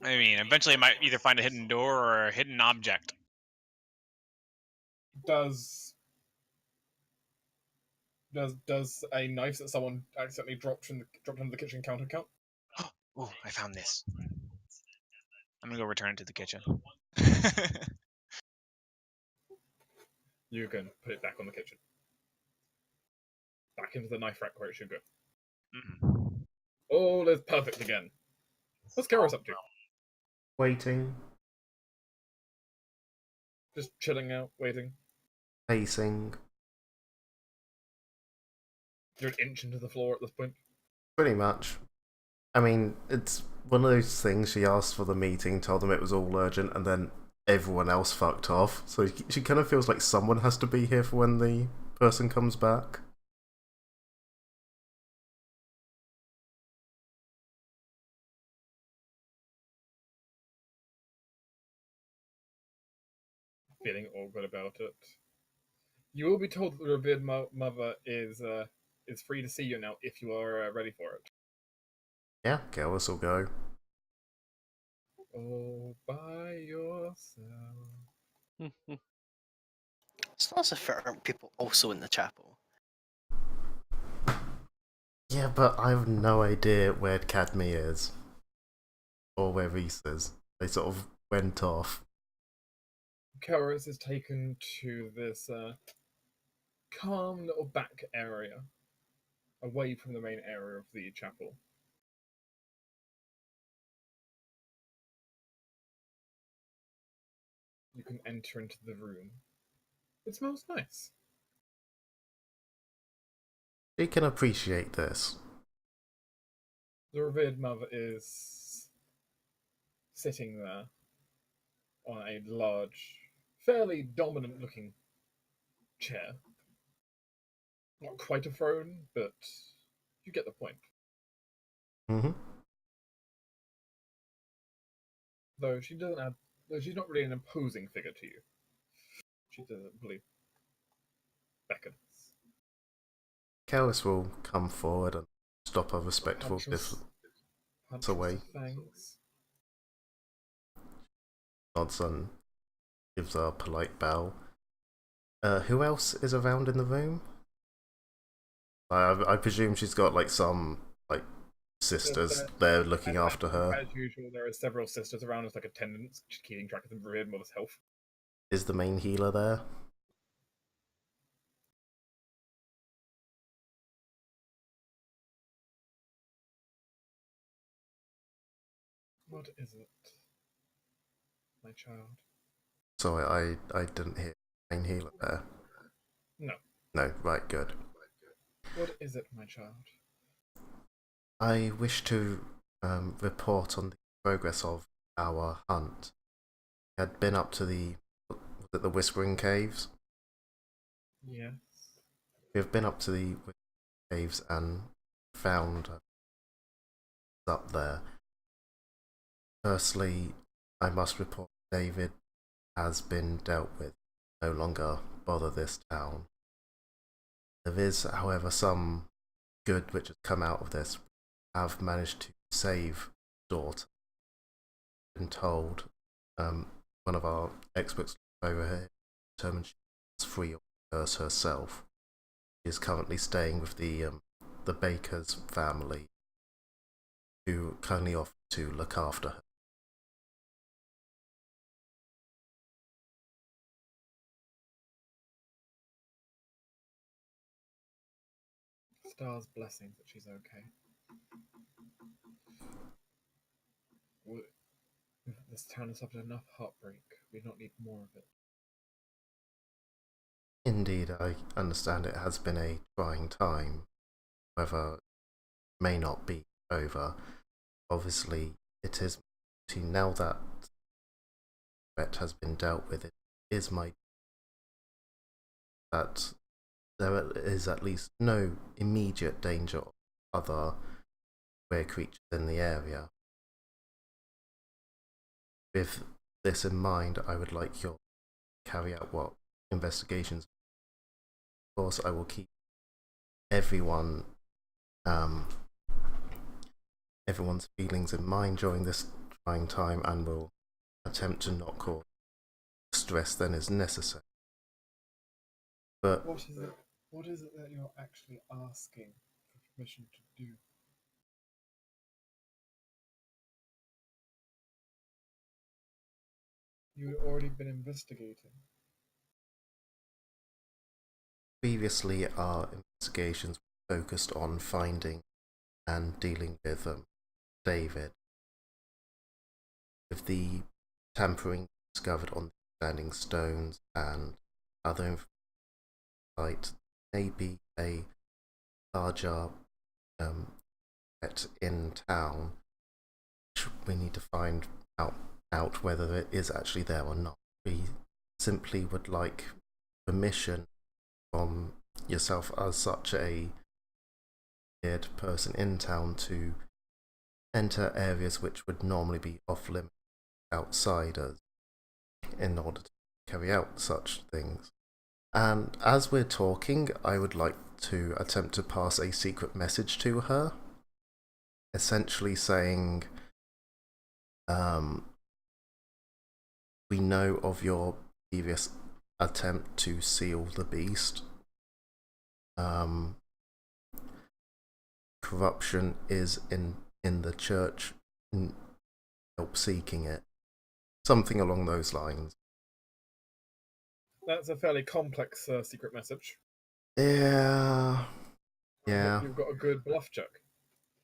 I mean, eventually I might either find a hidden door or a hidden object. Does a knife that someone accidentally dropped into the kitchen counter count? Oh, I found this. I'm gonna go return it to the kitchen. You can put it back on the kitchen. Back into the knife rack where it should go. Mm. All is perfect again. What's Garrus up to? Waiting, Just chilling out, waiting. pacing, You're an inch into the floor at this point. pretty much. I mean, it's one of those things. She asked for the meeting, told them it was all urgent, and then everyone else fucked off. So she kind of feels like someone has to be here for when the person comes back. Feeling all good about it. You will be told that the revered mother is free to see you now if you are ready for it. Yeah, Gillis will go. All by yourself. It's not as if there aren't people also in the chapel. Yeah, but I have no idea where Cadme is. Or where Reese is. They sort of went off. Garrus is taken to this calm little back area, away from the main area of the chapel. You can enter into the room. It smells nice. She can appreciate this. The revered mother is sitting there on a large, fairly dominant looking chair. Not quite a throne, but you get the point. Mm-hmm. Though she's not really an imposing figure to you. She doesn't really beckons. Gillis will come forward and stop a respectful distance away. Thanks. Nods and gives a polite bow. Who else is around in the room? I presume she's got like some like sisters there looking after her. As usual, there are several sisters around as like attendants, just keeping track of the revered mother's health. Is the main healer there? What is it, my child? Sorry, I didn't hear main healer there. No. No, right, good. What is it, my child? I wish to report on the progress of our hunt. We had been up to the Whispering Caves. Yes. We have been up to the Whispering Caves and found up there. Firstly, I must report David has been dealt with. No longer bother this town. There is, however, some good which has come out of this. We have managed to save daughter. Been told one of our experts over here determined she is free of curse herself. She is currently staying with the Baker's family, who kindly offered to look after her. Star's blessings that she's okay. This town has suffered enough heartbreak. We don't need more of it. Indeed, I understand it has been a trying time. However, it may not be over. Obviously, it is now that threat has been dealt with. It is my that there is at least no immediate danger of other rare creatures in the area. With this in mind, I would like you to carry out what investigations. Of course, I will keep everyone's feelings in mind during this trying time and will attempt to not cause stress than is necessary. But What is it? What is it that you're actually asking for permission to do? You had already been investigating. previously, our investigations were focused on finding and dealing with David. With the tampering discovered on the standing stones and other information, maybe a larger threat in town. We need to find out whether it is actually there or not. We simply would like permission from yourself as such a weird person in town to enter areas which would normally be off limits outsiders in order to carry out such things. And as we're talking, I would like to attempt to pass a secret message to her, essentially saying, we know of your previous attempt to seal the beast. Corruption is in the church, help seeking it. Something along those lines. That's a fairly complex secret message. Yeah. You've got a good bluff check.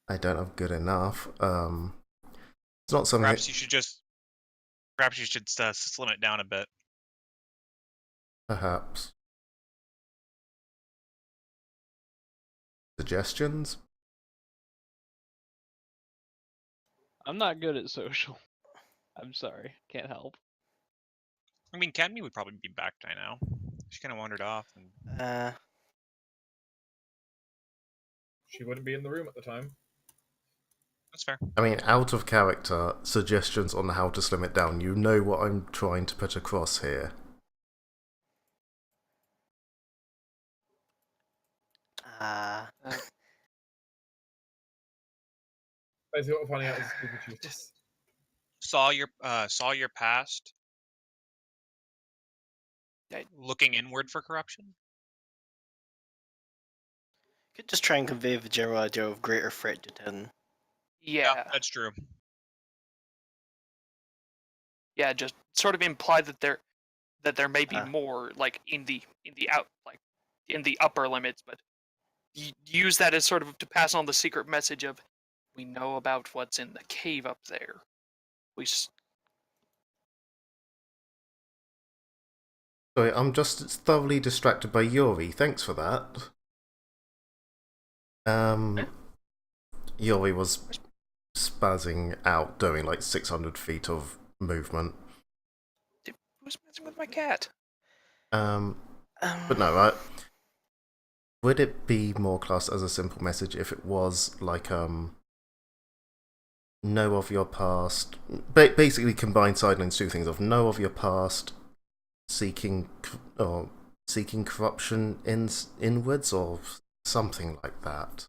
I don't have good enough. It's not something. Perhaps you should slim it down a bit. Perhaps. Suggestions? I'm not good at social. I'm sorry, can't help. I mean, Cadmy would probably be back by now. She kind of wandered off. And... She wouldn't be in the room at the time. That's fair. I mean, out of character, suggestions on how to slim it down. You know what I'm trying to put across here. Basically, what we're finding out is people choose. Saw your past. Looking inward for corruption. Could just try and convey the general idea of greater threat to town. Yeah, that's true. Yeah, just sort of imply that there may be more like in the upper limits, but use that as sort of to pass on the secret message of we know about what's in the cave up there. Sorry, I'm just thoroughly distracted by Yuri. Thanks for that. Yuri was spazzing out, doing like 600 feet of movement. Who's messing with my cat? But no, would it be more classed as a simple message if it was like, know of your past, basically combine sidelines two things of know of your past, seeking corruption inwards or something like that.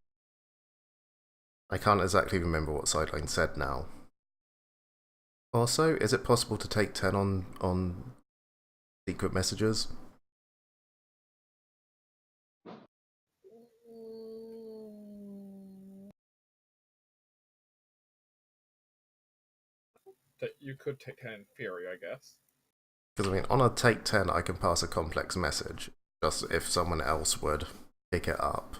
I can't exactly remember what sideline said now. Also, is it possible to take 10 on secret messages? That you could take 10 in theory, I guess. Because I mean, on a take 10, I can pass a complex message, just if someone else would pick it up.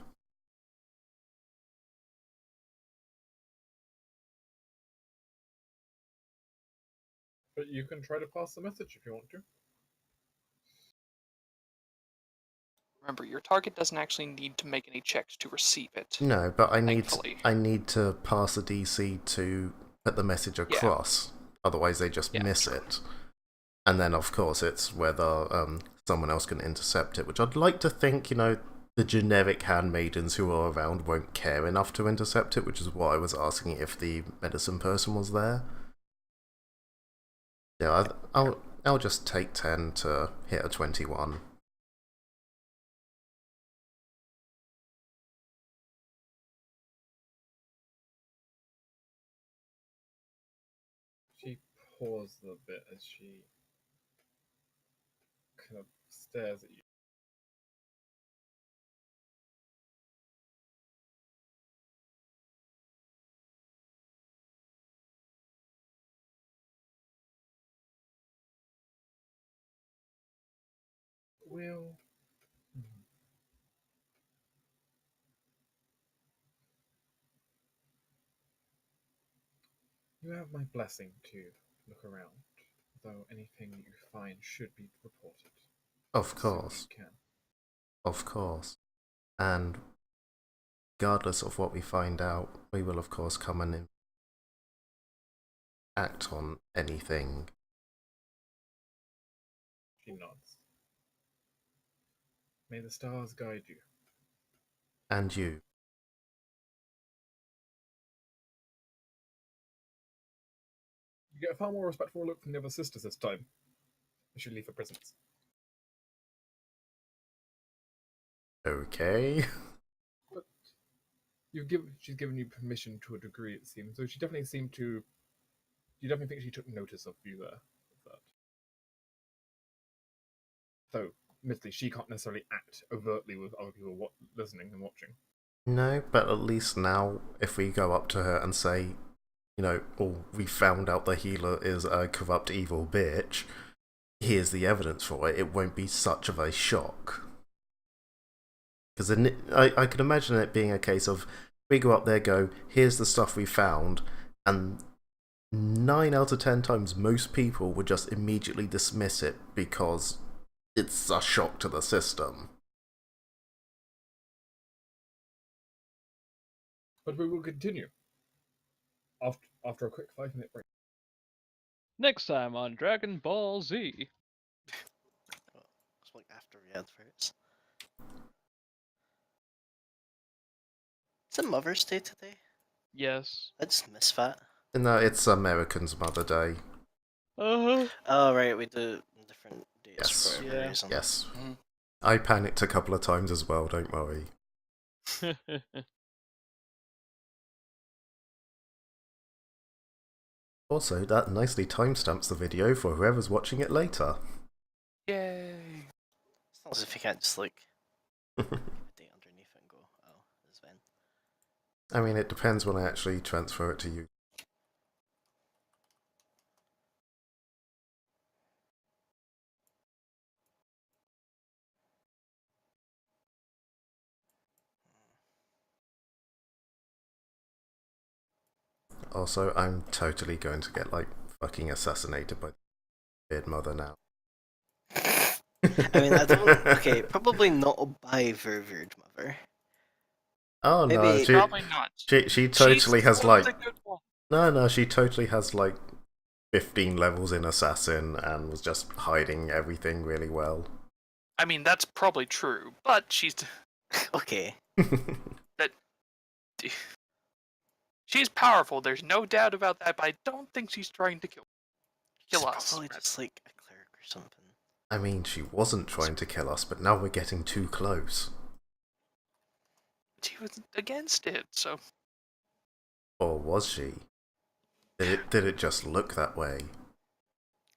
But you can try to pass the message if you want to. Remember, your target doesn't actually need to make any checks to receive it. No, but I need to pass a DC to put the message across. Yeah. Otherwise, they just miss it. And then, of course, it's whether someone else can intercept it, which I'd like to think, the generic handmaidens who are around won't care enough to intercept it, which is what I was asking if the medicine person was there. Yeah, I'll just take 10 to hit a 21. pause a little bit as she kind of stares at you. Will. You have my blessing to look around, though anything that you find should be reported. Of as soon as course. you can. Of course. And regardless of what we find out, we will of course come and act on anything. She nods. May the stars guide you. And you. You get a far more respectful look from the other sisters this time. As you leave her presence. Okay. But she's given you permission to a degree, it seems. So she definitely seemed to. You definitely think she took notice of you there. Though, admittedly, she can't necessarily act overtly with other people listening and watching. No, but at least now, if we go up to her and say, you know, oh, we found out the healer is a corrupt evil bitch, here's the evidence for it, it won't be such of a shock. Because I can imagine it being a case of, we go up there, go, here's the stuff we found, and 9 out of 10 times most people would just immediately dismiss it because it's a shock to the system. But we will continue. After a quick 5-minute break. Next time on Dragon Ball Z. It's like after the adverts. Is it Mother's Day today? Yes. I just miss that. No, it's Americans' Mother Day. Uh-huh. Oh, right, we do different days Yes. for whatever Yeah. reason. Yes. Mhm. I panicked a couple of times as well, don't worry. Also, that nicely timestamps the video for whoever's watching it later. Yay! As long as if you can't just like keep a date underneath it and go, oh, it's Ben. I mean, it depends when I actually transfer it to you. Also, I'm totally going to get, like, fucking assassinated by the weird mother now. I mean, I don't. Okay, probably not by Ververed Mother. Oh no, Maybe- Probably not. she totally has like the good one. no, she totally has like 15 levels in assassin and was just hiding everything really well. I mean, that's probably true, but she's Okay. she's powerful. There's no doubt about that. But I don't think she's trying to kill She's us. probably just like a cleric or something. I mean, she wasn't trying to kill us, but now we're getting too close. She was against it, so Or was she? Did it just look that way?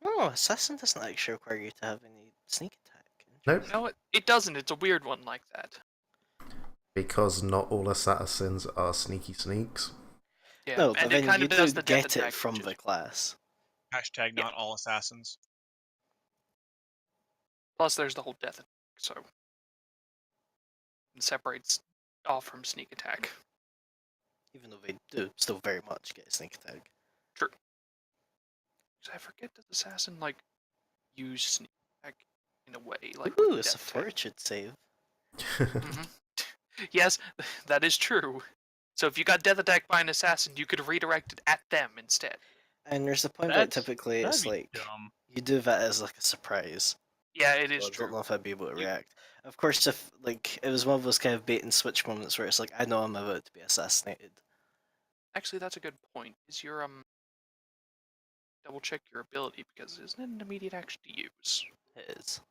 Oh, assassin doesn't actually require you to have any sneak attack. Nope. no, it doesn't. It's a weird one like that. Because not all assassins are sneaky sneaks. Yeah, No, but and then it kind you of do does the death get attack, it from which the is- class. Hashtag Yeah. not all assassins. Plus, there's the whole death attack, so it separates off from sneak attack. Even though they do still very much get a sneak attack. True. I forget that assassin like use sneak attack in a way like. Ooh, with it's a death attack. fortitude save. Mhm. Yes, that is true. So if you got death attack by an assassin, you could redirect it at them instead. And there's the point that That's- typically it's that'd be like dumb. you do that as like a surprise. Yeah, it is So I true. don't know if I'd be able to You- react. Of course, if like it was one of those kind of bait and switch moments where it's like I know I'm about to be assassinated. Actually, that's a good point. Is your double check your ability because isn't it an immediate action to use? It is.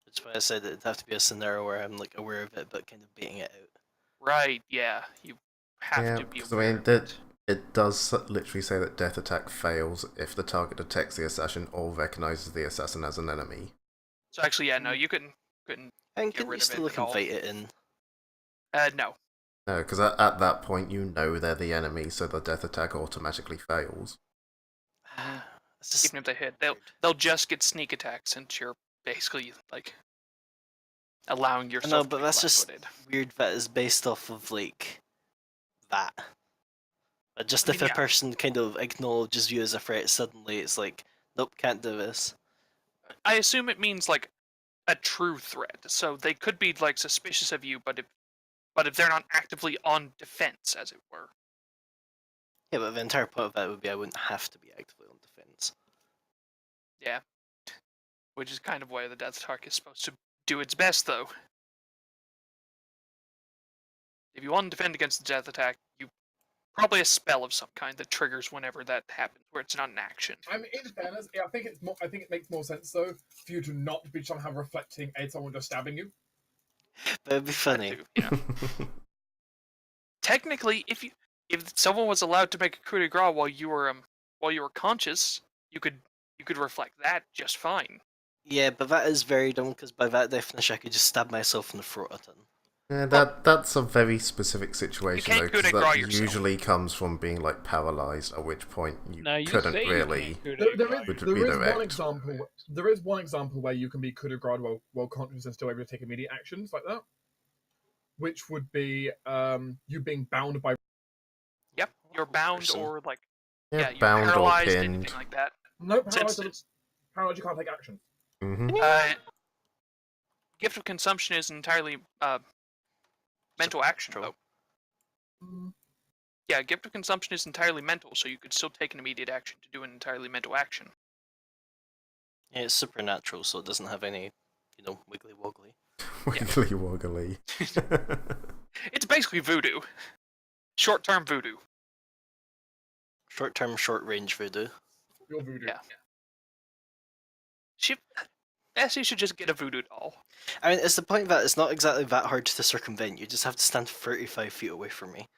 That's why I said it'd have to be a scenario where I'm like aware of it, but kind of baiting it out. Right. Yeah, you have Yeah, to be 'cause I aware. mean, of it. It does literally say that death attack fails if the target detects the assassin or recognizes the assassin as an enemy. So actually, yeah, no, you couldn't And get can you rid of still it at all. invite it in? No. No, because at that point you know they're the enemy, so the death attack automatically fails. It's just Even if they hit, weird. they'll just get sneak attacks since you're basically like allowing I yourself know, to but be that's just flat-footed. weird that is based off of like that. But just I if mean, a yeah. person kind of acknowledges you as a threat, suddenly it's like, nope, can't do this. I assume it means like a true threat. So they could be like suspicious of you, but if they're not actively on defense, as it were. Yeah, but the entire point of that would be I wouldn't have to be actively on defense. Yeah. Which is kind of why the death attack is supposed to do its best, though. If you want to defend against the death attack, you probably a spell of some kind that triggers whenever that happens, where it's not an action. I mean, in fairness, I think it's more. I think it makes more sense though for you to not be somehow reflecting someone just stabbing you. But it'd be funny. Too, yeah. Technically, if someone was allowed to make a coup de grace while you were conscious, you could reflect that just fine. Yeah, but that is very dumb because by that definition, I could just stab myself in the throat at them. Yeah, that's a very specific situation though, can't coup because de that grace yourself. usually comes from being like paralyzed, at which point you Now you couldn't say really. you can't coup de grace. Would There be is direct. one example. There is one example where you can be coup de grace while conscious and still able to take immediate actions like that, which would be you being bound by. Yep, you're bound Person. or like Yeah, you're bound or paralyzed, pinned. anything like that. No, paralyzed. Since Paralyzed, you can't take action. Mm-hmm. Gift of consumption is entirely mental action, though. Yeah, gift of consumption is entirely mental, so you could still take an immediate action to do an entirely mental action. Yeah, it's supernatural, so it doesn't have any, wiggly woggly. Wiggly woggly. It's basically voodoo. Short-term voodoo. Short-term, short-range voodoo. Your voodoo. Yeah. Essie should just get a voodoo doll. I mean, it's the point that it's not exactly that hard to circumvent. You just have to stand 35 feet away from me.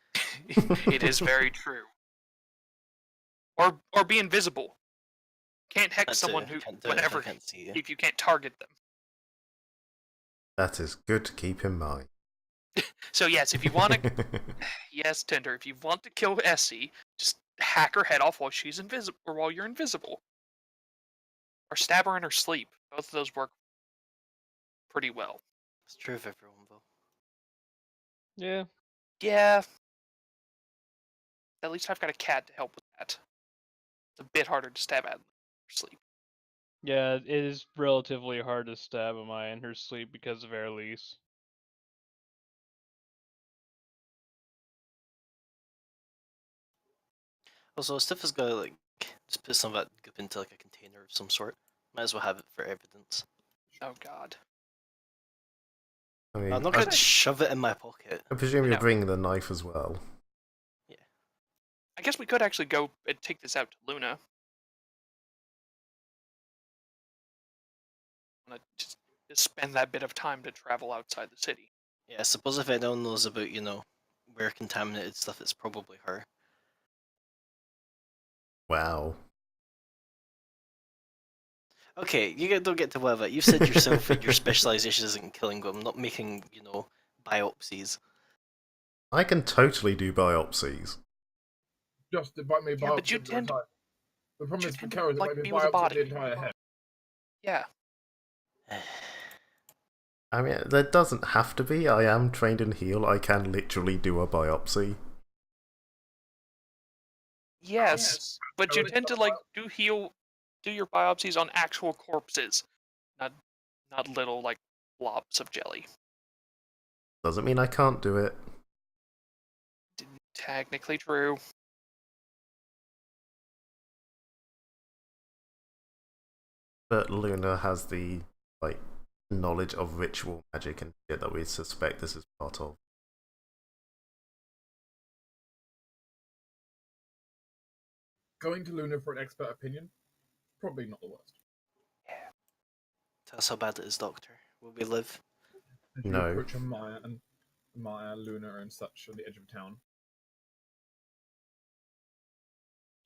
It is very true. Or be invisible. Can't hex someone who whenever can't see you. if you can't target them. That is good to keep in mind. So yes, if you want to, yes, Tinder, if you want to kill Essie, just hack her head off while she's invisible, or while you're invisible, or stab her in her sleep. Both of those work pretty well. It's true of everyone, though. Yeah. Yeah. At least I've got a cat to help with that. It's a bit harder to stab at in her sleep. Yeah, it is relatively hard to stab Amaya in her sleep because of Airlease. Also, Stiff has got to, just put some of that goop into, a container of some sort. Might as well have it for evidence. Oh god. I mean, I'm not going to shove it in my pocket. I presume you're No. bringing the knife as well. Yeah. I guess we could actually go and take this out to Luna. I'm gonna just spend that bit of time to travel outside the city. Yeah, I suppose if anyone knows about, where contaminated stuff, it's probably her. Wow. Okay, don't get to whatever. You've said yourself that your specialization isn't killing, but I'm not making, biopsies. I can totally do biopsies. Just by me Yeah, but you biopsy the tend to- entire. The problem you is for tend to Kara, it like might be me with a biopsy body. the entire head. Yeah. I mean, there doesn't have to be. I am trained in heal. I can literally do a biopsy. Yes, but you Totally tend to do your biopsies on actual corpses, not little blobs of jelly. Doesn't mean I can't do it. Technically true. But Luna has the knowledge of ritual magic and shit that we suspect this is part of. Going to Luna for an expert opinion, probably not the worst. Tell us how bad it is, Doctor. Will we live? If you No. approach Maya, Luna, and such on the edge of town,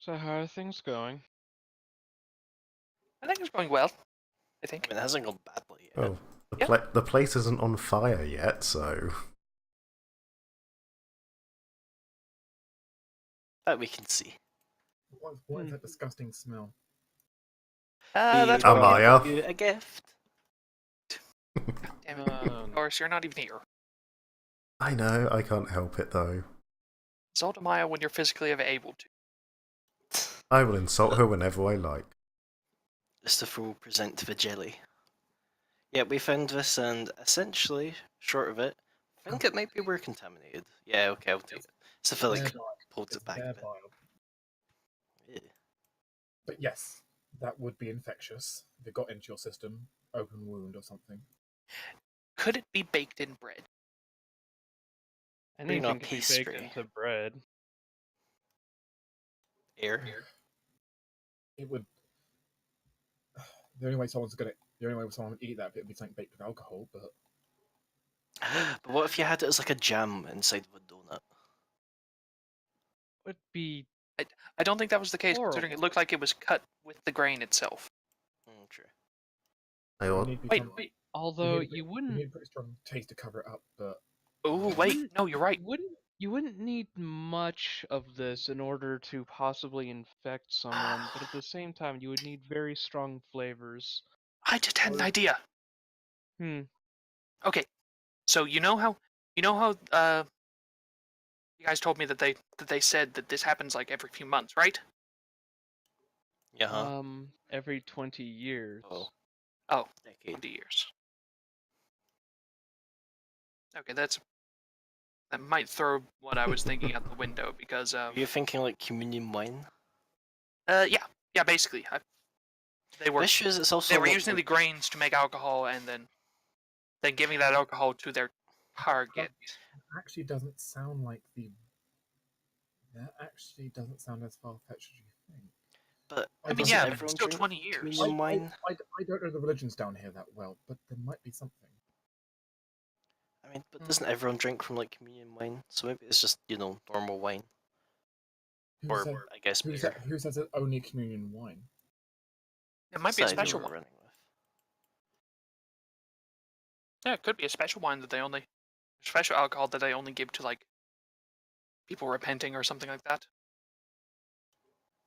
So how are things going? I think it's going well. I I think. mean, it hasn't gone badly yet. Oh, Yeah. the place isn't on fire yet, so That we can see. What is that disgusting smell? That's We what I'm Amaya. give you a gift. Damn it. Of course, you're not even here. I know, I can't help it though. Insult Amaya when you're physically able to. I will insult her whenever I like. Christopher will present the jelly. Yeah, we found this, and essentially, short of it, I think it might be we're contaminated. Yeah, okay, I'll take it. Syphilic pulls it back a bit. Bile. Yeah. But yes, that would be infectious if it got into your system, open wound or something. Could it be baked in bread? Maybe Anything not can be baked pastry. into bread. Air. It would. The only way someone would eat that would be something baked with alcohol. But But what if you had it as like a jam inside of a donut? Would be I don't think that was the case, considering it horrible. looked like it was cut with the grain itself. True. I you ought- need to be Wait, some- wait. Although you you need wouldn't a pretty strong taste to cover it up. But Oh, you wait. wouldn't- No, you're right. you wouldn't need much of this in order to possibly infect someone, but at the same time you would need very strong flavors. I just had an idea. Hmm. Okay, so you know how you guys told me that they said that this happens like every few months, right? Yeah, huh? Every 20 years. Oh, Oh, decade. 20 years. Okay, that might throw what I was thinking out the window because Are you thinking like communion wine? yeah, basically. They The were issue is it's also using the grains to make alcohol and then giving that alcohol to their target. that actually doesn't sound like the. That actually doesn't sound as far fetched as you think. But I I mean, doesn't yeah, but everyone it's still drink 20 years. communion wine? I don't know the religions down here that well, but there might be something. I mean, but doesn't everyone drink from like communion wine? So maybe it's just normal wine, Who or said, I guess who, beer. said, who says it's only communion wine? It might be a That's the idea special we're one. running with. Yeah, it could be a special wine that special alcohol that they only give to like people repenting or something like that.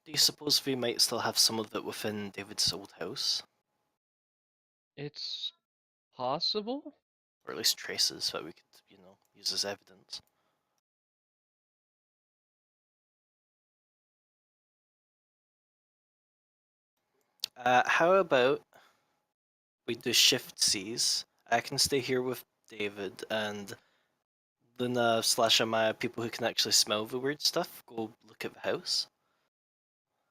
Do you suppose we might still have some of it within David's old house, It's possible? or at least traces that we could, use as evidence? How about we do shift C's? I can stay here with David, and Luna / Amaya, people who can actually smell the weird stuff, go look at the house.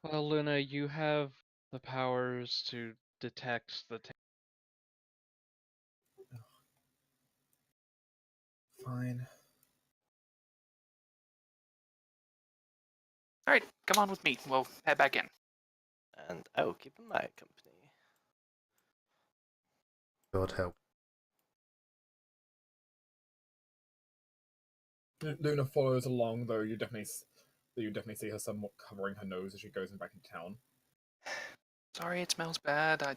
Well, Luna, you have the powers to detect the Fine. All right, come on with me. We'll head back in. And I will keep in my company. God help. Luna follows along, though you definitely see her somewhat covering her nose as she goes back into town. Sorry, it smells bad. I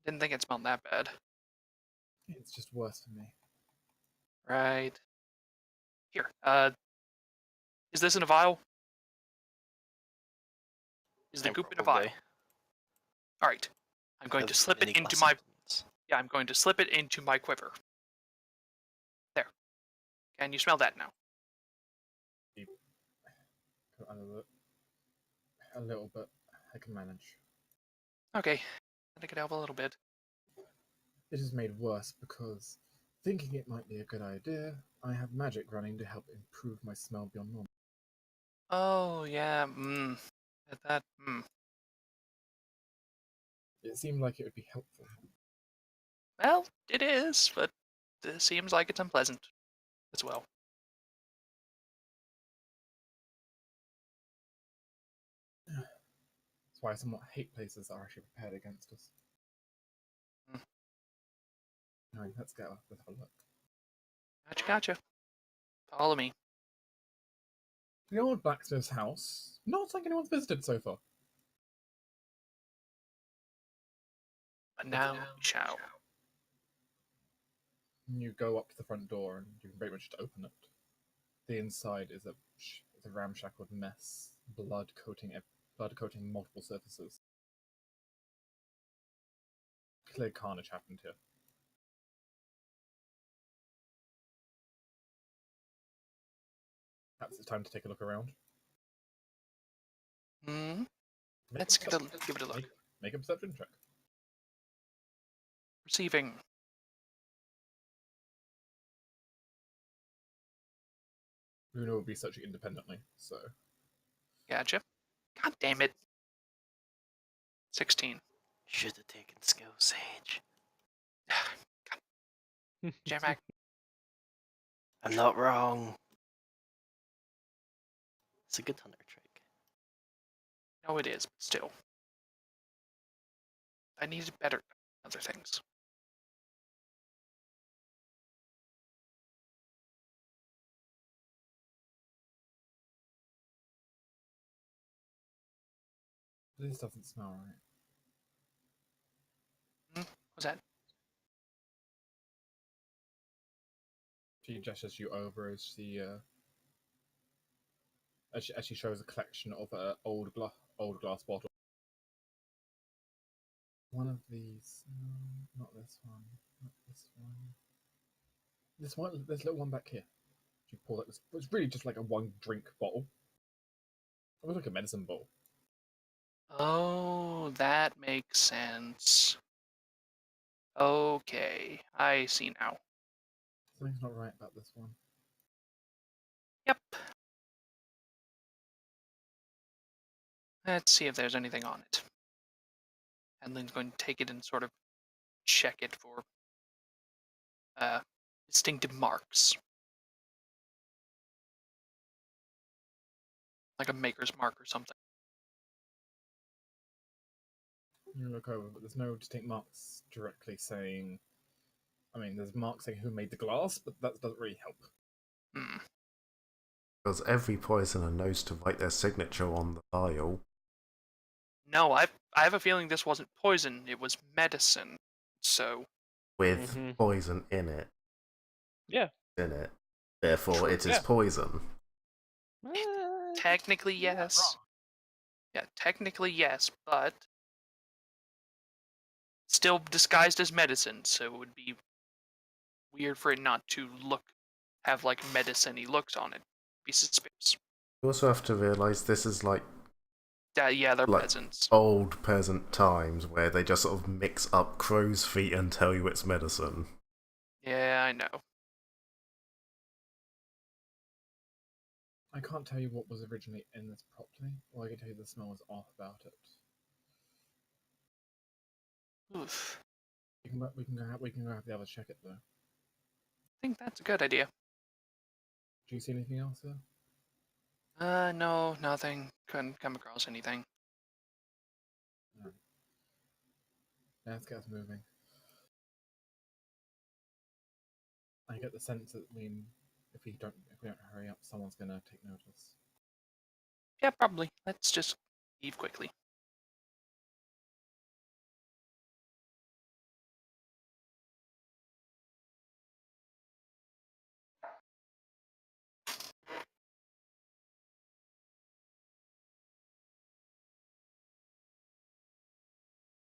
didn't think it smelled that bad. It's just worse for me. Right. Here. Is this in a vial? Is the goop in a vial? Probably. All right. I'm going to Have slip it any into glass my. implements. Yeah, I'm going to slip it into my quiver. There. Can you smell that now? A little bit. I can manage. Okay. I could help a little bit. It is made worse because, thinking it might be a good idea, I have magic running to help improve my smell beyond normal. Oh, yeah. That. It seemed like it would be helpful. Well, it is, but it seems like it's unpleasant as well. That's why I somewhat hate places that are actually prepared against us. Alright, let's go. Let's have a look. Gotcha. Follow me. The old blacksmith's house. Not like anyone's visited so far. But now we shall. You go up to the front door and you can very much just open it. The inside is a ramshackle mess, blood coating multiple surfaces. Clear carnage happened here. Perhaps it's time to take a look around. Hmm. Let's give it a look. Make a perception check. Receiving. Luna will be searching independently, so. Gotcha. God damn it. 16. Should have taken skill sage. God. J-Mac. I'm not wrong. It's a good hunter trick. No, it is, but still. I needed better other things. This doesn't smell right. What's that? She gestures you over as she shows a collection of old glass bottles. One of these. No, not this one. Not this one. This little one back here. She pulls out this. It's really just like a one drink bottle. It was like a medicine bottle. Oh, that makes sense. Okay, I see now. Something's not right about this one. Yep. Let's see if there's anything on it. Henley's going to take it and sort of check it for distinctive marks. Like a maker's mark or something. You look over, but there's no distinct marks directly saying. I mean, there's marks saying who made the glass, but that doesn't really help. Hmm. Because every poisoner knows to write their signature on the vial. No, I have a feeling this wasn't poison. It was medicine. So. With poison in it. Yeah. In it. Therefore, True. it is poison. Technically, yes. Yeah, technically, yes, but still disguised as medicine, so it would be weird for it not to have like medicine-y looks on it. Be suspicious. You also have to realise this is like Yeah, they're like peasants. old peasant times where they just sort of mix up crow's feet and tell you it's medicine. Yeah, I know. I can't tell you what was originally in this properly. All I can tell you the smell was off about it. Oof. We can go have the others check it though. I think that's a good idea. Do you see anything else there? No, nothing. Couldn't come across anything. No. Let's get us moving. I get the sense that if we don't hurry up, someone's gonna take notice. Yeah, probably. Let's just leave quickly.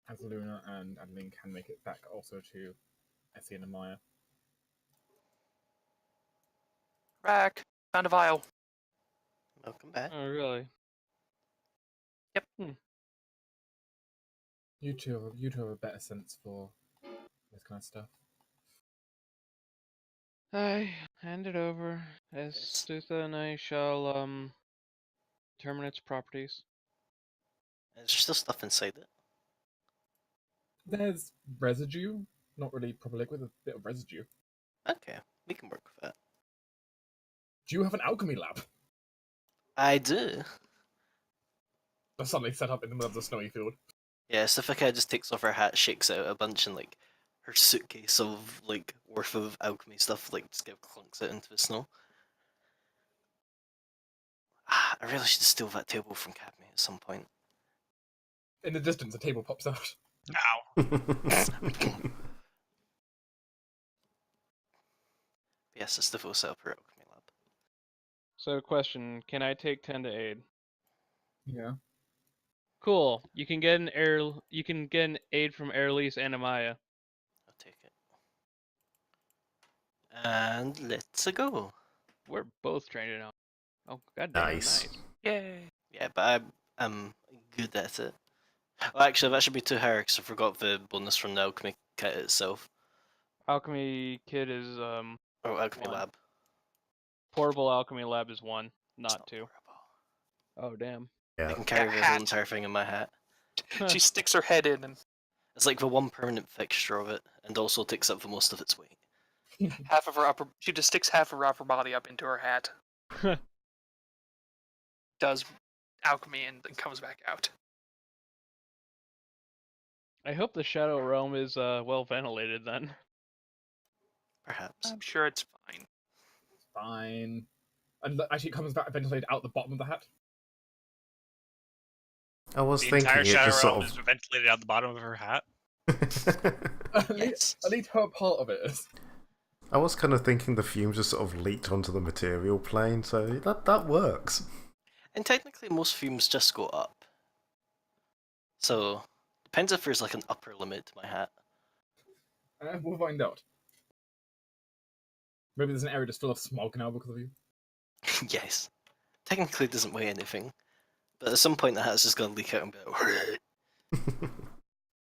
As Luna and Adeline can make it back also to Essie and Amaya. Rack! Found a vial. Welcome back. Oh, really? Yep. You two have a better sense for this kind of stuff. I hand it over as Sutha and I shall determine its properties. There's still stuff inside it. There's residue, not really proper liquid, a bit of residue. Okay, we can work with that. Do you have an alchemy lab? I do. That's suddenly set up in the middle of the snowy field. Yeah, Sufika just takes off her hat, shakes out a bunch, and like her suitcase of like worth of alchemy stuff, like just kind of clunks it into the snow. I really should steal that table from Cadme at some point. In the distance, a table pops out. Ow. Yes, it's the full setup for Alchemy Lab. So, question: can I take 10 to aid? Yeah. Cool. You can get an air. You can get an aid from Airlease and Amaya. I'll take it. And let's go. We're both trained now. Oh, goddamn, Nice. nice. Yay. Yeah, but I'm good at it. Well, actually, that should be too higher because I forgot the bonus from the Alchemy kit itself. Alchemy kit is Or Alchemy One. Lab. portable alchemy lab is 1, It's not 2. horrible. Oh damn. I Yeah. can carry Yeah, this whole hat. entire thing in my hat. She sticks her head in and It's like the one permanent fixture of it, and also takes up the most of its weight. half of her upper. She just sticks half of her upper body up into her hat. Does alchemy and then comes back out. I hope the Shadow Realm is well ventilated then. Perhaps. I'm sure it's fine. Fine. And actually, it comes back ventilated out the bottom of the hat. I was The thinking entire it Shadow just Realm sort is ventilated out the bottom of her hat. At Yes. least her part of it is. I was kind of thinking the fumes just sort of leaked onto the material plane, so that works. And technically, most fumes just go up. So, depends if there's like an upper limit to my hat. We'll find out. Maybe there's an area just full of smog now because of you. Yes. Technically, it doesn't weigh anything. But at some point, the hat's just gonna leak out and be like,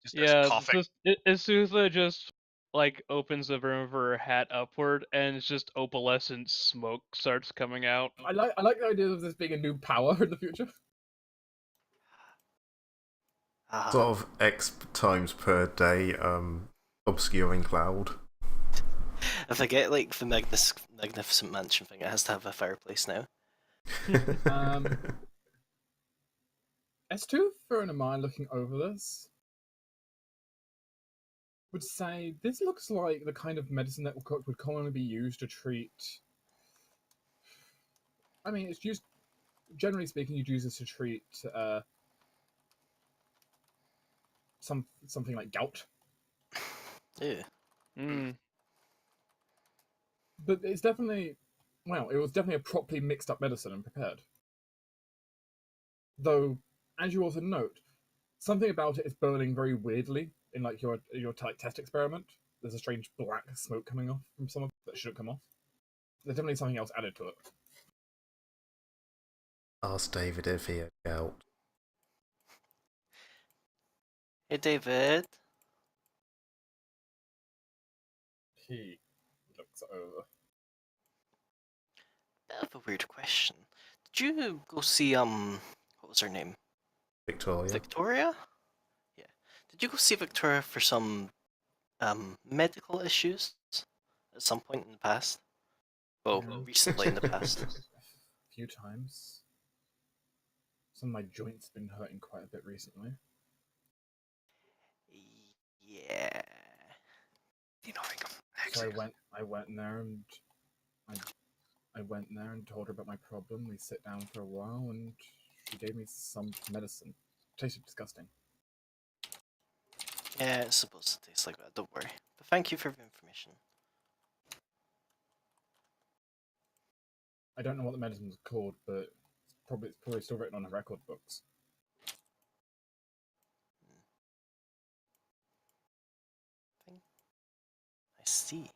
Just starts Yeah, coughing. Isutha just like opens the brim of her hat upward, and it's just opalescent smoke starts coming out. I like the idea of this being a new power in the future. ah. Sort of X times per day, obscuring cloud. If I get like the Magnificent Mansion thing, it has to have a fireplace now. S2, for an mind looking over this, would say this looks like the kind of medicine that would commonly be used to treat. I mean, it's used, generally speaking, you'd use this to treat something like gout. Ew. Hmm. But it's definitely, well, it was definitely a properly mixed up medicine and prepared. Though, as you also note, something about it is burning very weirdly in like your like, test experiment. There's a strange black smoke coming off from some of it that shouldn't come off. There's definitely something else added to it. Ask David if he had gout. Hey, David. He looks over. Bit of a weird question. Did you go see what was her name? Victoria. Victoria? Yeah. Did you go see Victoria for some medical issues at some point in the past? Well, Yeah. recently in the past. A few times. Some of my joints have been hurting quite a bit recently. Yeah. You know, So I went in there and I went in there and told her about my problem. We sit down for a while and she gave me some medicine. It tasted disgusting. Yeah, it's supposed to taste like that, don't worry. But thank you for the information. I don't know what the medicine's called, but it's probably still written on her record books. I see.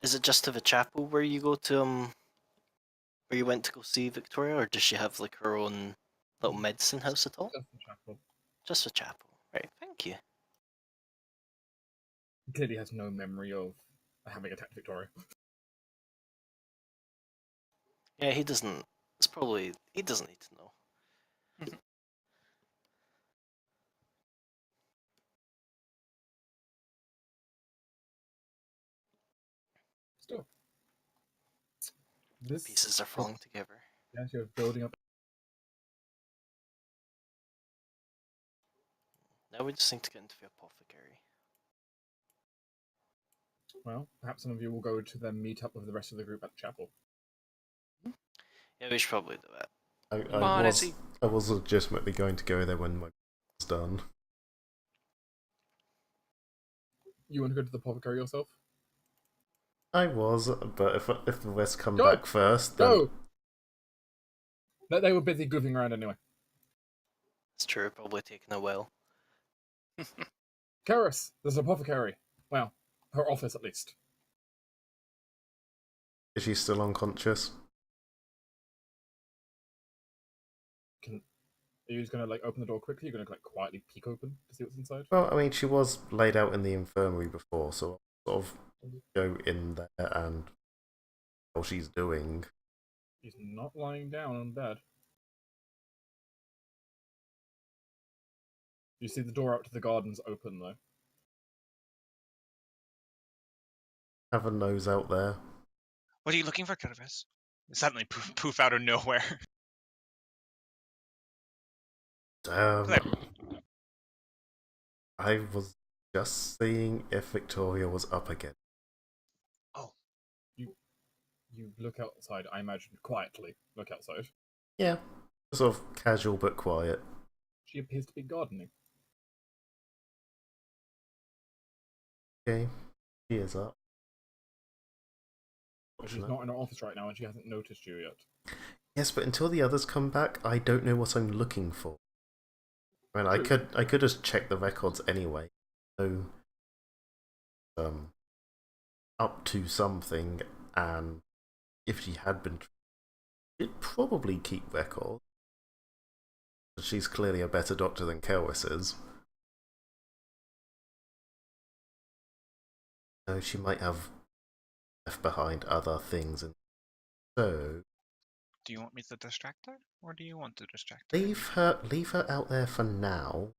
Is it just to the chapel where you go to where you went to go see Victoria, or does she have like her own little medicine house at all? Just the chapel. Just the chapel. Right, thank you. He clearly has no memory of having attacked Victoria. Yeah, he doesn't. It's probably he doesn't need to know. Still. This Pieces are falling together. Yes, you're building up. Now we just need to get into the apothecary. Well, perhaps some of you will go to then meet up with the rest of the group at the chapel. Yeah, we should probably do that. Come on, Essie. I was legitimately going to go there when my was done. You want to go to the apothecary yourself? I was, but if the rest come Go! back first, then Go! They were busy goofing around anyway. It's true, probably taking a while. Karis, there's an apothecary. Well, her office at least. is she still unconscious? Are you just gonna like open the door quickly? You're gonna like quietly peek open to see what's inside? Well, I mean, she was laid out in the infirmary before, so I'll sort of go in there and what she's doing. She's not lying down on bed. You see the door out to the gardens open though. Have a nose out there. What are you looking for, Curvis? Suddenly poof out of nowhere. I was just seeing if Victoria was up again. Oh. You look outside, I imagine, quietly. Look outside. Yeah, sort of casual but quiet. She appears to be gardening. Okay, she is up. But she's not in her office right now and she hasn't noticed you yet. Yes, but until the others come back, I don't know what I'm looking for. I mean, True. I could just check the records anyway. So, up to something, and if she had been, she'd probably keep records. But she's clearly a better doctor than Kelwis is. So she might have left behind other things, and so Do you want me to distract her, or do you want to distract her? leave her out there for now.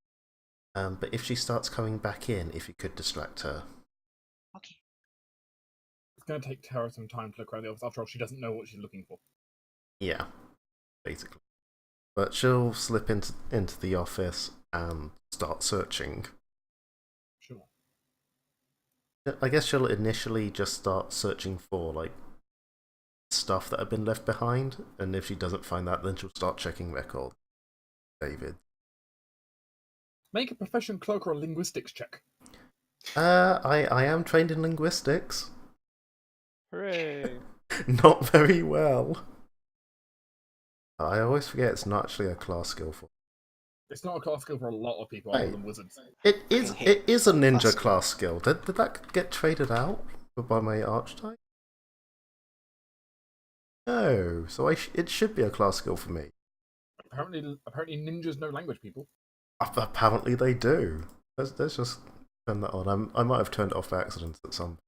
But if she starts coming back in, if you could distract her. Okay. It's gonna take Tara some time to look around the office. After all, she doesn't know what she's looking for. Yeah, basically. But she'll slip into the office and start searching. Sure. I guess she'll initially just start searching for, like, stuff that had been left behind, and if she doesn't find that, then she'll start checking records. David. Make a profession cloak or a linguistics check. I am trained in linguistics. Hooray! Not very well. I always forget it's not actually a class skill for. It's not a class skill for a lot of people other than wizards. It is a ninja Class class skill. Did that get traded out by my archetype? No, so it should be a class skill for me. Apparently ninjas know language, people. Apparently they do. Let's just turn that on. I might have turned it off by accident at some.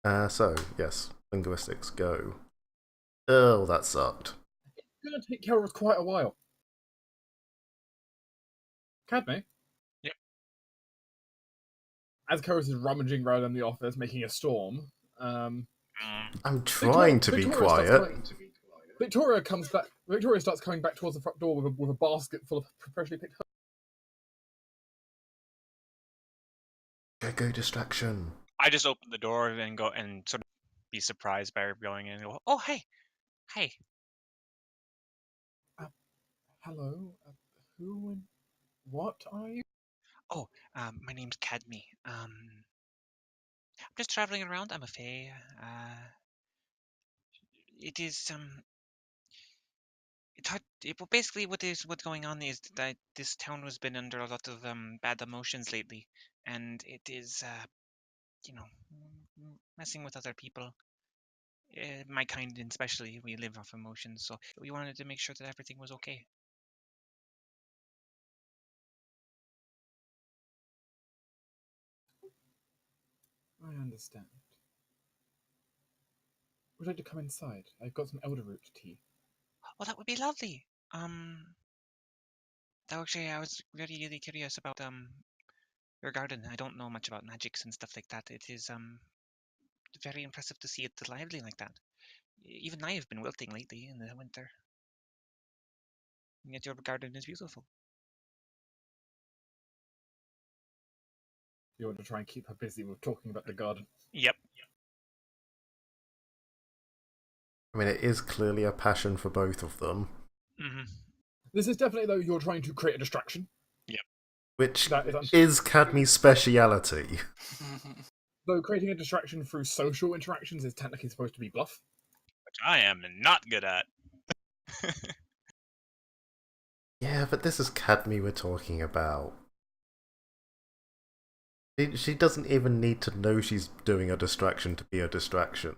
So yes, linguistics go. Oh, that sucked. It's gonna take care of us quite a while. Cadme? Yep. As Karis is rummaging around in the office, making a storm, I'm trying to be quiet. Victoria comes back. Victoria starts coming back towards the front door with a basket full of freshly picked herbs. Go distraction. I just open the door and go and sort of be surprised by her going in and go, oh, hey. Hello? Who and what are you? Oh, my name's Cadme. I'm just traveling around. I'm a fae. It is, it's hard. Well, basically, what's going on is that this town has been under a lot of bad emotions lately, and it is, you know, messing with other people. My kind, especially, we live off emotions, so we wanted to make sure that everything was okay. I understand. Would you like to come inside? I've got some elderroot tea. Oh, that would be lovely. Actually, I was really, really curious about your garden. I don't know much about magics and stuff like that. It is very impressive to see it lively like that. Even I have been wilting lately in the winter. And yet your garden is beautiful. You want to try and keep her busy with talking about the garden. Yep. I mean, it is clearly a passion for both of them. Mm-hmm. This is definitely, though, you're trying to create a distraction. Yep. Which That is Cadmy's speciality. Though creating a distraction through social interactions is technically supposed to be bluff. Which I am not good at. Yeah, but this is Cadmy we're talking about. She doesn't even need to know she's doing a distraction to be a distraction.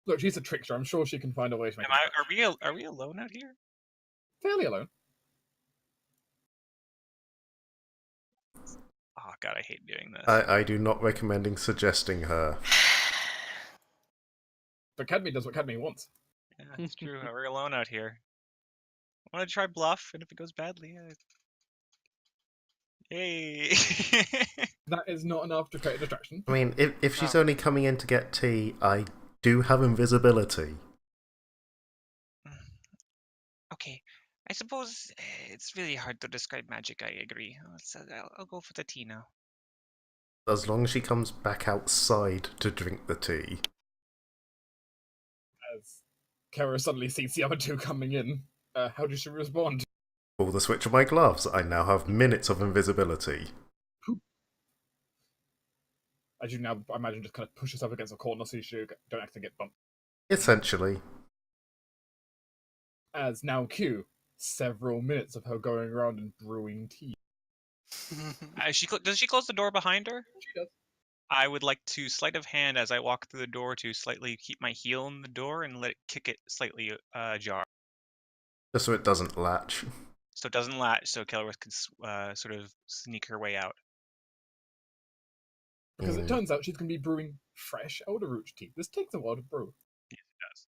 Look, she's a trickster. I'm sure she can find a way to make it. Are we alone out here? Fairly alone. Oh god, I hate doing this. I do not recommend suggesting her. But Cadmy does what Cadmy wants. Yeah, it's true. We're alone out here. I want to try bluff, and if it goes badly, yay! That is not enough to create a distraction. I mean, if she's only coming in to get tea, I do have invisibility. Okay, I suppose it's really hard to describe magic. I agree. I'll go for the tea now. As long as she comes back outside to drink the tea. As Kara suddenly sees the other two coming in, how does she respond? Pull the switch of my gloves. I now have minutes of invisibility. As you now, I imagine, just kind of push yourself against a corner so you don't actually get bumped. Essentially. As now Q, several minutes of her going around and brewing tea. Does she close the door behind her? She does. I would like to sleight of hand as I walk through the door to slightly keep my heel in the door and let it kick it slightly ajar. Just so it doesn't latch. So it doesn't latch, so Kelworth can sort of sneak her way out. Because it turns out she's going to be brewing fresh elderroot tea. This takes a while to brew. Yes, it does.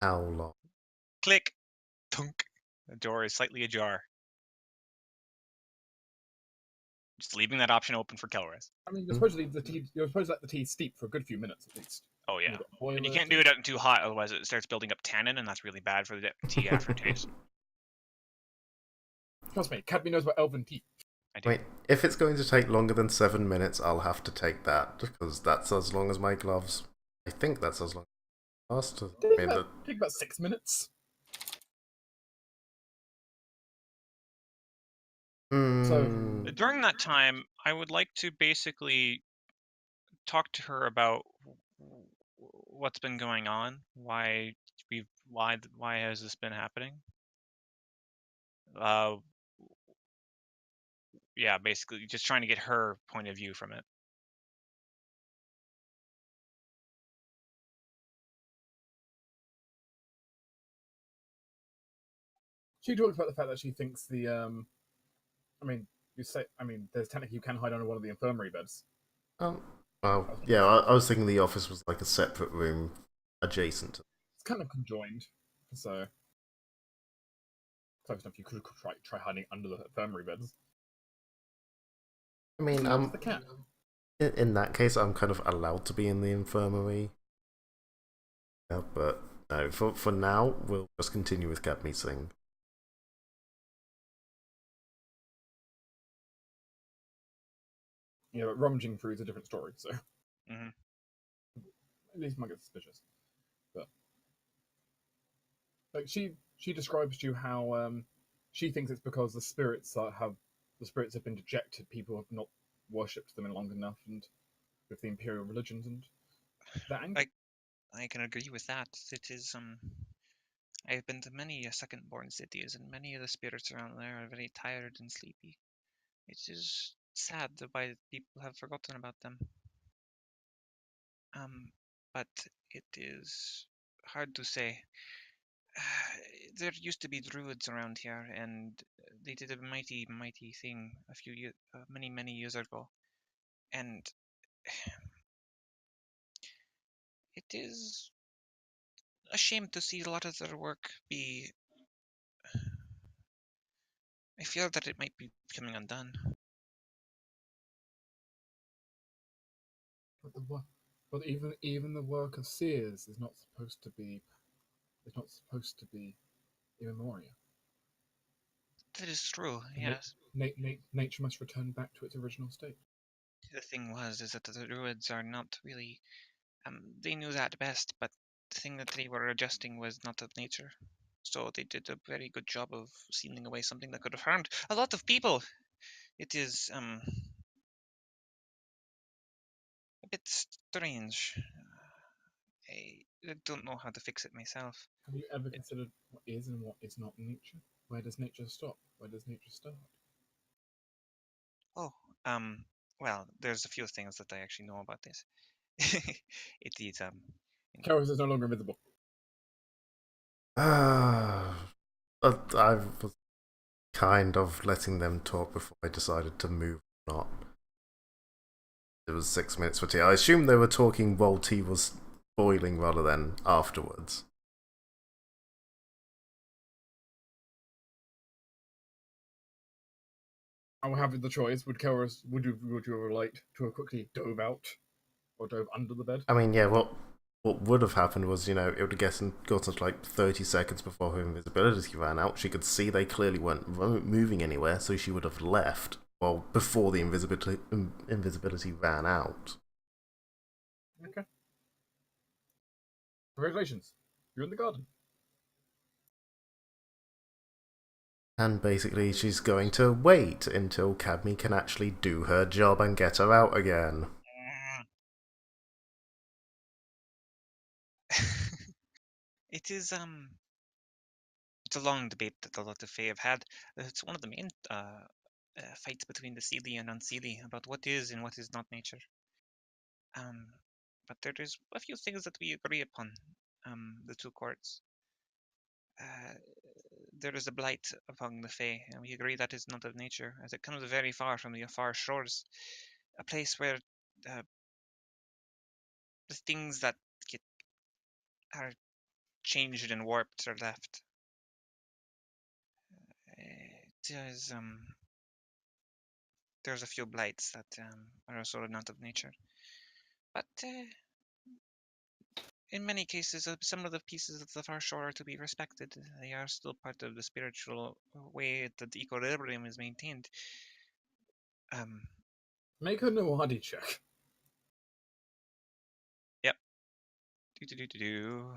How long? Click! Tunk! The door is slightly ajar. Just leaving that option open for Kelworth. I mean, you're supposed to let the tea steep for a good few minutes at least. Oh yeah. And you it, can't do it out too hot, otherwise it starts building up tannin, and that's really bad for the tea aftertaste. Trust me, Cadmy knows about elven tea. I do. Wait, if it's going to take longer than 7 minutes, I'll have to take that, because that's as long as my gloves. I think that's as long as it lasts. Take about 6 minutes. So during that time, I would like to basically talk to her about what's been going on, why has this been happening? Yeah, basically just trying to get her point of view from it. she talks about the fact that she thinks there's technically you can hide under one of the infirmary beds. Yeah, I was thinking the office was like a separate room adjacent. It's kind of conjoined, so close enough you could try hiding under the infirmary beds. I mean, the cat. In that case, I'm kind of allowed to be in the infirmary. Yeah, but no, for now, we'll just continue with Cadmy's thing. Yeah, but rummaging through is a different story, so Mm-hmm. At least might get suspicious. But like she describes to you how she thinks it's because the spirits have been dejected. People have not worshipped them in long enough, and with the imperial religions and that anger. I can agree with that. It is I've been to many second-born cities, and many of the spirits around there are very tired and sleepy. It is sad why people have forgotten about them. But it is hard to say. There used to be druids around here, and they did a mighty, mighty thing a few years, many, many years ago. And it is a shame to see a lot of their work be. I feel that it might be becoming undone. But even the work of seers is not supposed to be. It's not supposed to be immemoria. That is true, And yes. nature must return back to its original state. The thing is that the druids are not really. They knew that best, but the thing that they were adjusting was not of nature. So they did a very good job of sealing away something that could have harmed a lot of people. It is a bit strange. I don't know how to fix it myself. Have you ever considered what is and what is not nature? Where does nature stop? Where does nature start? Oh, well, there's a few things that I actually know about this. It is Karos is no longer invisible. I was kind of letting them talk before I decided to move or not. It was 6 minutes for tea. I assumed they were talking while tea was boiling rather than afterwards. I will have the choice. Would you have liked to have quickly dove out or dove under the bed? I mean, yeah, what would have happened was, it would have gotten to like 30 seconds before her invisibility ran out. She could see they clearly weren't moving anywhere, so she would have left. Well, before the invisibility ran out. Okay. Congratulations. You're in the garden. And basically, she's going to wait until Cadme can actually do her job and get her out again. It is it's a long debate that a lot of Fae have had. It's one of the main fights between the Seelie and Unseelie about what is and what is not nature. But there is a few things that we agree upon. The two courts. There is a blight among the Fae, and we agree that is not of nature, as it comes very far from the far shores, a place where the things that are changed and warped are left. There's a few blights that are also not of nature, but in many cases, some of the pieces of the far shore are to be respected. They are still part of the spiritual way that the equilibrium is maintained. Make a Noadi check. Yep. Do.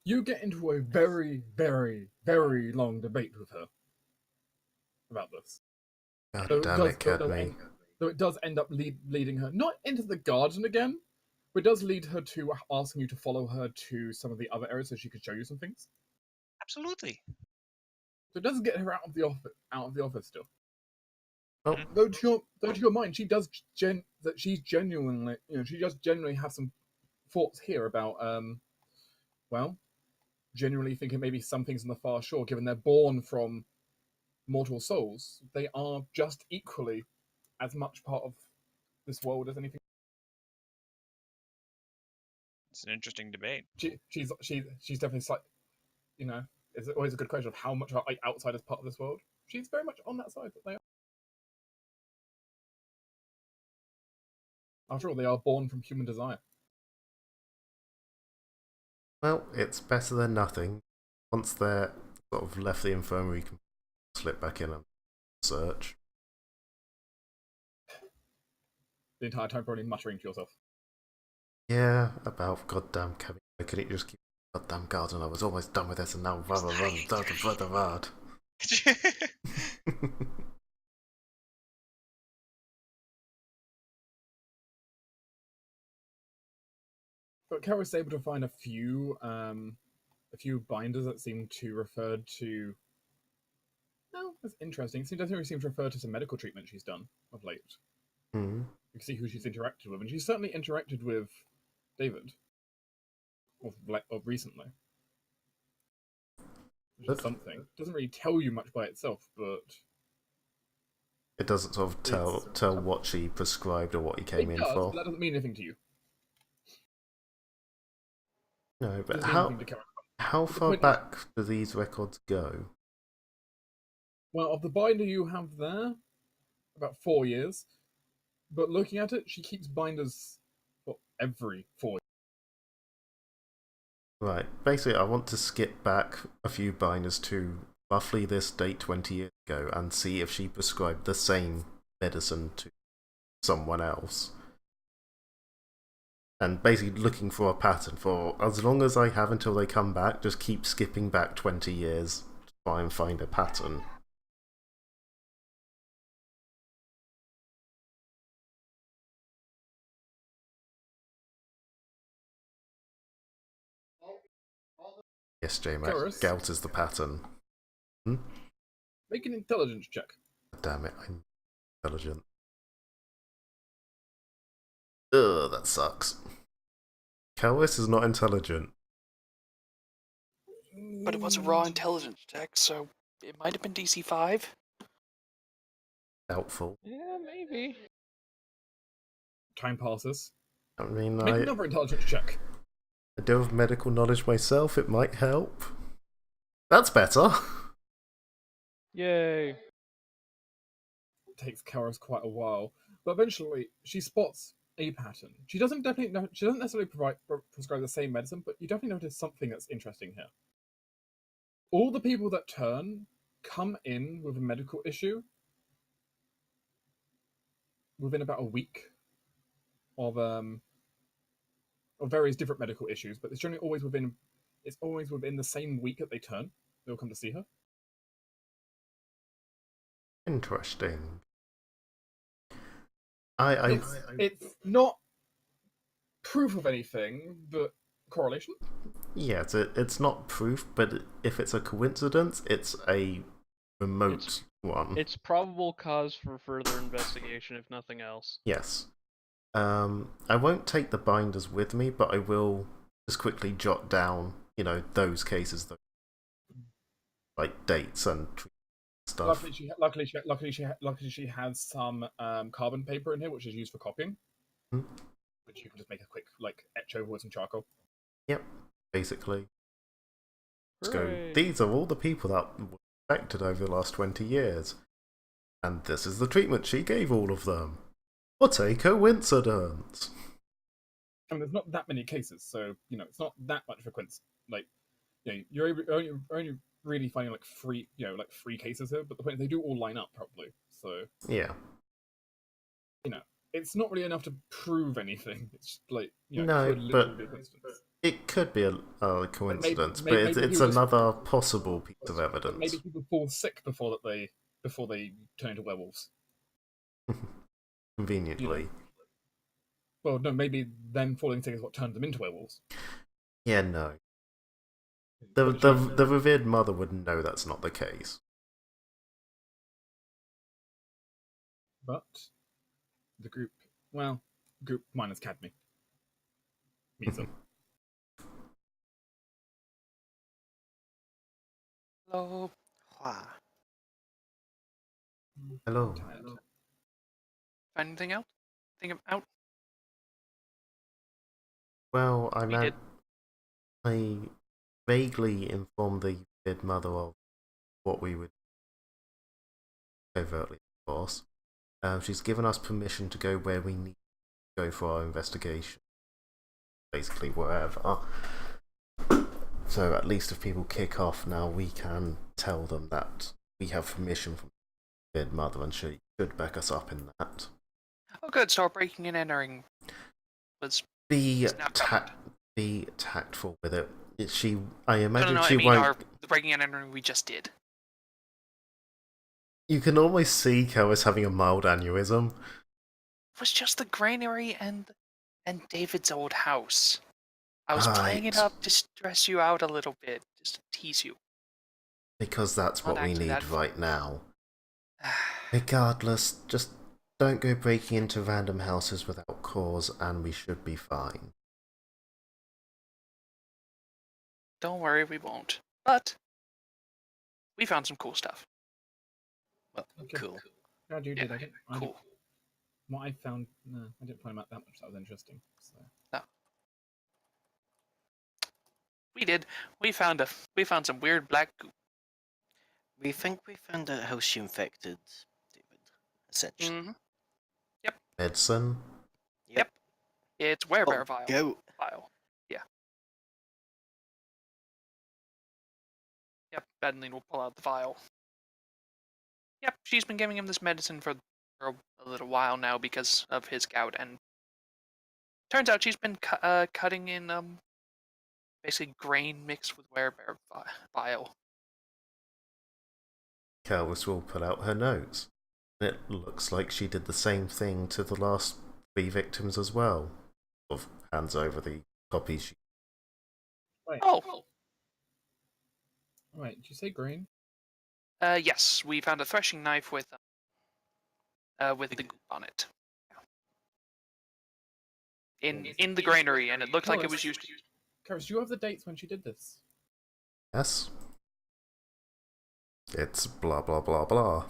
You get into a very, very, very long debate with her about this. God damn it, Cadme. Though it does end up leading her, not into the garden again, but it does lead her to asking you to follow her to some of the other areas so she could show you some things. Absolutely. So it does get her out of the office still. Oh. Though to your mind, she does she just genuinely has some thoughts here about genuinely thinking maybe some things on the far shore, given they're born from mortal souls, they are just equally as much part of this world as anything. It's an interesting debate. She's definitely it's always a good question of how much are outside as part of this world. She's very much on that side that they are. After all, they are born from human desire. Well, it's better than nothing. Once they're sort of left the infirmary, you can slip back in and search. The entire time probably muttering to yourself. Yeah, about goddamn Kevin. I couldn't just keep the goddamn garden. I was almost done with this and now blah. But Kel was able to find a few binders that seem to refer to. Oh, that's interesting. It doesn't really seem to refer to some medical treatment she's done of late. Mm. You can see who she's interacted with, and she's certainly interacted with David, of recently. Which is something. It doesn't really tell you much by itself, but it doesn't sort of tell what she prescribed or what he came in for. But that doesn't mean anything to you. No, but how far back do these records go? Well, of the binder you have there, about 4 years. But looking at it, she keeps binders for every 4 Right. Basically, I want to skip back a few binders to roughly this date 20 years ago and see if she prescribed the same medicine to someone else. And basically looking for a pattern for as long as I have until they come back, just keep skipping back 20 years to try and find a pattern. Yes, J-Mac, Chorus. gout is the pattern. Make an intelligence check. Damn it, I'm intelligent. Ugh, that sucks. Calvis is not intelligent. But it was a raw intelligence check, so it might have been DC 5. Doubtful. Yeah, maybe. Time passes. I mean, Make another intelligence check. I do have medical knowledge myself, it might help. That's better. Yay. It takes Karis quite a while, but eventually she spots a pattern. She doesn't necessarily prescribe the same medicine, but you definitely notice something that's interesting here. All the people that turn come in with a medical issue within about a week of various different medical issues, but it's generally always within the same week that they turn. They'll come to see her. Interesting. It's not proof of anything, but correlation. Yeah, it's not proof, but if it's a coincidence, it's a remote one. It's probable cause for further investigation, if nothing else. Yes. I won't take the binders with me, but I will just quickly jot down, those cases, like dates and stuff. Luckily, she has some carbon paper in here, which is used for copying. Which you can just make a quick etch over with some charcoal. Yep, basically. Let's go. Hooray. These are all the people that were affected over the last 20 years. And this is the treatment she gave all of them. What a coincidence! I mean, there's not that many cases, so it's not that much of a coincidence. You're only really finding three cases here, but the point is they do all line up probably. So yeah, it's not really enough to prove anything. It's no, could but be a coincidence. It could be a coincidence, but maybe it's another possible piece of evidence. Maybe people fall sick before they turn into werewolves. Conveniently. Well, no, maybe them falling sick is what turns them into werewolves. Yeah, no. The revered mother would know that's not the case. But the group minus Cadme. Means them. Hello. Hello. Find anything else? Think I'm out? Well, did. I vaguely informed the revered mother of what we would overtly, of course. She's given us permission to go where we need to go for our investigation. Basically, wherever. So at least if people kick off now, we can tell them that we have permission from the revered mother, and she should back us up in that. Oh, good. So our breaking and entering was. Be tactful with it. I imagine no, she I mean won't. the breaking and entering we just did. You can almost see Kelvis having a mild aneurysm. It was just the granary and David's old house. I was playing it up to stress you out a little bit, just to tease you. Because that's Not what we actually need that right now. Regardless, just don't go breaking into random houses without cause, and we should be fine. Don't worry, we won't. But we found some cool stuff. Well, Okay. cool. Glad you did. Cool. What I found, no, I didn't find out that much. That was interesting. So. No. We did. We found some weird black goo. We think we found out how she infected David, essentially. Mm-hmm. Yep. Medicine? Yep. It's werebear Oh, vial. go. Yeah. Yep, Adeline will pull out the vial. Yep, she's been giving him this medicine for a little while now because of his gout, and turns out she's been cutting in basically grain mixed with werebear vial. Calvis will pull out her notes. It looks like she did the same thing to the last 3 victims as well. Of hands over the copies. Wait. Oh. Wait, did you say green? Yes, we found a threshing knife with the goop on it. In the granary, and it looked like it was used. Karis, do you have the dates when she did this? Yes. It's blah blah blah blah.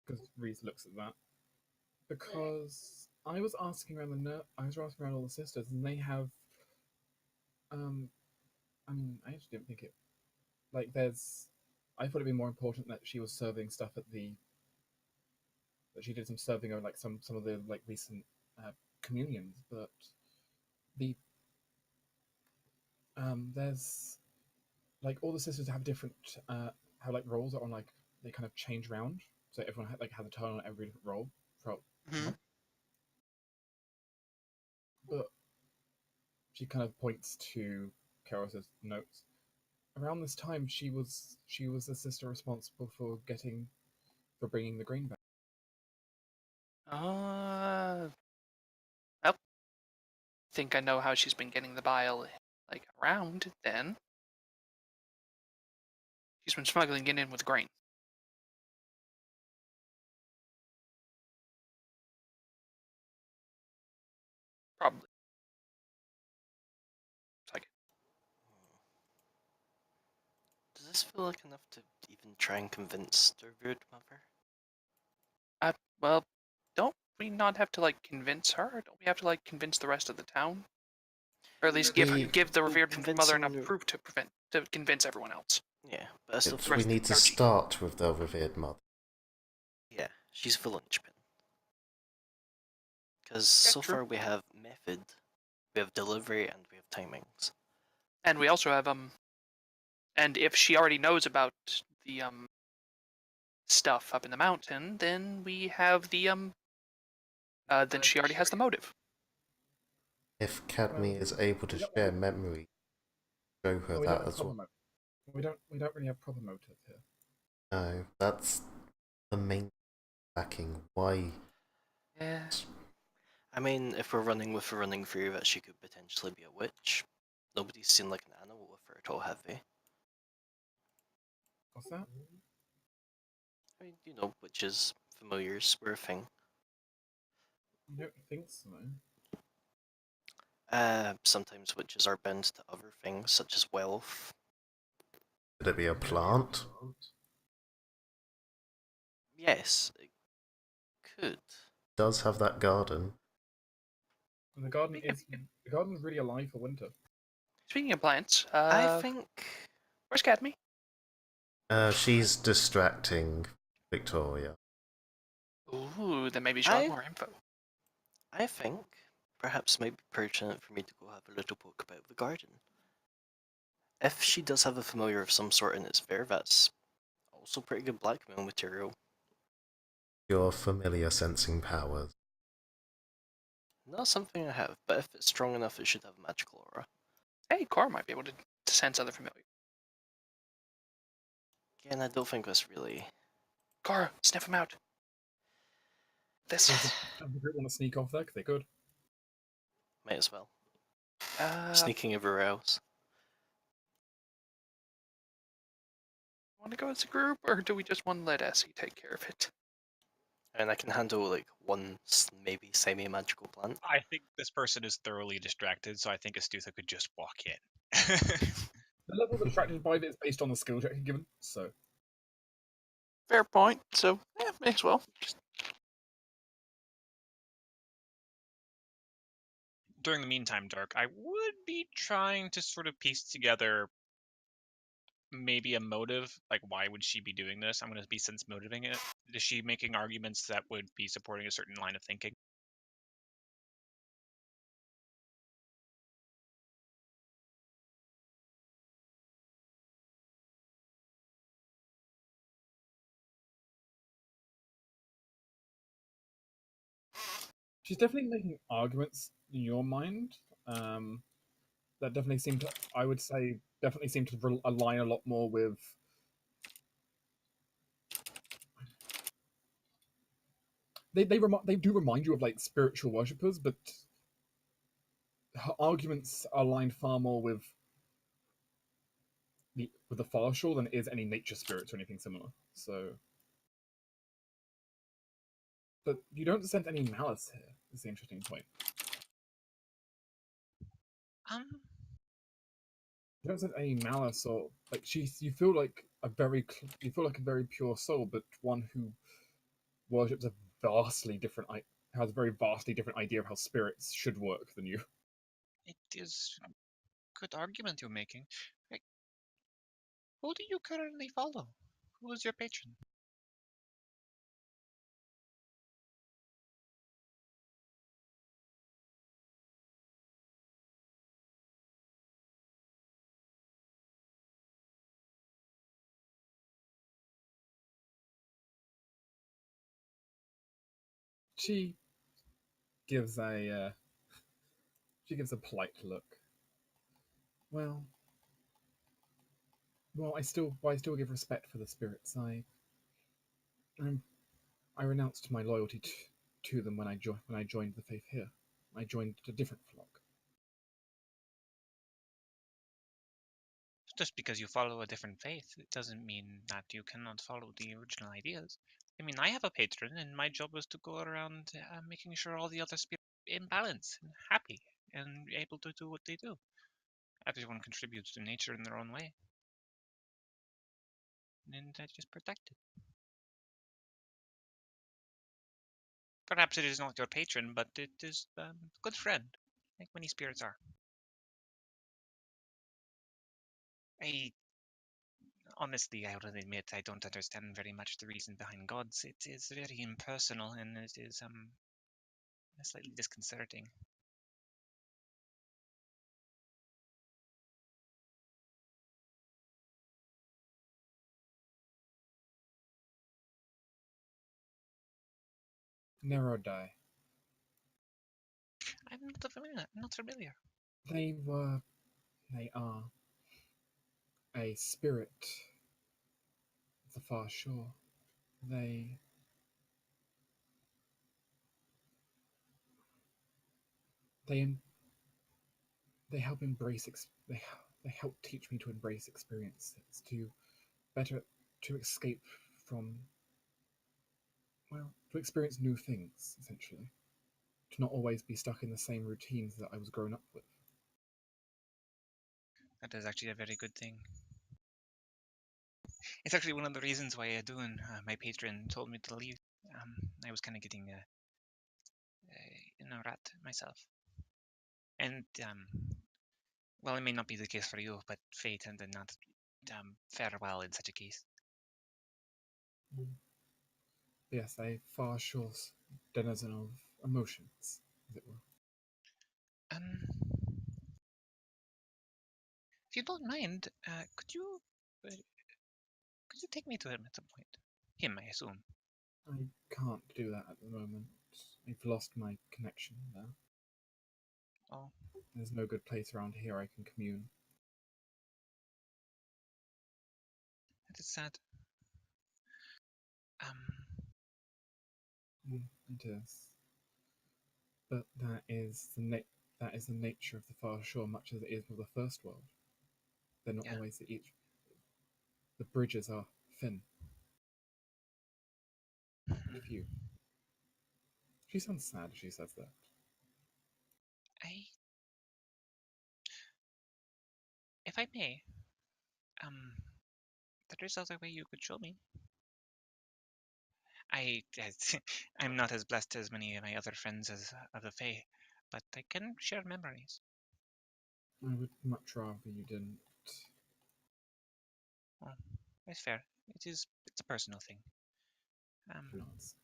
Because Reese looks at that. Because I was asking around I was asking around all the sisters, and they have. I mean, I actually didn't think it. Like, there's. I thought it'd be more important that she was serving stuff at the. That she did some serving of like some of the like recent communions, but the there's like all the sisters have different have like roles that are on like they kind of change around, so everyone has a turn on every different role throughout the month. But she kind of points to Karos's notes. Around this time, she was the sister responsible for bringing the green back. Well, think I know how she's been getting the bile, like, around, then. She's been smuggling it in with grain. Probably. Like, Does this feel like enough to even try and convince the revered mother? well, don't we not have to, like, convince her? Don't we have to, like, convince the rest of the town? Or at least give the revered mother enough proof to convince everyone else. Yeah, but I still feel We need to start with the revered mother. Yeah, she's the linchpin. Because so far we have method, we have delivery, and we have timings. And we also have and if she already knows about the stuff up in the mountain, then we have the then she already has the motive. If Cadme is able to share memory, show her that as well. We don't really have proper motive here. No, that's the main backing. Why? Yeah. I mean, if we're running with a running theory that she could potentially be a witch, nobody's seen like an animal with her at all, have they? What's that? I mean, you know, witches, familiars, were a thing. You don't think so? Sometimes witches are bound to other things, such as wealth. Could it be a plant? Yes, it could. Does have that garden. And the garden's really alive for winter. Speaking of plants, I think. Where's Cadme? She's distracting Victoria. Ooh, then maybe she'll have more info. I think perhaps might be pertinent for me to go have a little poke about the garden. If she does have a familiar of some sort in its fair, that's also pretty good blackmail material. Your familiar sensing powers. Not something I have, but if it's strong enough, it should have magical aura. Hey, Cora might be able to sense other familiar. Again, I don't think that's really. Cora, sniff him out. This. Does the group want to sneak off there? Because they could. Might as well. Sneaking everywhere else. Want to go as a group, or do we just want to let Essie take care of it? And I can handle like one maybe semi-magical plant. I think this person is thoroughly distracted, so I think Astutha could just walk in. The level of distracted by it is based on the skill check given, so. Fair point. So, yeah, may as well. During the meantime, Dark, I would be trying to sort of piece together maybe a motive. Like, why would she be doing this? I'm going to be sense motivating it. Is she making arguments that would be supporting a certain line of thinking? She's definitely making arguments in your mind. That definitely seem to, I would say, definitely seem to align a lot more with. They do remind you of like spiritual worshippers, but her arguments align far more with the Farshal than it is any nature spirits or anything similar. So, but you don't sense any malice here. Is the interesting point. Um, You don't sense any malice or like you feel like you feel like a very pure soul, but one who worships a vastly different has a very vastly different idea of how spirits should work than you. it is a good argument you're making. Like, who do you currently follow? Who is your patron? She gives a she gives a polite look. Well, I still give respect for the spirits. I'm, I renounced my loyalty to them when I joined the faith here. I joined a different flock. Just because you follow a different faith, it doesn't mean that you cannot follow the original ideas. I mean, I have a patron, and my job is to go around making sure all the other spirits are in balance and happy and able to do what they do. Everyone contributes to nature in their own way, and I just protect it. Perhaps it is not your patron, but it is a good friend, like many spirits are. I honestly, I will admit, I don't understand very much the reason behind gods. It is very impersonal, and it is slightly disconcerting. Nerodai. I'm not familiar. I'm not familiar. They are a spirit of the far shore. They they they help they help teach me to embrace experiences, to better to escape from to experience new things essentially, to not always be stuck in the same routines that I was grown up with. That is actually a very good thing. It's actually one of the reasons why Adun, my patron, told me to leave. I was kind of getting in a rut myself. And, well, it may not be the case for you, but fate did not fare well in such a case. Yes, a far shore denizen of emotions, as it were. Um, if you don't mind, could you take me to him at some point? Him, I assume. I can't do that at the moment. I've lost my connection there. Oh, There's no good place around here I can commune. that is sad. It is. But that is the nature of the far shore, much as it is with the first world. They're not Yeah. always each. The bridges are thin and few. She sounds sad as she says that. If I may, there is other way you could show me. I'm not as blessed as many of my other friends of the Fae, but I can share memories. I would much rather you didn't. Well, it's fair. It's a personal thing. Nods.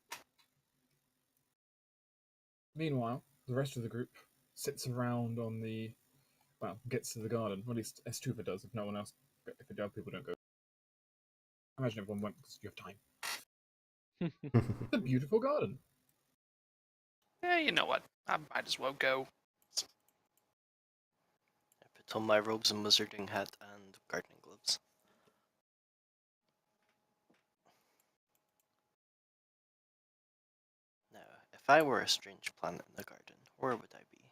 Meanwhile, the rest of the group sits around on the gets to the garden. Or at least Estuva does. If no one else, if the other people don't go, I imagine everyone went because you have time. It's a beautiful garden. You know what? I might as well go. I put on my robes and wizarding hat and gardening gloves. Now, if I were a strange planet in the garden, where would I be?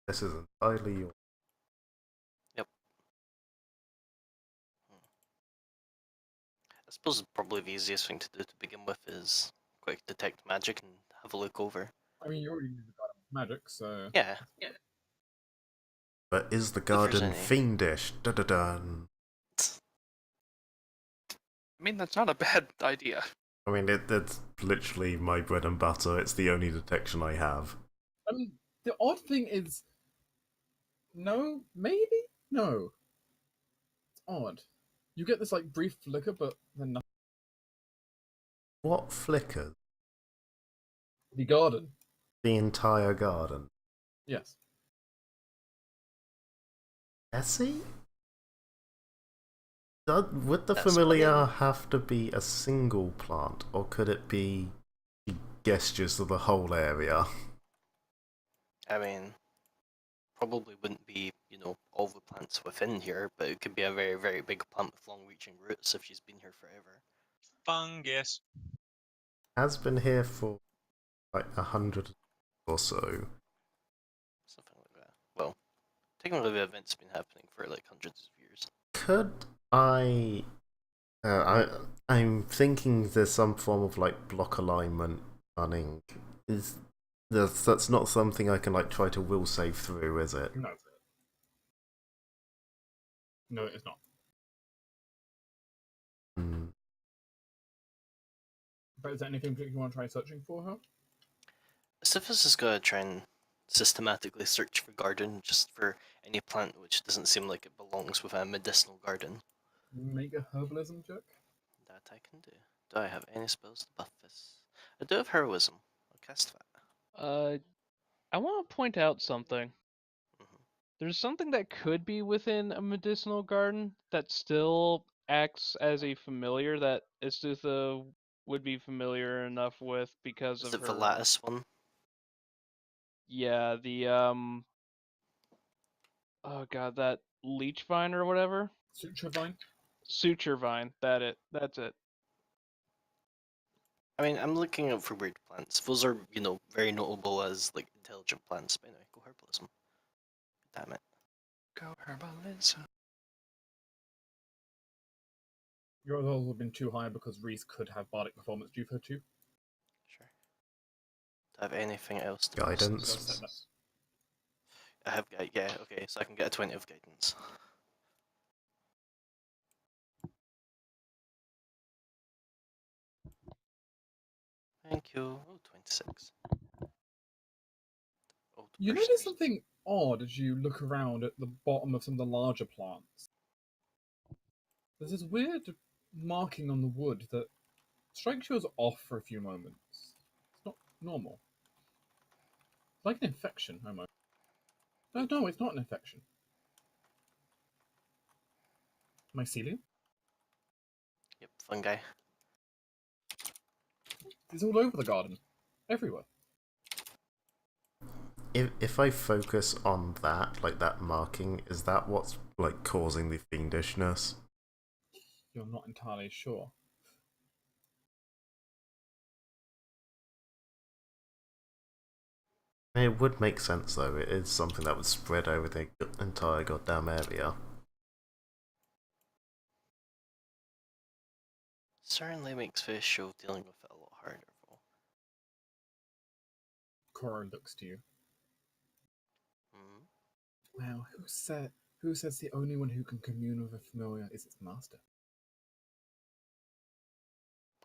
This is entirely your. Yep. I suppose probably the easiest thing to do to begin with is quick detect magic and have a look over. I mean, you already use the garden magic, so Yeah. But is the If there's garden any. fiendish? Da-da-dun. I mean, that's not a bad idea. I mean, it's literally my bread and butter. It's the only detection I have. I mean, the odd thing is, no, maybe no. It's odd. You get this like brief flicker, but then nothing. What flickers? The garden, The entire garden. yes. Essie? Would the That's familiar funny. have to be a single plant, or could it be gestures of the whole area? I mean, probably wouldn't be, all the plants within here, but it could be a very, very big plant with long-reaching roots if she's been here forever. Fungus. Has been here for like 100 or so. Something like that. Well, technically the event's been happening for like hundreds of years. Could I'm thinking there's some form of like block alignment running. That's not something I can like try to will save through, is it? No. No, it's not. Hmm. But is there anything you want to try searching for her? Sisyphus is gonna try and systematically search for garden just for any plant which doesn't seem like it belongs with a medicinal garden. Make a herbalism check. That I can do. Do I have any spells to buff this? I do have heroism. I'll cast that. I want to point out something. Mhm. There's something that could be within a medicinal garden that still acts as a familiar that Istutha would be familiar enough with because Is of it the her. lattice one? Yeah, the oh god, that leech vine or whatever. Suture vine. Suture vine. That's it. I mean, I'm looking out for weird plants. Those are, very notable as like intelligent plants. But anyway, go herbalism. Damn it. Go herbalism. Your results have been too high because Reese could have bardic performance due for her too. Sure. Do I have anything else to Guidance. boost? I have yeah, okay, so I can get a 20 of guidance. Thank you. Oh, 26. Oh, You burst. notice something odd as you look around at the bottom of some of the larger plants. There's this weird marking on the wood that strikes you as off for a few moments. It's not normal. It's like an infection, almost. No, it's not an infection. Mycelium? Yep, fungi. It's all over the garden. Everywhere. If I focus on that, like that marking, is that what's like causing the fiendishness? You're not entirely sure. It would make sense though. It is something that would spread over the entire goddamn area. Certainly makes this show dealing with it a lot harder, though. Cora looks to you. Hmm. Wow, who says the only one who can commune with a familiar is its master?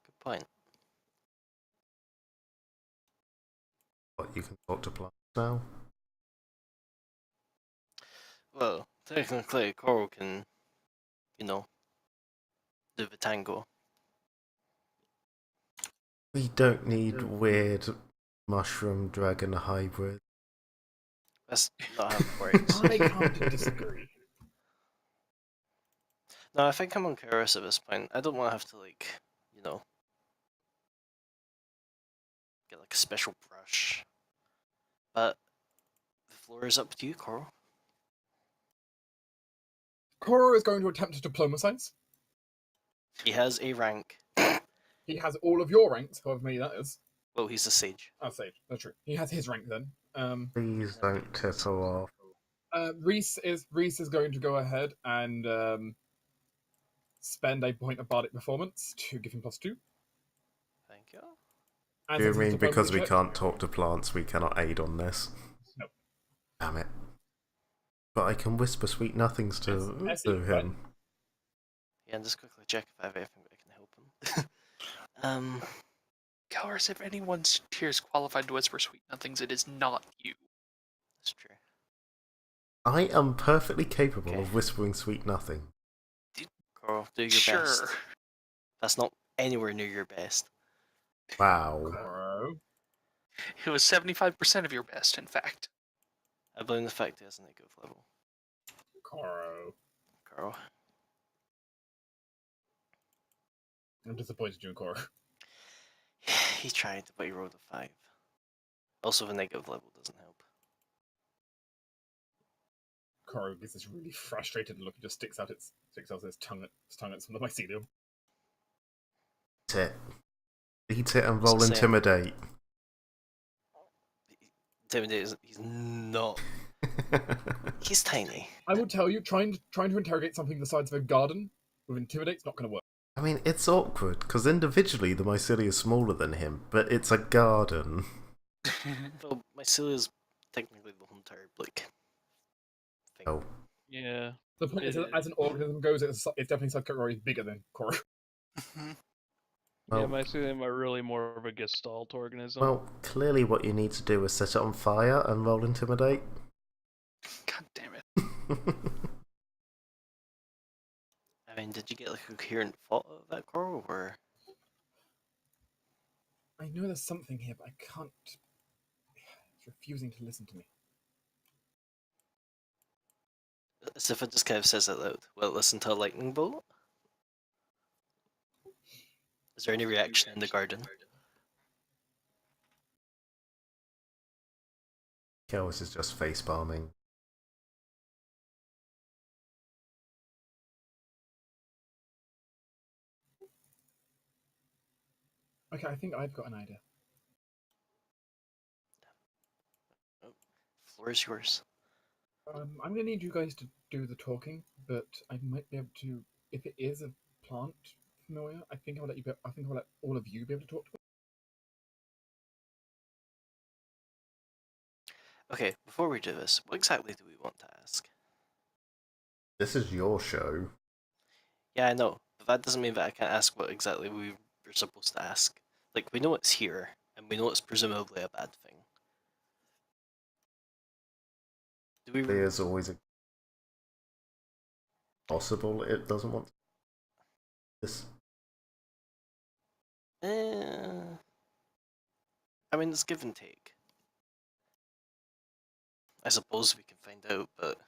Good point. What, you can talk to plants now? Well, technically, Coral can, do the tango. We don't need weird mushroom dragon hybrid. That's not how it works. I can't disagree. No, I think I'm on Karis at this point. I don't want to have to, like, you know, get like a special brush. But the floor is up to you, Coral. Koro is going to attempt to diplomatize. He has a rank. He has all of your ranks, however many that is. Well, he's a sage. Oh, sage. That's true. He has his rank then. Please don't tittle off. Reese is going to go ahead and spend a point of bardic performance to give him +2. Thank you. And Do you since his mean because we diplomacy check- can't talk to plants, we cannot aid on this? No. Damn it. But I can whisper sweet nothings to SE, him. right? Yeah, and just quickly check if I have anything that can help him. Calrus, if anyone's here is qualified to whisper sweet nothings, it is not you. That's true. I am perfectly capable Okay. of whispering sweet nothing. Coral, do your Sure. best. That's not anywhere near your best. Wow. Koro. It was 75% of your best, in fact. I blame the fact he has a negative level. Koro. Coral. I'm disappointed you in Koro. He tried, but he rolled a 5. Also, the negative level doesn't help. Koro gives this really frustrated look and just sticks out his tongue at some of my mycelium. Eat it. Eat it and What's roll it saying? intimidate. Intimidate, he's not. He's tiny. I will tell you, trying to interrogate something the size of a garden with intimidate's not going to work. I mean, it's awkward, because individually the mycelia is smaller than him, but it's a garden. Well, mycelia is technically the whole entire thing. Oh. Yeah. The point is, It as an organism goes, it's definitely subcategory bigger than Koro. Yeah, Well- mycelium are really more of a gestalt organism. Well, clearly what you need to do is set it on fire and roll intimidate. God damn it. I mean, did you get like a coherent thought of that, Coral, or? I know there's something here, but I can't. It's refusing to listen to me. As if it just kind of says it loud. Will it listen to a lightning bolt? Is there any reaction in the garden? Chaos is just face palming. Okay, I think I've got an idea. Floor is yours. I'm going to need you guys to do the talking, but I might be able to. If it is a plant familiar, I think I'll let you. I think I'll let all of you be able to talk to it. Okay, before we do this, what exactly do we want to ask? This is your show. Yeah, I know, but that doesn't mean that I can't ask what exactly we were supposed to ask. Like, we know it's here, and we know it's presumably a bad thing. Do we? There's always a possible it doesn't want this. I mean, it's give and take. I suppose we can find out, but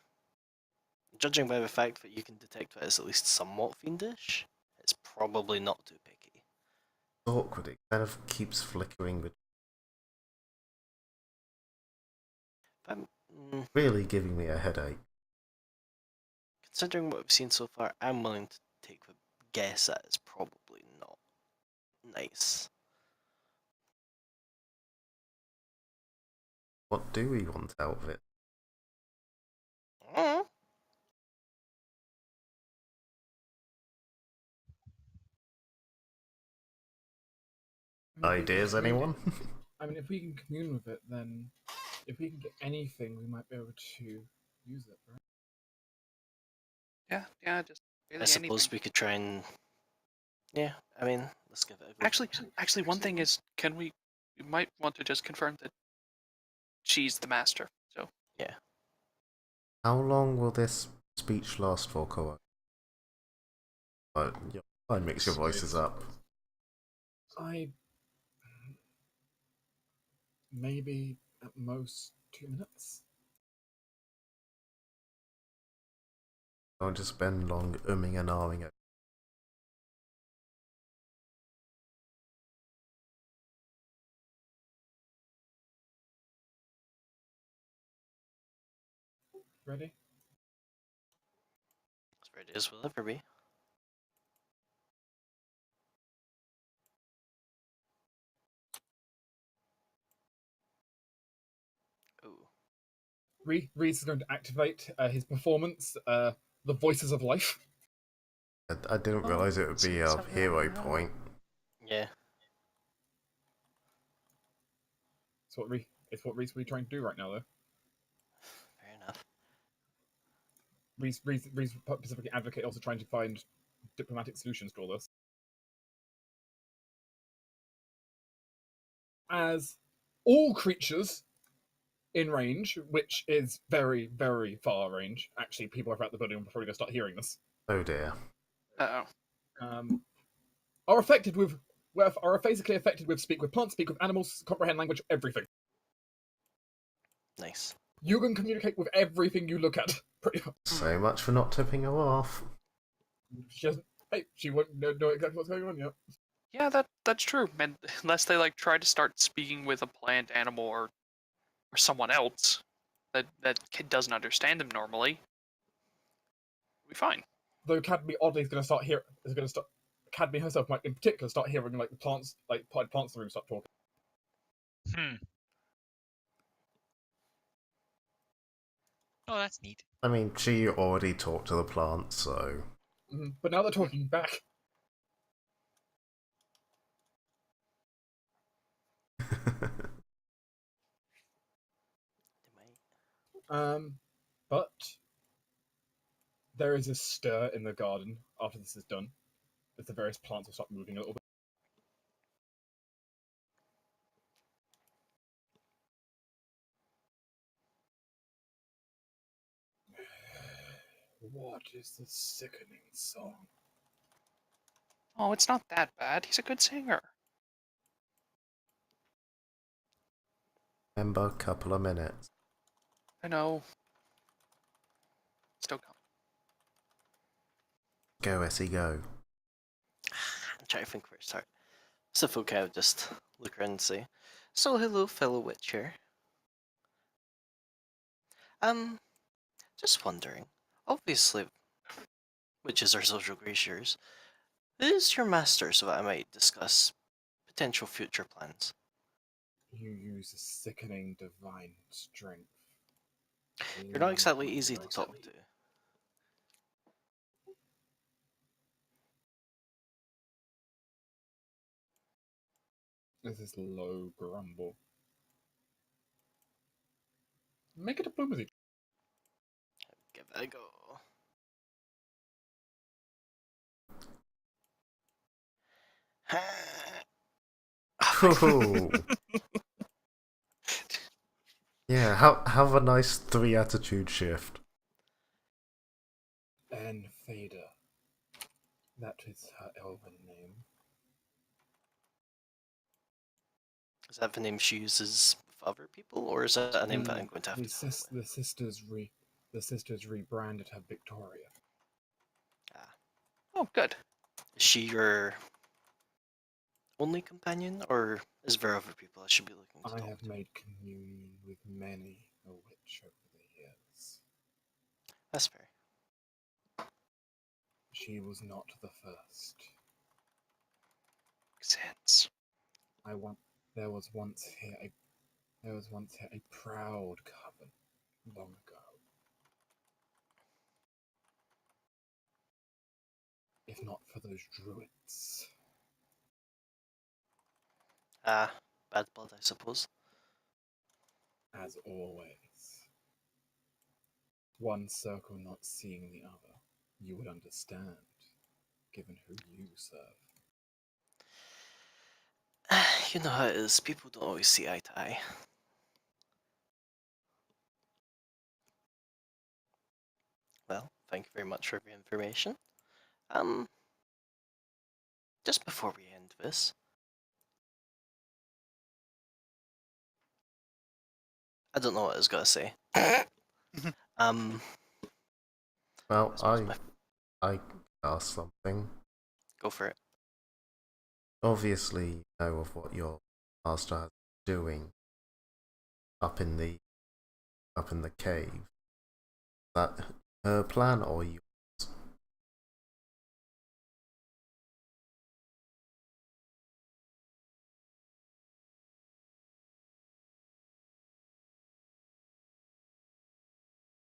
judging by the fact that you can detect that it's at least somewhat fiendish, it's probably not too picky. It's awkward. It kind of keeps flickering, but really giving me a headache. Considering what we've seen so far, I'm willing to take the guess that it's probably not nice. What do we want out of it? Mm. Ideas, anyone? I mean, if we can commune with it, then if we can get anything, we might be able to use it, right? Yeah, just really I suppose anything. we could try and. Yeah, I mean, let's give it a go. Actually, one thing is, we might want to just confirm that she's the master. So Yeah. How long will this speech last for, Koa? I mix your voices up. Maybe at most 2 minutes. I'll just spend long umming and ahhing it. Ready? As ready as we'll ever be. Ooh. Reese is going to activate his performance, the Voices of Life. I didn't realise it would be a hero point. Yeah. It's what Reese will be trying to do right now, though. Fair enough. Reese specifically advocate also trying to find diplomatic solutions to all this. As all creatures in range, which is very, very far range. Actually, people are at the building are probably going to start hearing this. Oh dear. Uh-oh. Are basically affected with speak with plants, speak with animals, comprehend language, everything. Nice. You can communicate with everything you look at, pretty much. So much for not tipping her off. She wouldn't know exactly what's going on yet. Yeah, that's true. And unless they like try to start speaking with a plant, animal, or someone else that kid doesn't understand them normally, we'll be fine. Though Cadme oddly is going to start hearing. Cadme herself might, in particular, start hearing like the plants, like plants in the room start talking. Oh, that's neat. I mean, she already talked to the plants, so... But now they're talking back. But there is a stir in the garden after this is done, as the various plants will start moving a little bit. What is this sickening song? Oh, it's not that bad. He's a good singer. Remember, a couple of minutes. I know. Still come. Go, Essie, go. I'm trying to think where to start. So if okay, I'll just look around and say, so hello, fellow Witcher. Just wondering. Obviously, witches are social creatures. Who is your master so that I might discuss potential future plans? You use a sickening divine strength. You're not exactly easy to talk to. There's this low grumble. Make a diplomacy. Give it a go. Oh. Yeah, have a nice 3 attitude shift. Fader. That is her elven name. Is that the name she uses with other people, or is that a name that I'm going to have to The sisters rebranded her Victoria. Ah. Oh, good. Is she your only companion, or is there other people I should be looking to I talk have to? made communion with many a witch over the years. That's fair. She was not the first. Makes sense. There was once here a proud coven long ago. If not for those druids. Ah, bad blood, I suppose. As always. One circle not seeing the other, you would understand, given who you serve. You know how it is, people don't always see eye to eye. Well, thank you very much for the information. Just before we end this, I don't know what I was gonna say. Well, suppose my- I asked something. Go for it. Obviously, you know of what your master is doing up in the cave. Is that her plan or you?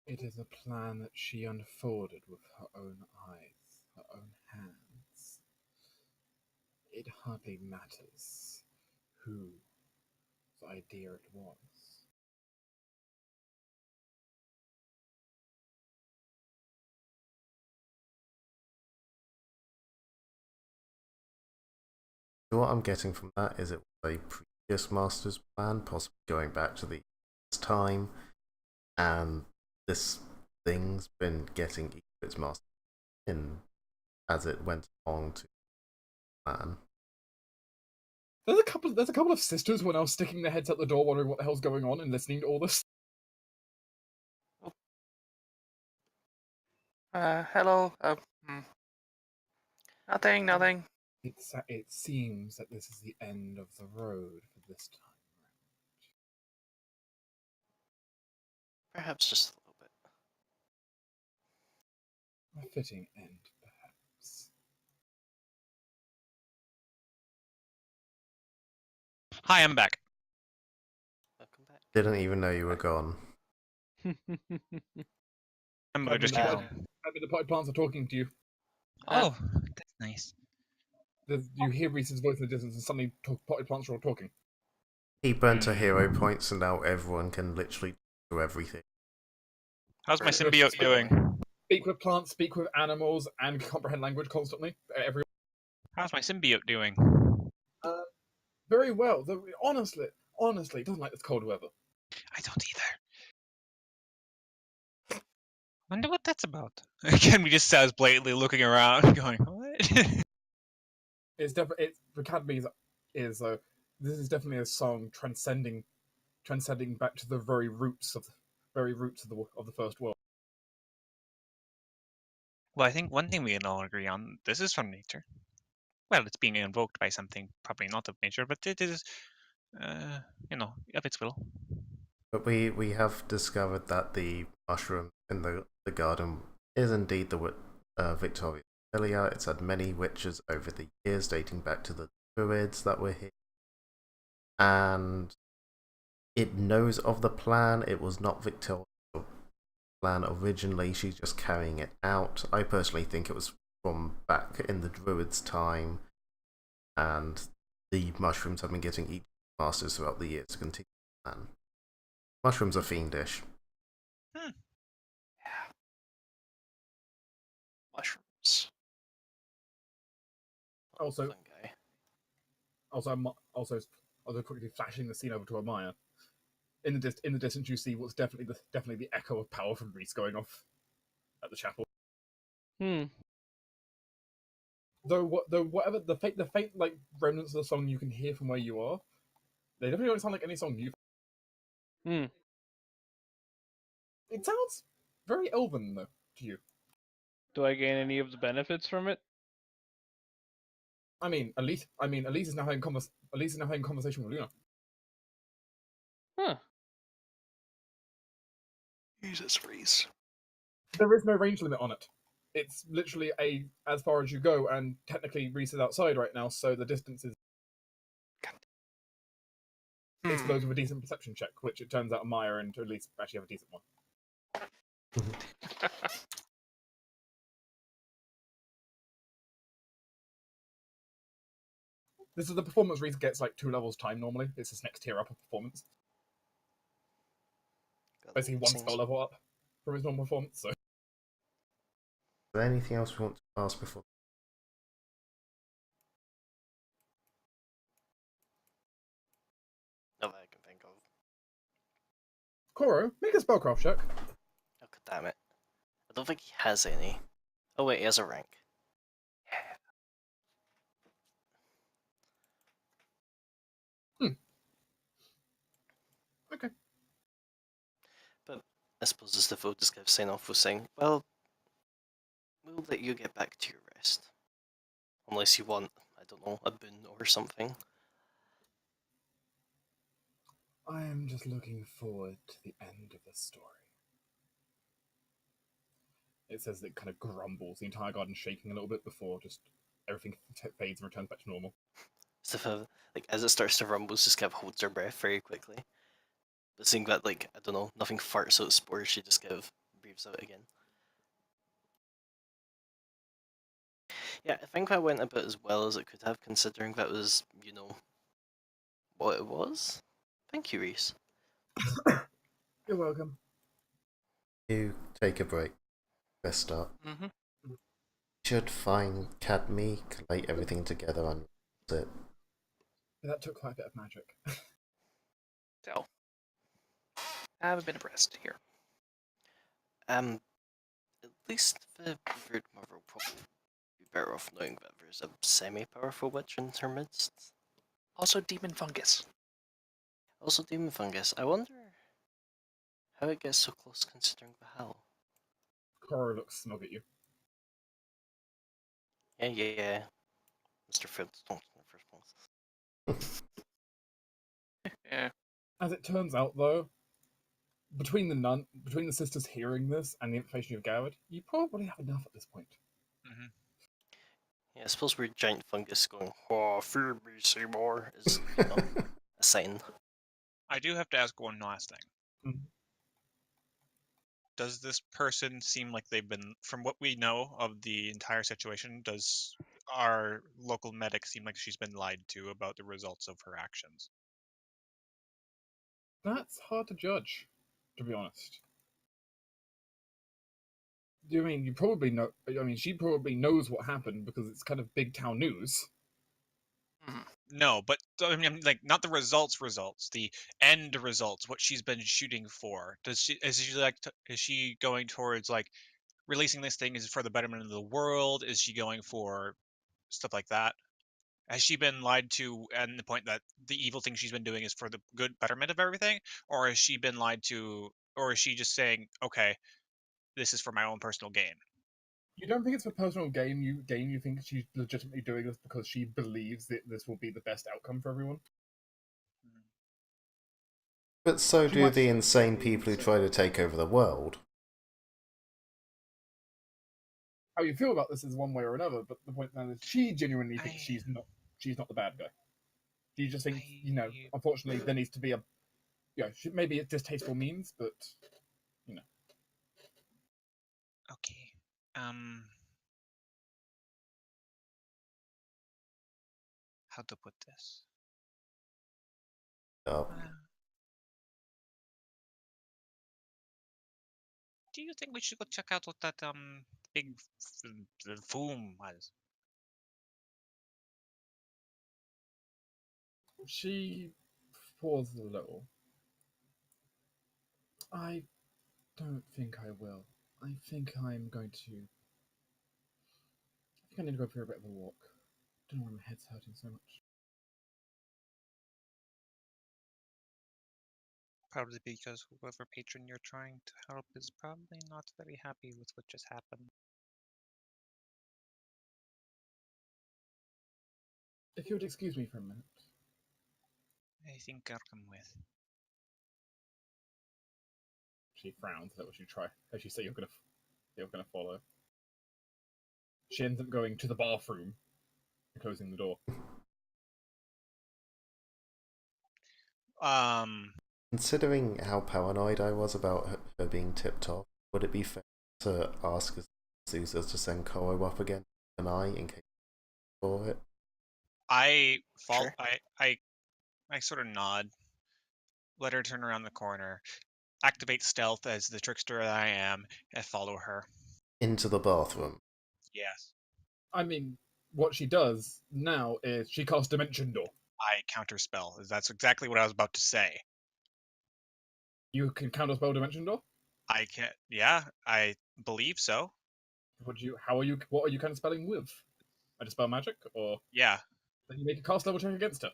It is a plan that she unfolded with her own eyes, her own hands. It hardly matters whose idea it was. So what I'm getting from that is it was a previous master's plan, possibly going back to the time, and this thing's been getting its master in as it went along to plan. There's a couple of sisters who are now sticking their heads out the door, wondering what the hell's going on, and listening to all this. Hello. Nothing. It seems that this is the end of the road for this time Perhaps just a little bit. round. A fitting end, perhaps. Hi, I'm back. Welcome back. Didn't even know you were gone. I'm I've just been here. the potted plants are talking to you. Oh, that's nice. You hear Reese's voice in the distance, and suddenly potted plants are all talking. He burnt a hero points, and now everyone can literally do everything. How's my Right. symbiote doing? Speak with plants, speak with animals, and comprehend language constantly. How's my symbiote doing? Very well. Honestly, it doesn't like this cold weather. I don't either. Wonder what that's about. Again, we just sounds blatantly looking around, going, "What?" It's definitely the Academy is this is definitely a song transcending back to the very roots of the first world. Well, I think one thing we can all agree on: this is from nature. Well, it's being invoked by something probably not of nature, but it is, of its will. But we have discovered that the mushroom in the garden is indeed the Victoria Lilia. It's had many witches over the years, dating back to the Druids that were here. And it knows of the plan. It was not Victoria's plan originally. She's just carrying it out. I personally think it was from back in the Druids' time. And the mushrooms have been getting each masters throughout the years to continue the plan. Mushrooms are fiendish. Yeah. Mushrooms. Also- Fungi. Also quickly flashing the scene over to Amaya. In the distance, you see what's definitely the echo of power from Reese going off at the chapel. Though whatever the faint like remnants of the song you can hear from where you are, they definitely don't sound like any song you've. It sounds very elven though to you. Do I gain any of the benefits from it? Elise is now having conversation with Luna. Huh. Jesus, Reese. There is no range limit on it. It's literally as far as you go, and technically Reese is outside right now, so the distance is. It's for those with a decent perception check, which it turns out Maya and Elise actually have a decent one. This is the performance Reese gets like 2 levels time normally. It's his next tier up of performance. Basically one spell level up from his normal performance. So. Is there anything else we want to ask before? Not that I can think of. Koro, make a spellcraft check. Oh, God damn it. I don't think he has any. Oh wait, he has a rank. Okay. But I suppose it's the vote just kind of sign off with saying, well, will let you get back to your rest. Unless you want, I don't know, a boon or something. I am just looking forward to the end of the story. It says it kind of grumbles, the entire garden shaking a little bit before just everything fades and returns back to normal. So if, as it starts to rumble, just kind of holds her breath very quickly. But seeing that, I don't know, nothing farts out spores, she just kind of breathes out again. Yeah, I think that went about as well as it could have, considering that was, what it was. Thank you, Reese. You're welcome. You take a break. Rest start. Mm-hmm. Should find Cadme, collate everything together and it. That took quite a bit of magic. So, have a bit of rest here. At least the Brood Mother will probably be better off knowing that there's a semi-powerful witch in her midst. Also, demon fungus. Also, demon fungus. I wonder how it gets so close considering the howl. Cora looks smug at you. Yeah. Mr. Flintstone in the first place. Yeah. As it turns out, though, between the sisters hearing this and the information you've gathered, you probably have enough at this point. Mm-hmm. Yeah, I suppose we're giant fungus going, "Oh, fear me, Seymour," is, a sign. I do have to ask one last thing. Mhm. Does this person seem like they've been, from what we know of the entire situation, does our local medic seem like she's been lied to about the results of her actions? That's hard to judge, to be honest. Do you mean you probably know? I mean, she probably knows what happened because it's kind of big town news. Mm-hmm. No, but I mean, like, not the results, the end results, what she's been shooting for. Is she going towards like releasing this thing is for the betterment of the world? Is she going for stuff like that? Has she been lied to and the point that the evil thing she's been doing is for the good betterment of everything? Or has she been lied to, or is she just saying, okay, this is for my own personal gain? You don't think it's for personal gain. You think she's legitimately doing this because she believes that this will be the best outcome for everyone. But so She do might- the insane people who try to take over the world. How you feel about this is one way or another, but the point now is she genuinely thinks I- she's not the bad guy. She just thinks, I- unfortunately, there needs to be maybe it's distasteful means, but Okay. How to put this? Oh. Do you think we should go check out what that big foom was? she pauses a little. I don't think I will. I think I need to go for a bit of a walk. Don't know why my head's hurting so much. Probably because whoever patron you're trying to help is probably not very happy with what just happened. If you would excuse me for a minute. I think I'll come with. She frowns at what you try. As you say you're gonna follow. She ends up going to the bathroom and closing the door. Considering how paranoid I was about her being tipped off, would it be fair to ask Azusa to send Koro up again an eye in case for it? Sure. I sort of nod. Let her turn around the corner. Activate stealth as the trickster that I am, and follow her. Into the bathroom. Yes. I mean, what she does now is she casts Dimension Door. I counterspell. That's exactly what I was about to say. You can counterspell Dimension Door? I can. Yeah, I believe so. What are you counterspelling with? A dispel magic, or Yeah. then you make a cast level check against it.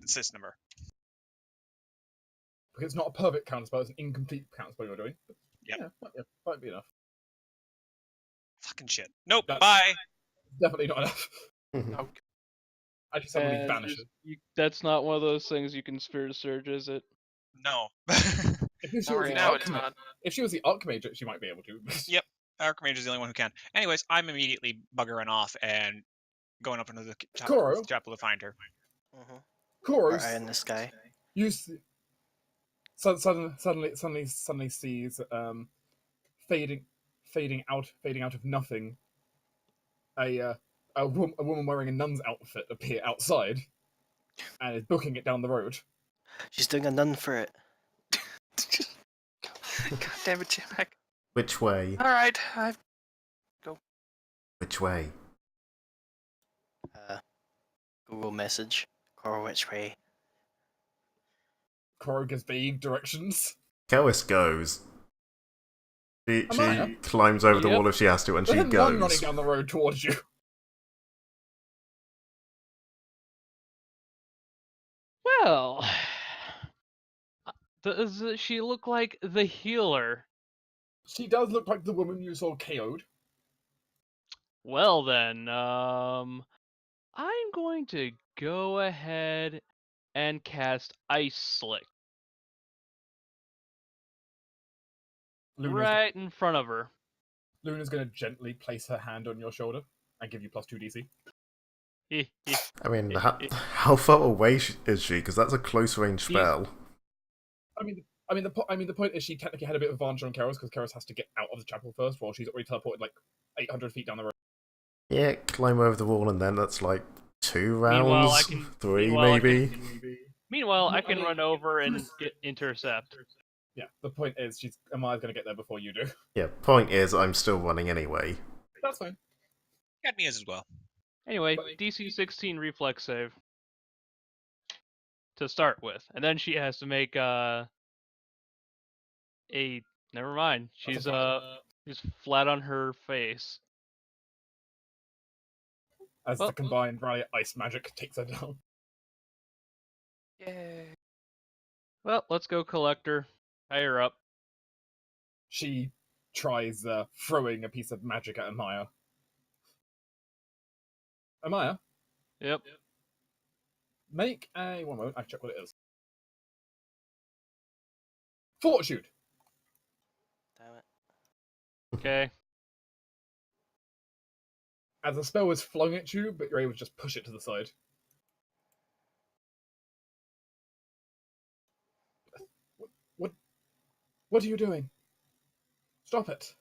Assist number. Because it's not a perfect counterspell, it's an incomplete counterspell you're doing. But Yep. Yeah, might be enough. Fucking shit. Nope. That's- Bye. Definitely not enough. Oh, Actually, suddenly And vanishes. that's not one of those things you can Spirit Surge, is it? No. If she not was right the now, it's Archmage, not. if she was the Archmage, she might be able to. Yep. Archmage is the only one who can. Anyways, I'm immediately buggering off and going up into the Koro? chapel to find her. Mm-hmm. Koro, Eye in the sky. you suddenly sees fading out of nothing. A woman wearing a nun's outfit appear outside, and is booking it down the road. She's doing a nun for it. God damn it, Jim-Mac. Which way? Alright, Which way? Google message. Or which way? Koro gives vague directions. Kellis goes. She Amaya? climbs over the Yep. wall if she has to, and There's she a nun running goes. down the road towards you. Well, does she look like the healer? She does look like the woman you saw KO'd. Well then, I'm going to go ahead and cast Ice Slick right in front of her. Luna's going to gently place her hand on your shoulder and give you plus 2 DC. I mean, how far away is she? Because that's a close range spell. The point is she technically had a bit of advantage on Keros because Keros has to get out of the chapel first, while she's already teleported like 800 feet down the road. Yeah, climb over the wall, and then that's like 2 Meanwhile, rounds, I can- 3 meanwhile, I maybe. Meanwhile, I can run over and intercept. Yeah, the point is Amaya's going to get there before you do. Yeah, point is, I'm still running anyway. That's fine. Got me as well. Anyway, DC 16 reflex save to start with, and then she has to make never mind. She's flat on her face. As Well- the combined rally ice magic takes her down. yay. Well, let's go, Collector. Higher up. She tries throwing a piece of magic at Amaya. Amaya, Yep. make a... One moment, I check what it is. Fortitude! Damn it. Okay. As the spell is flung at you, but you're able to just push it to the side. What are you doing? Stop it.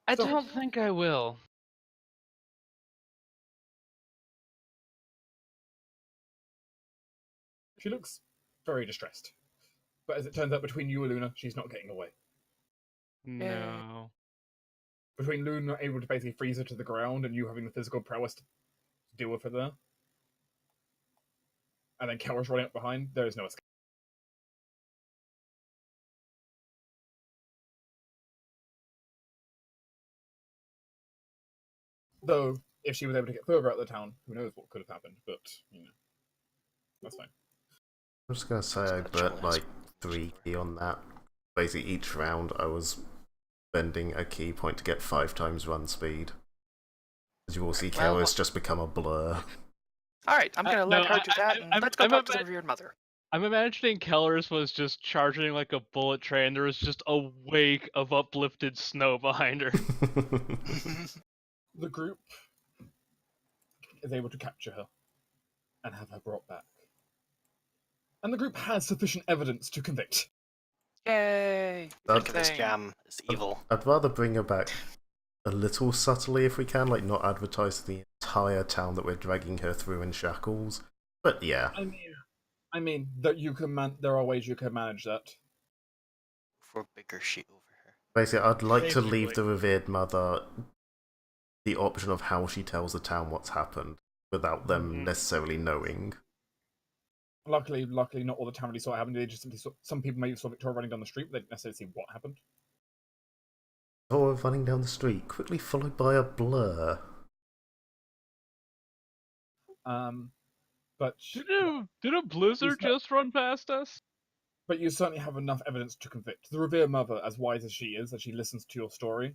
I Stop. don't think I will. She looks very distressed. But as it turns out, between you and Luna, she's not getting away. No. Between Luna able to basically freeze her to the ground and you having the physical prowess to deal with her there, and then Kelros running up behind, there is no escape. Though, if she was able to get further out of the town, who knows what could have happened, but, that's fine. I'm just gonna say I bet like 3 key on that. Basically, each round I was spending a key point to get 5 times run speed. As you will see, Well, Kellis just become a blur. Alright, I'm gonna let no, her do that, and let's go I'm talk to a- the revered mother. I'm imagining Kellers was just charging like a bullet train. There was just a wake of uplifted snow behind her. The group is able to capture her and have her brought back. And the group has sufficient evidence to convict. Yay! That's- Good This thing. jam is evil. I'd rather bring her back a little subtly if we can, like not advertise to the entire town that we're dragging her through in shackles. But yeah. I mean that you can there are ways you can manage that. For bigger shit over her. Basically, I'd like to leave Basically. the revered mother the option of how she tells the town what's happened without them Mhm. necessarily knowing. Luckily, not all the town really saw it happen. They just simply saw, some people maybe saw Victoria running down the street, but they didn't necessarily see what happened. Or running down the street, quickly followed by a blur. But Did a blizzard He's not- just run past us? But you certainly have enough evidence to convict. The revered mother, as wise as she is, as she listens to your story,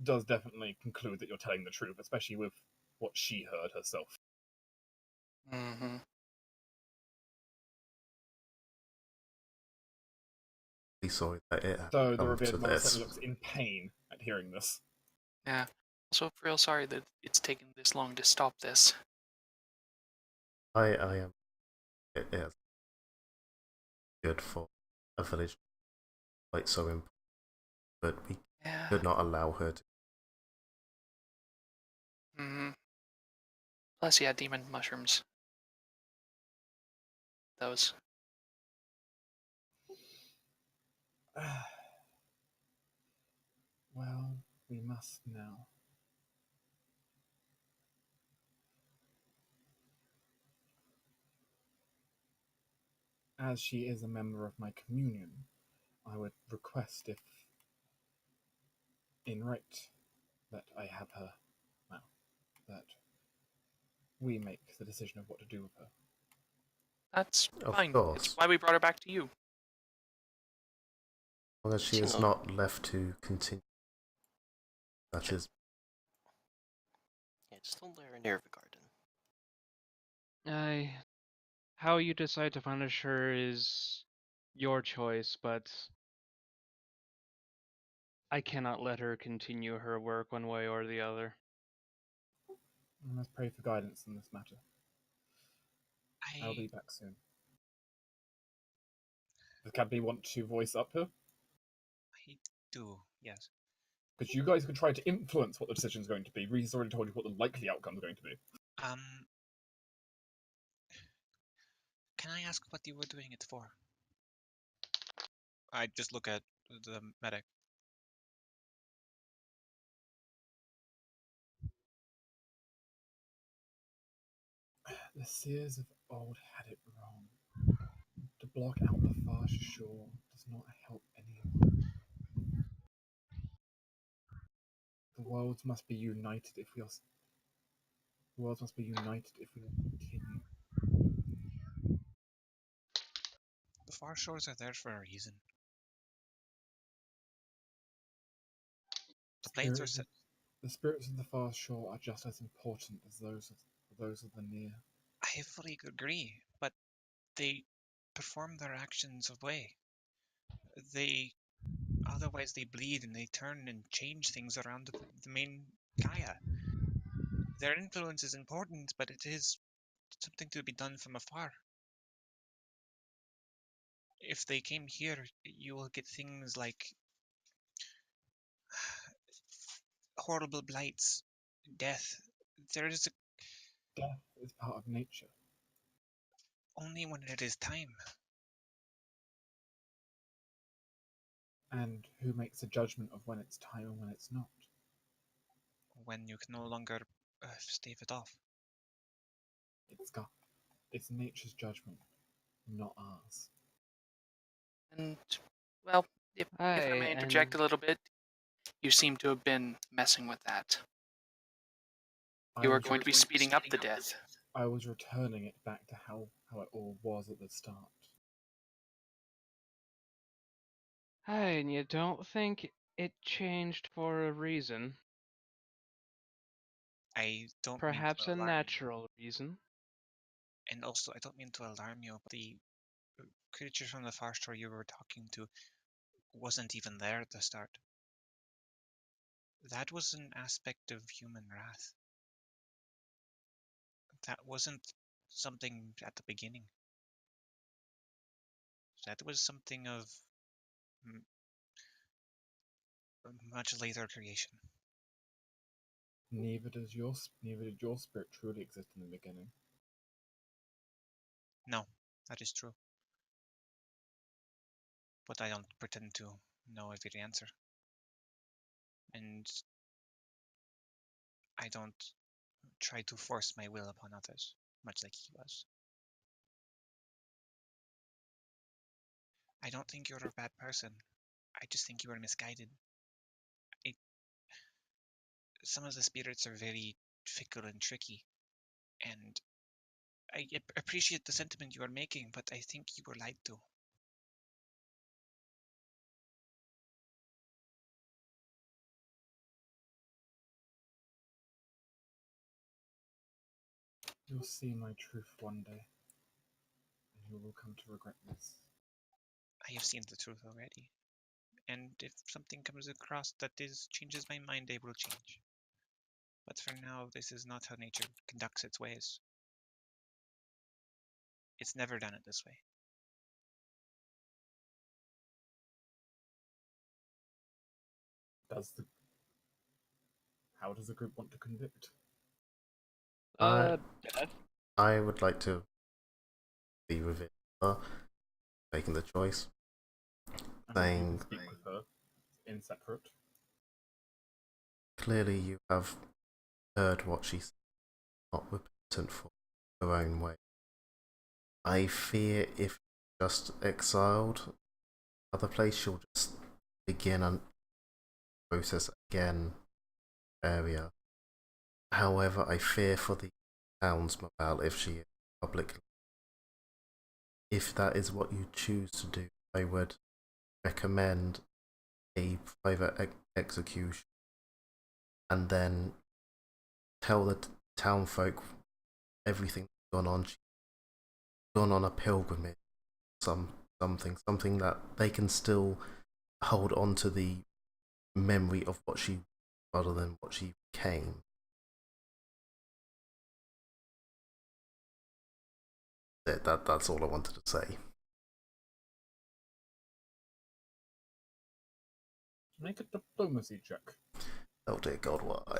does definitely conclude that you're telling the truth, especially with what she heard herself. Mm-hmm. Sorry that it had So the come to revered mother this. certainly looks in pain at hearing this. Yeah. Also, real sorry that it's taken this long to stop this. I am. It is good for a village quite so important, but we Yeah. could not allow her to. Mm-hmm. Plus, yeah, demon mushrooms. Those. Well, we must now. As she is a member of my communion, I would request if, in right, that I have her, well, that we make the decision of what to do with her. That's Of fine. course. It's why we brought her back to you. As long as she You is know. not left to continue. That is. Yeah, just don't let her near the garden. How you decide to punish her is your choice, but I cannot let her continue her work one way or the other. I must pray for guidance in this matter. I'll be I back soon. Does Cadby want to voice up here? do, yes. Because you guys could try to influence what the decision is going to be. Reese's already told you what the likely outcome is going to be. Can I ask what you were doing it for? I just look at the medic. The seers of old had it wrong. To block out the far shore does not help anyone. The worlds must be united if we are. The worlds must be united if we are to continue. The far shores are there for a reason. The plains are set. The spirits of the far shore are just as important as those of the near. I fully agree, but they perform their actions away. They otherwise they bleed and they turn and change things around the main Gaia. Their influence is important, but it is something to be done from afar. If they came here, you will get things like horrible blights, death. There is Death is part of nature. only when it is time. And who makes a judgment of when it's time and when it's not? When you can no longer stave it off. It's God. It's nature's judgment, not ours. And, well, if I Aye, may interject and a little bit, you seem to have been messing with that. I You are was going to be speeding up the death. I was returning it back to how it all was at the start. and you don't think it changed for a reason? I don't mean Perhaps to a alarm you. natural reason? And also, I don't mean to alarm you, but the creature from the far shore you were talking to wasn't even there at the start. That was an aspect of human wrath. That wasn't something at the beginning. That was something of much later creation. Neither did your spirit truly exist in the beginning. No, that is true. But I don't pretend to know every answer. And I don't try to force my will upon others, much like he was. I don't think you're a bad person. I just think you are misguided. Some of the spirits are very fickle and tricky, and I appreciate the sentiment you are making, but I think you were lied to. You'll see my truth one day, and you will come to regret this. I have seen the truth already. And if something comes across that changes my mind, I will change. But for now, this is not how nature conducts its ways. It's never done it this way. How does the group want to convict? Death. I would like to be with it, making the choice. And you can speak with her in separate. Clearly, you have heard what she said, not repentant for her own way. I fear if just exiled another place, she'll just begin a process again area. However, I fear for the town's morale if she is publicly. If that is what you choose to do, I would recommend a private execution and then tell the town folk everything that's gone on. She's gone on a pilgrimage, something that they can still hold on to the memory of what she rather than what she became. That's all I wanted to say. Make a diplomacy check. Oh dear God, why?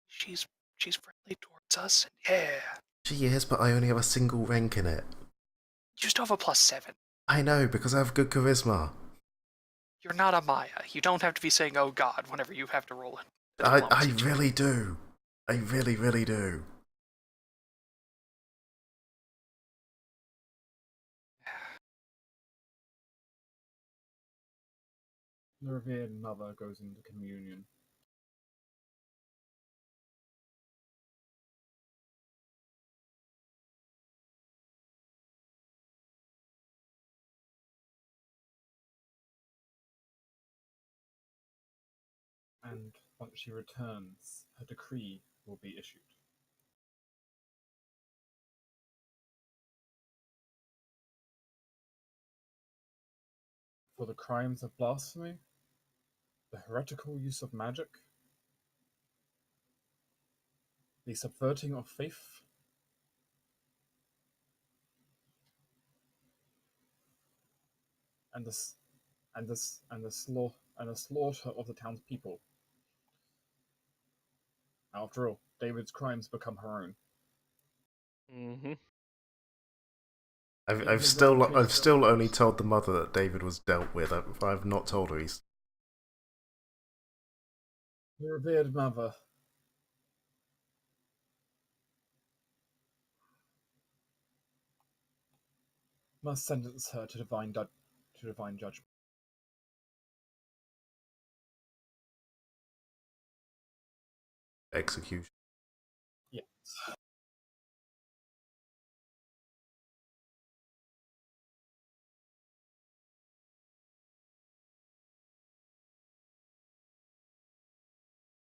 She's friendly towards us. Yeah. She is, but I only have a single rank in it. You still have a +7. I know, because I have good charisma. You're not a Maya. You don't have to be saying "Oh God" whenever you have to roll it. I really do. I really, really do. The revered mother goes into communion. And once she returns, her decree will be issued. For the crimes of blasphemy, the heretical use of magic, the subverting of faith, and the slaughter of the townspeople. After all, David's crimes become her own. Mm-hmm. I've still only told the mother that David was dealt with. I've not told her he's. The revered mother must sentence her to divine judgment. Execution. Yes.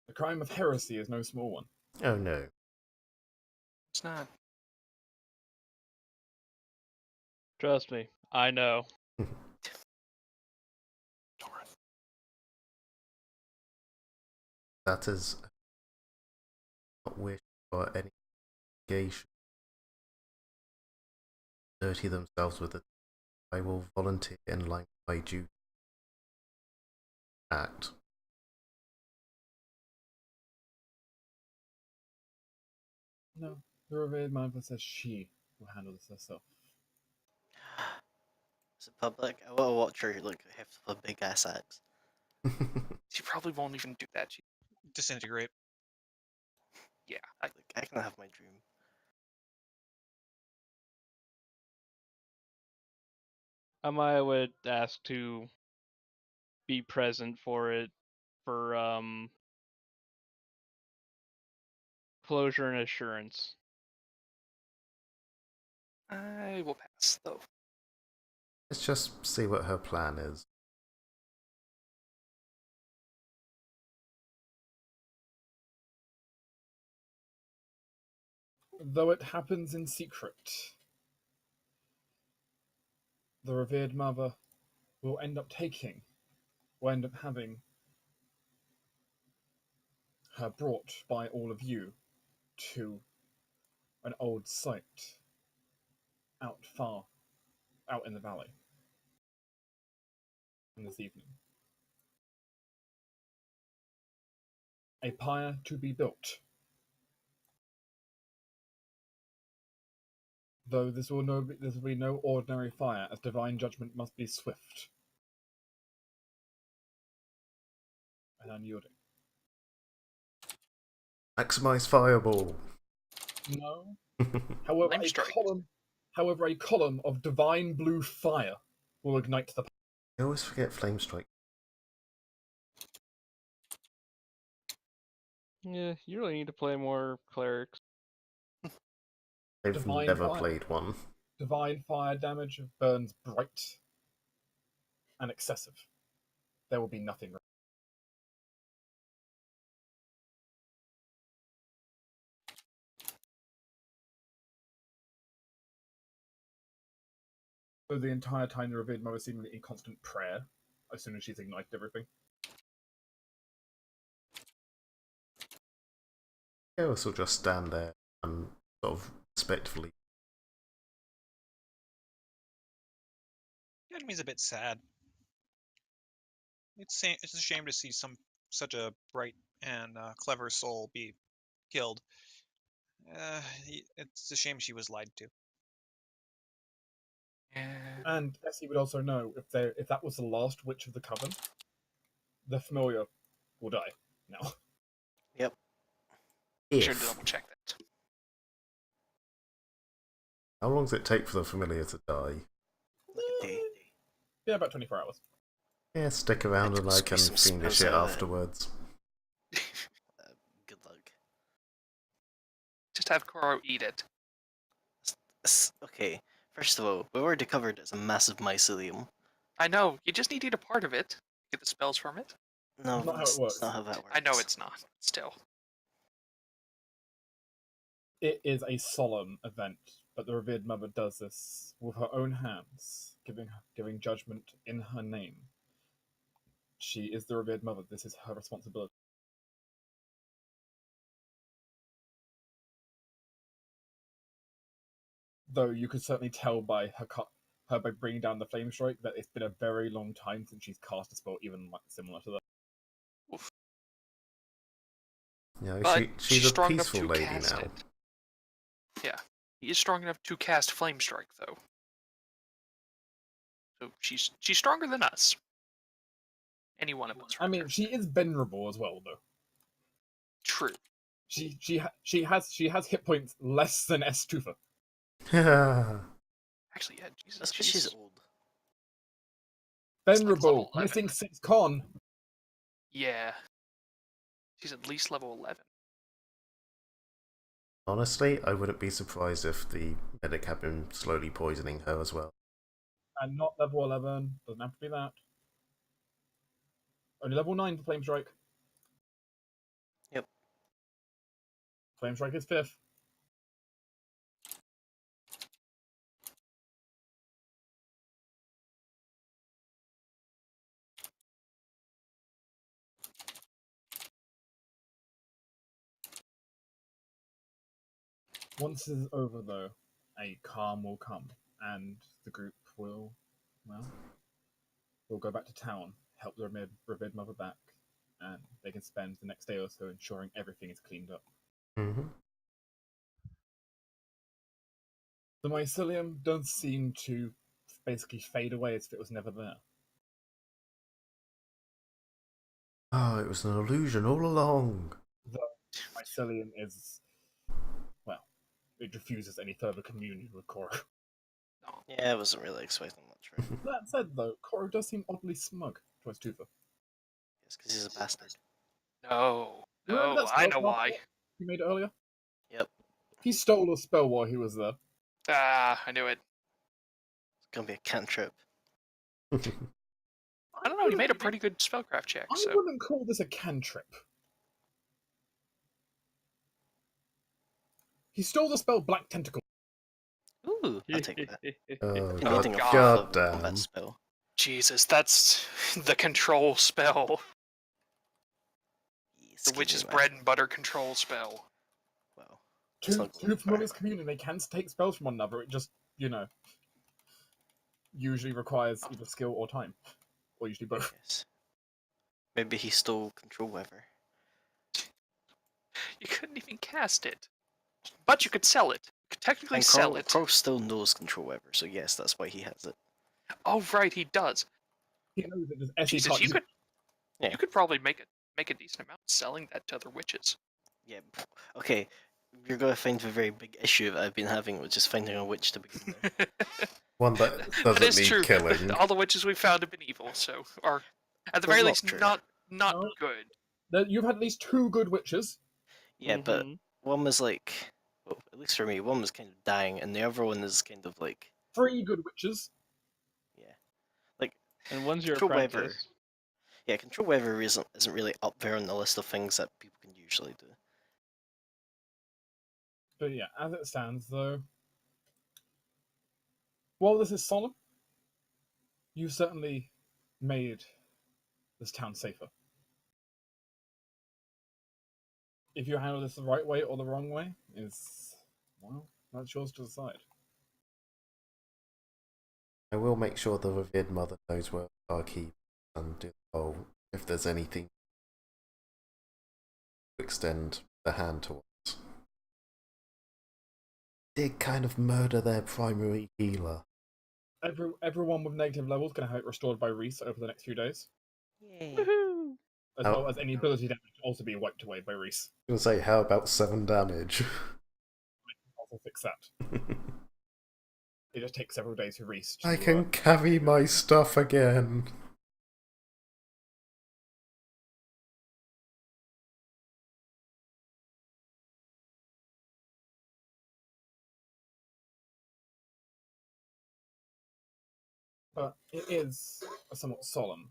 The crime of heresy is no small one. Oh no. It's not. Trust me, I know. That is not wish for any engagement. Dirty themselves with it. I will volunteer in line with my duty. Act. No, the revered mother says she will handle this herself. Is it public? I will watch her like have a big ass axe. She probably won't even do that. Disintegrate. Yeah. I can have my dream. Amaya would ask to be present for it for closure and assurance. I will pass though. Let's just see what her plan is. Though it happens in secret, the revered mother will end up having her brought by all of you to an old site out in the valley in this evening. A pyre to be built. Though this will be no ordinary fire, as divine judgment must be swift and unyielding. Maximize fireball. No. However, Flame strike. a column of divine blue fire will ignite the. I always forget flame strike. Yeah, you really need to play more clerics. I've Divine never fire. played one. Divine fire damage burns bright and excessive. There will be nothing. So the entire time the revered mother seemingly in constant prayer as soon as she's ignited everything. Chaos will just stand there and sort of respectfully. The enemy's a bit sad. It's a shame to see such a bright and clever soul be killed. It's a shame she was lied to. And as he would also know, if that was the last witch of the coven, the familiar will die now. Yep. Be sure If. to double check that. How long does it take for the familiar to die? Like a day. Yeah, about 24 hours. Yeah, stick around and I can Squeeze some fiend your spells shit out of it. afterwards. Good luck. Just have Koro eat it. Okay, first of all, we already covered it's a massive mycelium. I know, you just need to eat a part of it. Get the spells from it. No, That's not how it that's works. not how that works. I know it's not, still. It is a solemn event, but the revered mother does this with her own hands, giving judgment in her name. She is the revered mother. This is her responsibility. Though you could certainly tell by her by bringing down the flame strike that it's been a very long time since she's cast a spell even similar to that. Oof. Yeah, But she's she's a strong enough peaceful to lady cast now. it. Yeah, he is strong enough to cast Flame Strike, though. So she's stronger than us. Any one of us. I mean, she is venerable as well, though. True. She has hit points less than Estufa. Actually, yeah, Jesus. That's because she's old. It's like Venerable, level 11. missing 6 con. Yeah. She's at least level 11. Honestly, I wouldn't be surprised if the medic had been slowly poisoning her as well. And not level 11. Doesn't have to be that. Only level 9 for Flame Strike. Yep. Flame Strike is 5th. Once this is over, though, a calm will come, and the group will go back to town, help the revered mother back, and they can spend the next day or so ensuring everything is cleaned up. Mm-hmm. The mycelium does seem to basically fade away as if it was never there. Oh, it was an illusion all along. The mycelium is, well, it refuses any further communion with Koro. No. Yeah, I wasn't really expecting much from him. That said, though, Koro does seem oddly smug towards Tufa. It's because he's a bastard. No. Remember No, that I spell know why. he made earlier? Yep. He stole a spell while he was there. Ah, I knew it. It's gonna be a cantrip. I don't know, he made a pretty good spellcraft check, I so. wouldn't call this a cantrip. He stole the spell Black Tentacle. Ooh, I'll take that. Oh, Been Oh, needing a God. fourth God level damn. combat spell. Jesus, that's the control spell. Yes, The give witch's me my- bread and butter control spell. Well, it's Two not going from far. this community, they can take spells from one another. It just, usually requires either skill or time, or usually both. Yes. Maybe he stole Control Weaver. You couldn't even cast it. But you could sell it. You could technically And sell it. Crow still knows Control Weaver, so yes, that's why he has it. Oh, right, he does. He knows that SE Jesus, can't you use could Yeah. you could probably make a decent amount selling that to other witches. Yeah. Okay, you're gonna find a very big issue that I've been having with just finding a witch to begin with. One that That doesn't is need true. killing. All the witches we found have been evil, so or at the Well, very not least true. not No. good. You've had at least 2 good witches. Yeah, but Mhm. one was like, well, at least for me, one was kind of dying, and the other one is kind of like, 3 good witches. yeah, like And one's your Control Weaver. apprentice. Yeah, Control Weaver isn't really up there on the list of things that people can usually do. But yeah, as it stands, though, while this is solemn, you certainly made this town safer. If you handle this the right way or the wrong way, that's yours to decide. I will make sure the revered mother knows where our key and do the whole, if there's anything to extend the hand towards. Did kind of murder their primary healer. Everyone with negative levels can have it restored by Reese over the next few days, Yay! Woohoo! as Oh. well as any ability damage can also be wiped away by Reese. I was gonna say, how about 7 damage? Also fix that. It just takes several days for Reese to, I can carry my stuff again. But it is a somewhat solemn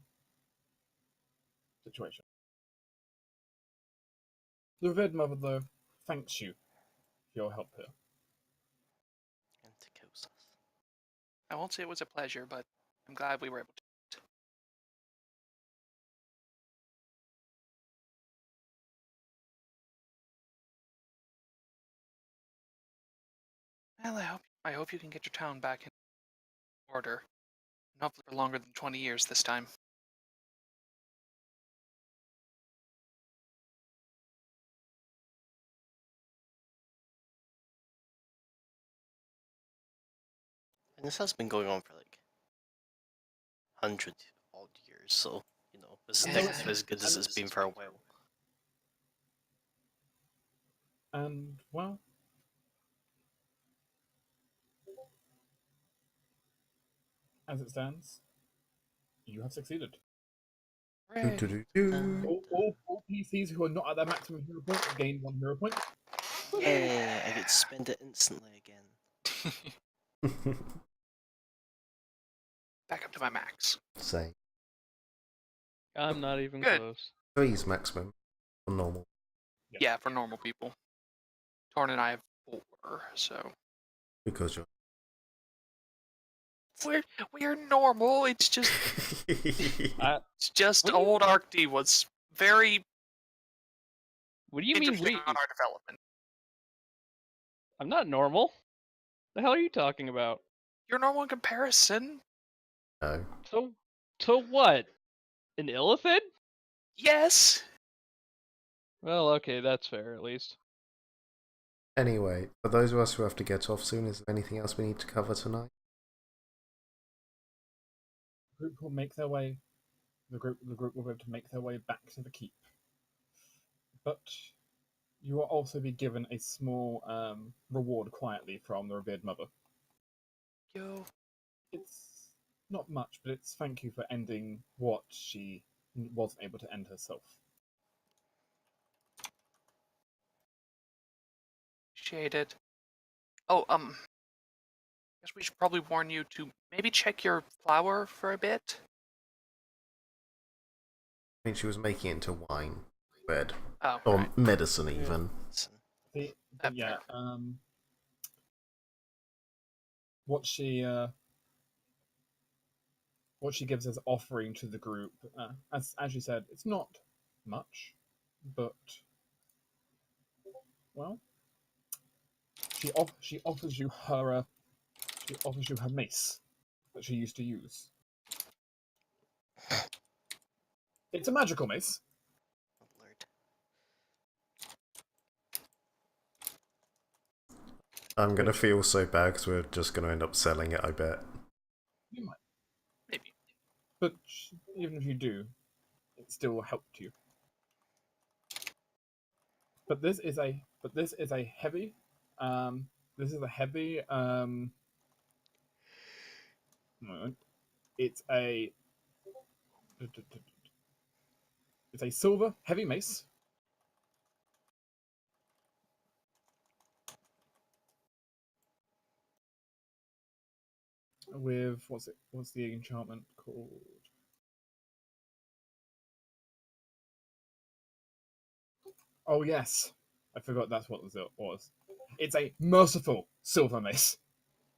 situation. The revered mother, though, thanks you for your help here. And to kill us. I won't say it was a pleasure, but I'm glad we were able to. Well, I hope you can get your town back in order. And hopefully for longer than 20 years this time. And this has been going on for like 100 odd years, so you know this is Yeah. technically as good as it's been for a while. And, well, as it stands, you have succeeded. Hooray. Do-do-do-do. All PCs who are not at their maximum hero point gain 1 hero point. Yay! I get to spend it instantly again. Back up to my max. Say, I'm not even Good. close. 3's maximum. Or normal. Yeah, for normal people. Torn and I have 4, so Because you're... we're normal. It's just I, What do you- old Arc D was very what do you mean interesting we? on our development. I'm not normal. The hell are you talking about? You're normal in comparison. No. To what? An illithid? Yes. Well, okay, that's fair at least. Anyway, for those of us who have to get off soon, is there anything else we need to cover tonight? The group will make their way. The group will be able to make their way back to the keep. But you will also be given a small reward quietly from the revered mother. Yo. It's not much, but it's thank you for ending what she wasn't able to end herself. Shaded. Oh, guess we should probably warn you to maybe check your flour for a bit. I think she was making it into wine, bread, Oh, or right. medicine even. Listen, But yeah, what she gives as offering to the group, as you said, it's not much, but well, she offers you her mace that she used to use. It's a magical mace. Oh, Lord. I'm gonna feel so bad because we're just gonna end up selling it, I bet. You might, Maybe. but even if you do, it still helped you. But this is a heavy. This is a heavy. Moment. It's a silver heavy mace with what's the enchantment called? Oh yes, I forgot that's what it was. It's a merciful silver mace.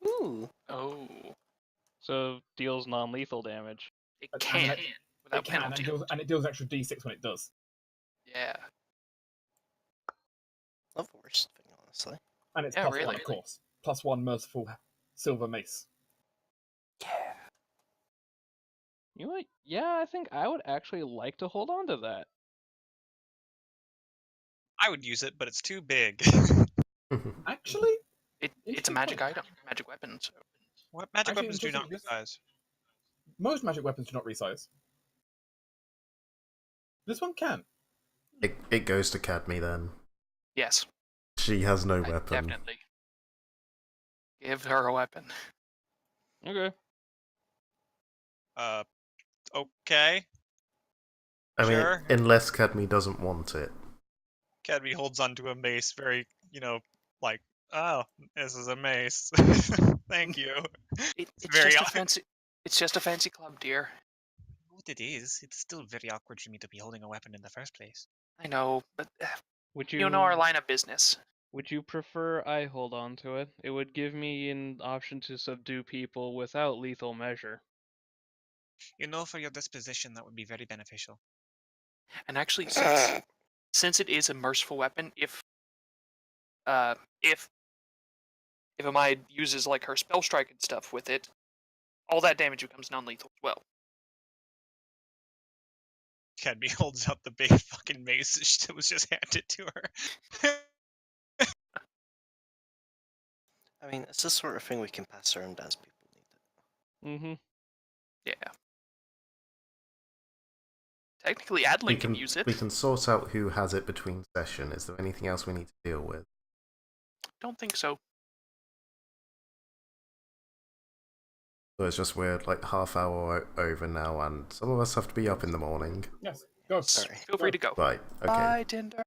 Ooh. Oh, So deals non-lethal damage. it And can it without can penalty. and it deals an extra d6 when it does. Yeah. Not the worst thing, honestly. And it's Yeah, +1, really. of course. +1 merciful silver mace. Yeah. You know what? Yeah, I think I would actually like to hold on to that. I would use it, but it's too big. Actually, It's a interesting magic point. item, magic weapon. So What magic Actually, weapons do not interesting, resize? most magic weapons do not resize. This one can. It goes to Cadme then. yes, She has no weapon. definitely give her a weapon. Okay. Okay. I mean, Sure. unless Cadme doesn't want it. Cadme holds onto a mace very, like, oh, this is a mace. Thank you. It's very just a awkward. fancy. It's just a fancy club, dear. What it is, it's still very awkward for me to be holding a weapon in the first place. I know, but Would you know our line of business. Would you prefer I hold on to it? It would give me an option to subdue people without lethal measure. For your disposition, that would be very beneficial. And actually, since it is a merciful weapon, if Amaya uses like her spell strike and stuff with it, all that damage becomes non-lethal as well. Cadme holds out the big fucking mace that was just handed to her. I mean, it's the sort of thing we can pass around as people need it. Mm-hmm. Yeah. Technically, Adlin can use it. We can sort out who has it between session. Is there anything else we need to deal with? Don't think so. So it's just weird, like half hour over now, and some of us have to be up in the morning. Yes, go. Sorry. Feel free to go. Right, okay. Bye, Tinder.